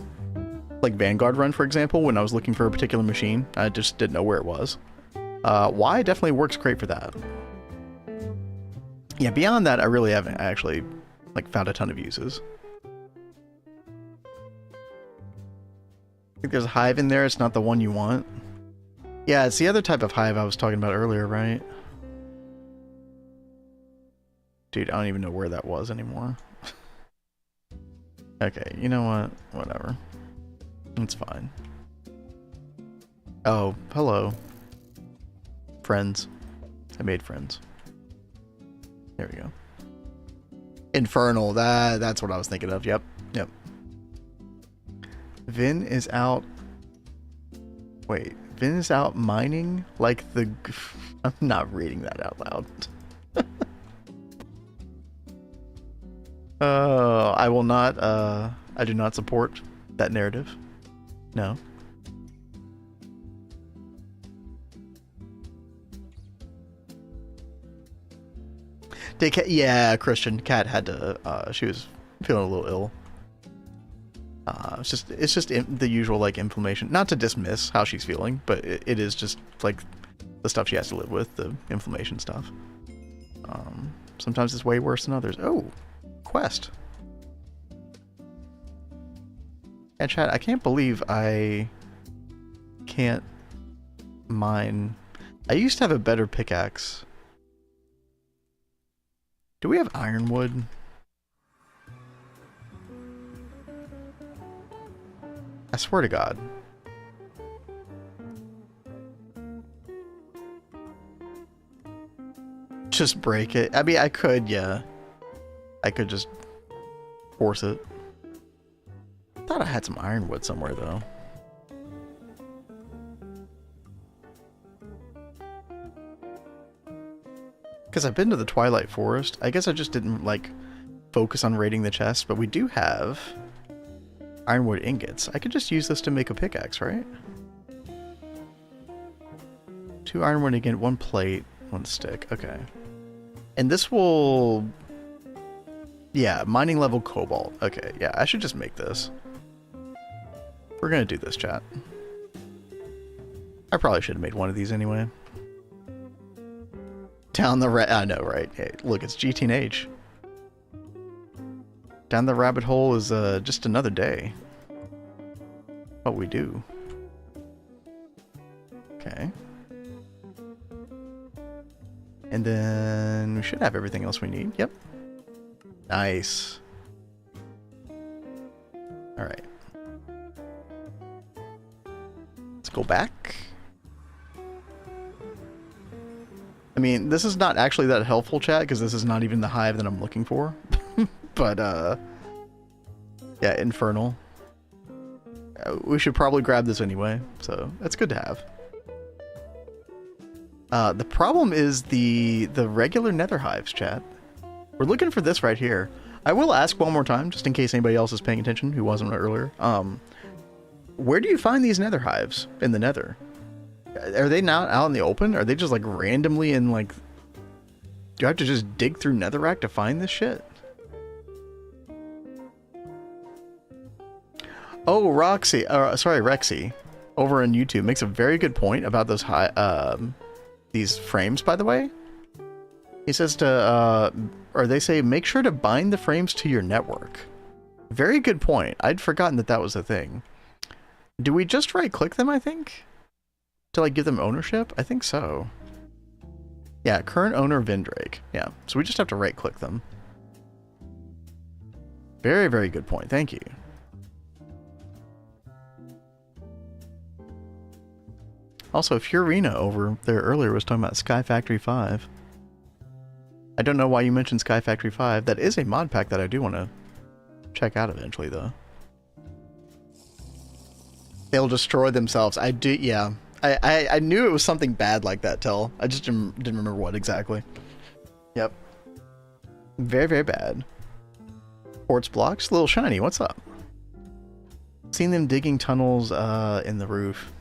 like Vanguard Run, for example, when I was looking for a particular machine. I just didn't know where it was. Y definitely works great for that. Yeah, beyond that, I really haven't actually like found a ton of uses. I think there's a hive in there. It's not the one you want. Yeah, it's the other type of hive I was talking about earlier, right? Dude, I don't even know where that was anymore. Okay, you know what? Whatever. It's fine. Oh, hello. Friends. I made friends. There we go. Infernal. That's what I was thinking of. Yep. Yep. Vin is out... Wait. Vin is out mining like the... I'm not reading that out loud. I will not, I do not support that narrative. No. Yeah, Christian. Kat had to, she was feeling a little ill. It's just the usual, like, inflammation. Not to dismiss how she's feeling, but it is just, like, the stuff she has to live with, the inflammation stuff. Sometimes it's way worse than others. Oh, quest. Yeah, chat, I can't believe I can't mine. I used to have a better pickaxe. Do we have ironwood? I swear to God. Just break it. I mean, I could, yeah. I could just force it. I thought I had some ironwood somewhere, though. Because I've been to the Twilight Forest. I guess I just didn't, like, focus on raiding the chest, but we do have ironwood ingots. I could just use this to make a pickaxe, right? 2 ironwood ingot, 1 plate, 1 stick. Okay. And this will... Yeah, mining level cobalt. Okay, yeah, I should just make this. We're gonna do this, chat. I probably should have made one of these anyway. Down the I know, right? Hey, look, it's GTNH. Down the rabbit hole is just another day. What we do. Okay. And then we should have everything else we need. Yep. Nice. Alright. Let's go back. I mean, this is not actually that helpful, chat, because this is not even the hive that I'm looking for. But, yeah, infernal. We should probably grab this anyway, so that's good to have. The problem is the regular nether hives, chat. We're looking for this right here. I will ask one more time, just in case anybody else is paying attention who wasn't earlier. Where do you find these nether hives in the nether? Are they not out in the open? Are they just like randomly in like... Do I have to just dig through netherrack to find this shit? Oh, Roxy, sorry, Rexy, over on YouTube makes a very good point about those these frames, by the way. He says to, or they say, make sure to bind the frames to your network. Very good point. I'd forgotten that that was a thing. Do we just right-click them, I think? To, like, give them ownership? I think so. Yeah, current owner Vindrake. Yeah, so we just have to right-click them. Very, very good point. Thank you. Also, Furina over there earlier was talking about Sky Factory 5. I don't know why you mentioned Sky Factory 5. That is a mod pack that I do want to check out eventually, though. They'll destroy themselves. I do, yeah. I knew it was something bad like that, Tell. I just didn't remember what exactly. Yep. Very, very bad. Quartz blocks. Little Shiny, what's up? Seen them digging tunnels in the roof.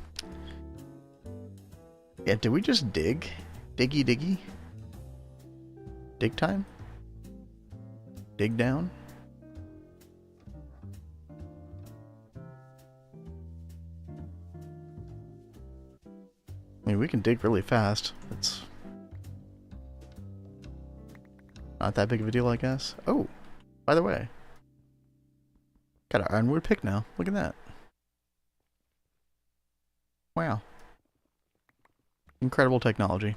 Yeah, did we just dig? Diggy diggy? Dig time? Dig down? I mean, we can dig really fast. It's not that big of a deal, I guess. Oh, by the way. Got an ironwood pick now. Look at that. Wow. Incredible technology.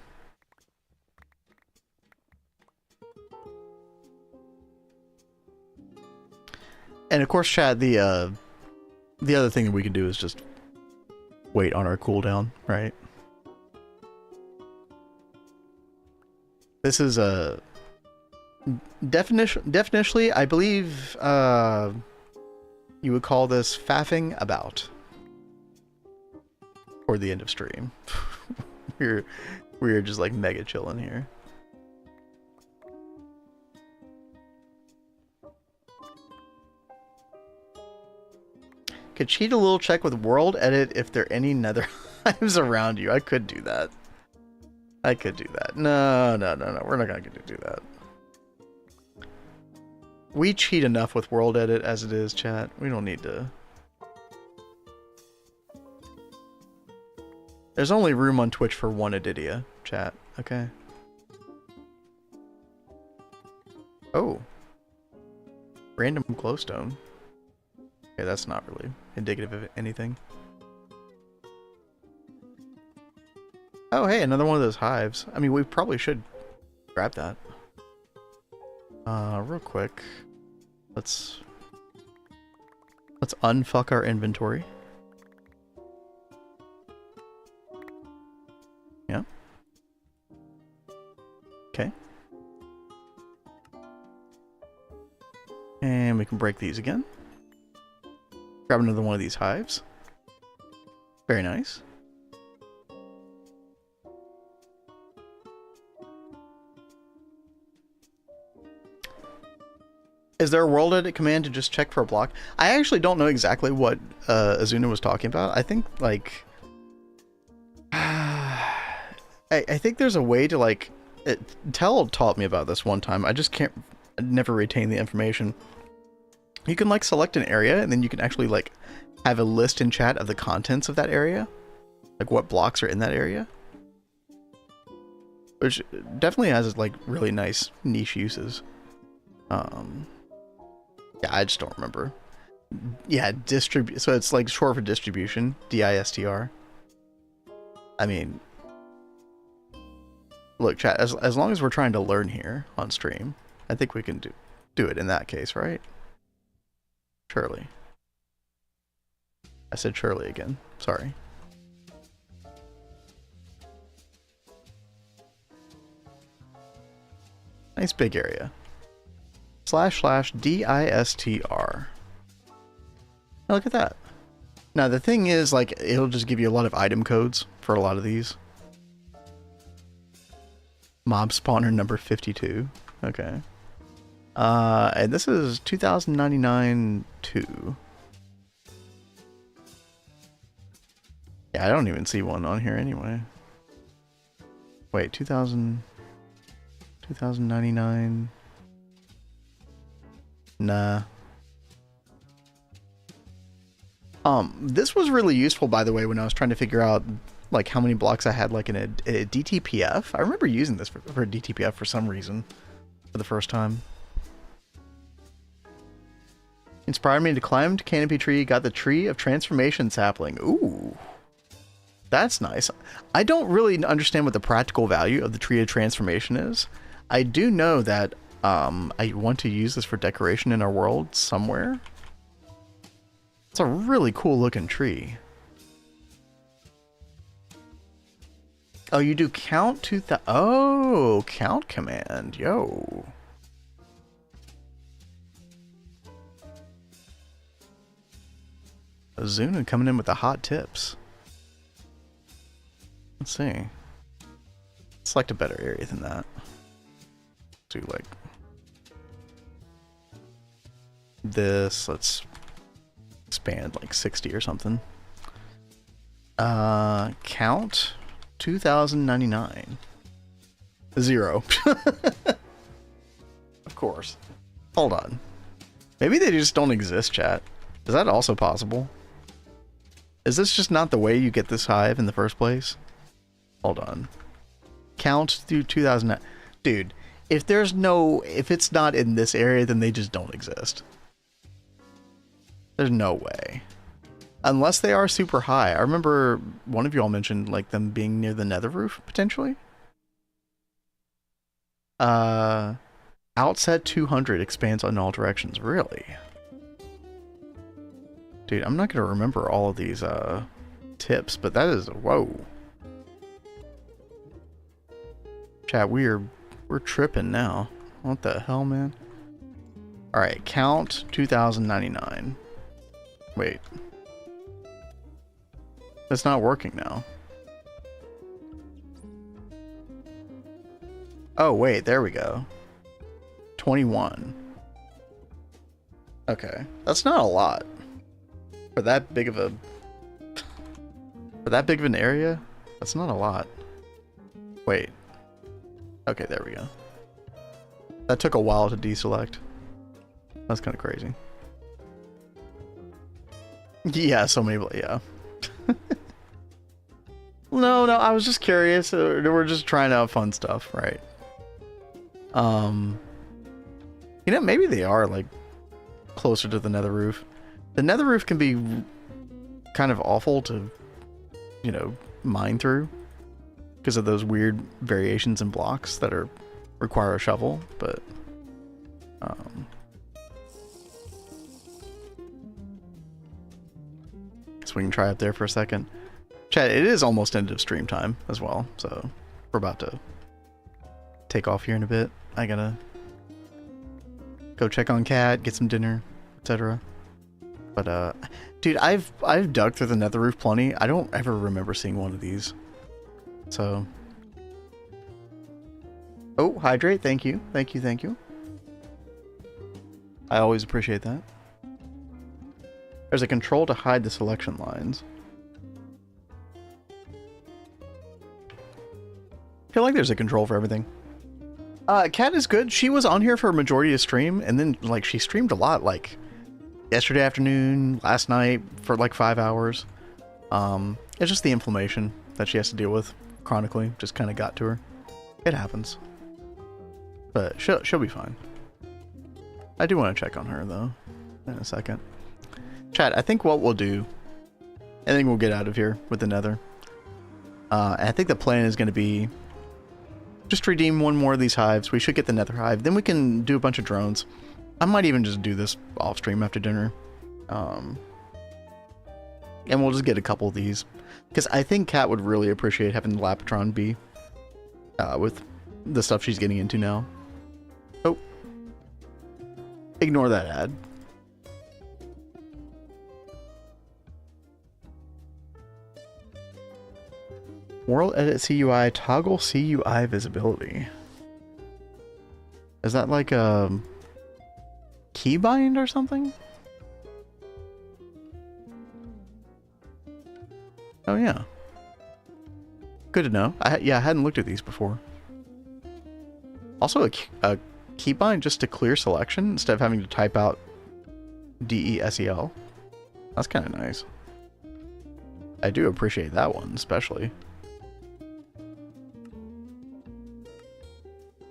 And of course, Chad, the other thing that we can do is just wait on our cooldown, right? This is a definitionally, I believe, you would call this faffing about. Or the end of stream. We're just like mega chilling here. Could cheat a little check with world edit if there are any nether hives around you. I could do that. I could do that. No. We're not gonna do that. We cheat enough with world edit as it is, chat. We don't need to. There's only room on Twitch for one Adidia, chat. Okay. Oh. Random glowstone. Okay, that's not really indicative of anything. Oh, hey, another one of those hives. I mean, we probably should grab that. Real quick. Let's unfuck our inventory. Yeah. Okay. And we can break these again. Grab another one of these hives. Very nice. Is there a world edit command to just check for a block? I actually don't know exactly what Azuna was talking about. I think, like... I think there's a way to, like... Tell taught me about this one time. I just can't... never retain the information. You can, like, select an area, and then you can actually, like, have a list in chat of the contents of that area. Like, what blocks are in that area. Which definitely has, like, really nice niche uses. Yeah, I just don't remember. Yeah, so it's like short for distribution, D-I-S-T-R. I mean, look, chat, as long as we're trying to learn here on stream, I think we can do it in that case, right? Surely. I said surely again. Sorry. Nice big area. //DISTR. Now look at that. Now the thing is, like, it'll just give you a lot of item codes for a lot of these. Mob spawner number 52. Okay. And this is 2099 2. Yeah, I don't even see one on here anyway. Wait, 2099. Nah. This was really useful, by the way, when I was trying to figure out, like, how many blocks I had, like, in a DTPF. I remember using this for a DTPF for some reason for the first time. Inspired me to climb to Canopy Tree, got the Tree of Transformation sapling. Ooh. That's nice. I don't really understand what the practical value of the Tree of Transformation is. I do know that I want to use this for decoration in our world somewhere. It's a really cool looking tree. Oh, you do count to the... Oh, count command. Yo. Azuna coming in with the hot tips. Let's see. Select a better area than that. Do like this. Let's expand like 60 or something. Count 2099. 0. Of course. Hold on. Maybe they just don't exist, chat. Is that also possible? Is this just not the way you get this hive in the first place? Hold on. Count through 2009. Dude, if it's not in this area, then they just don't exist. There's no way. Unless they are super high. I remember one of y'all mentioned, like, them being near the nether roof, potentially. Outset 200 expands on all directions. Really? Dude, I'm not going to remember all of these tips, but that is... Whoa. Chat, we're tripping now. What the hell, man? Alright, count 2099. Wait. It's not working now. Oh, wait, there we go. 21. Okay. That's not a lot. For that big of a... For that big of an area? That's not a lot. Wait. Okay, there we go. That took a while to deselect. That's kind of crazy. Yeah, so many... Yeah. No, I was just curious. We're just trying out fun stuff, right? You know, maybe they are like closer to the nether roof. The nether roof can be kind of awful to, you know, mine through because of those weird variations in blocks that require a shovel, but so we can try up there for a second. Chat, it is almost end of stream time as well, so we're about to take off here in a bit. I gotta go check on Cat, get some dinner, etc. But dude, I've dug through the nether roof plenty. I don't ever remember seeing one of these. So, oh, hydrate, thank you. I always appreciate that. There's a control to hide the selection lines. I feel like there's a control for everything. Kat is good. She was on here for a majority of stream, and then like she streamed a lot, like yesterday afternoon, last night for like 5 hours. It's just the inflammation that she has to deal with chronically. Just kind of got to her. It happens, but she'll be fine. I do want to check on her though in a second. Chat, I think what we'll do, I think we'll get out of here with the nether. I think the plan is going to be just redeem one more of these hives. We should get the nether hive. Then we can do a bunch of drones. I might even just do this off stream after dinner. And we'll just get a couple of these. Because I think Kat would really appreciate having the Lapatron be with the stuff she's getting into now. Oh. Ignore that ad. World Edit CUI, toggle CUI visibility. Is that like a keybind or something? Oh yeah. Good to know. Yeah, I hadn't looked at these before. Also a keybind just to clear selection instead of having to type out DESEL. That's kind of nice. I do appreciate that one especially.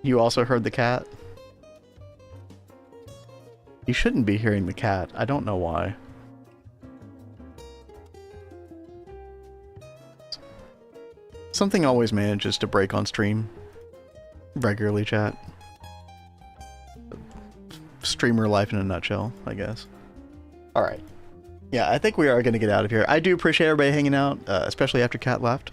You also heard the cat? You shouldn't be hearing the cat. I don't know why. Something always manages to break on stream. Regularly, chat. Streamer life in a nutshell, I guess. Alright. Yeah, I think we are going to get out of here. I do appreciate everybody hanging out, especially after Cat left.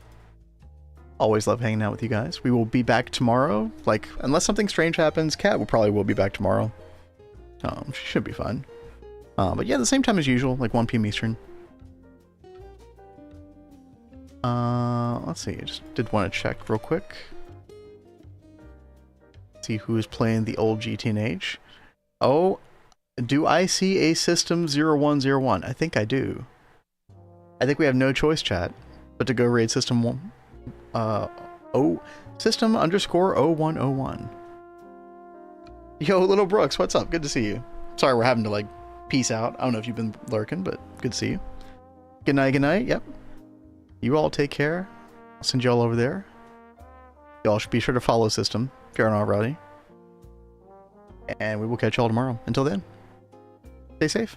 Always love hanging out with you guys. We will be back tomorrow. Like, unless something strange happens, Kat will be back tomorrow. She should be fine. But yeah, the same time as usual, like 1 p.m. Eastern. Let's see. I just did want to check real quick. See who is playing the old GTNH. Oh, do I see a system 0101? I think I do. I think we have no choice, chat, but to go raid system 1. System _ 0101. Yo, Little Brooks, what's up? Good to see you. Sorry we're having to like peace out. I don't know if you've been lurking, but good to see you. Good night, yep. You all take care. I'll send you all over there. Y'all should be sure to follow System if you aren't already. And we will catch y'all tomorrow. Until then, stay safe.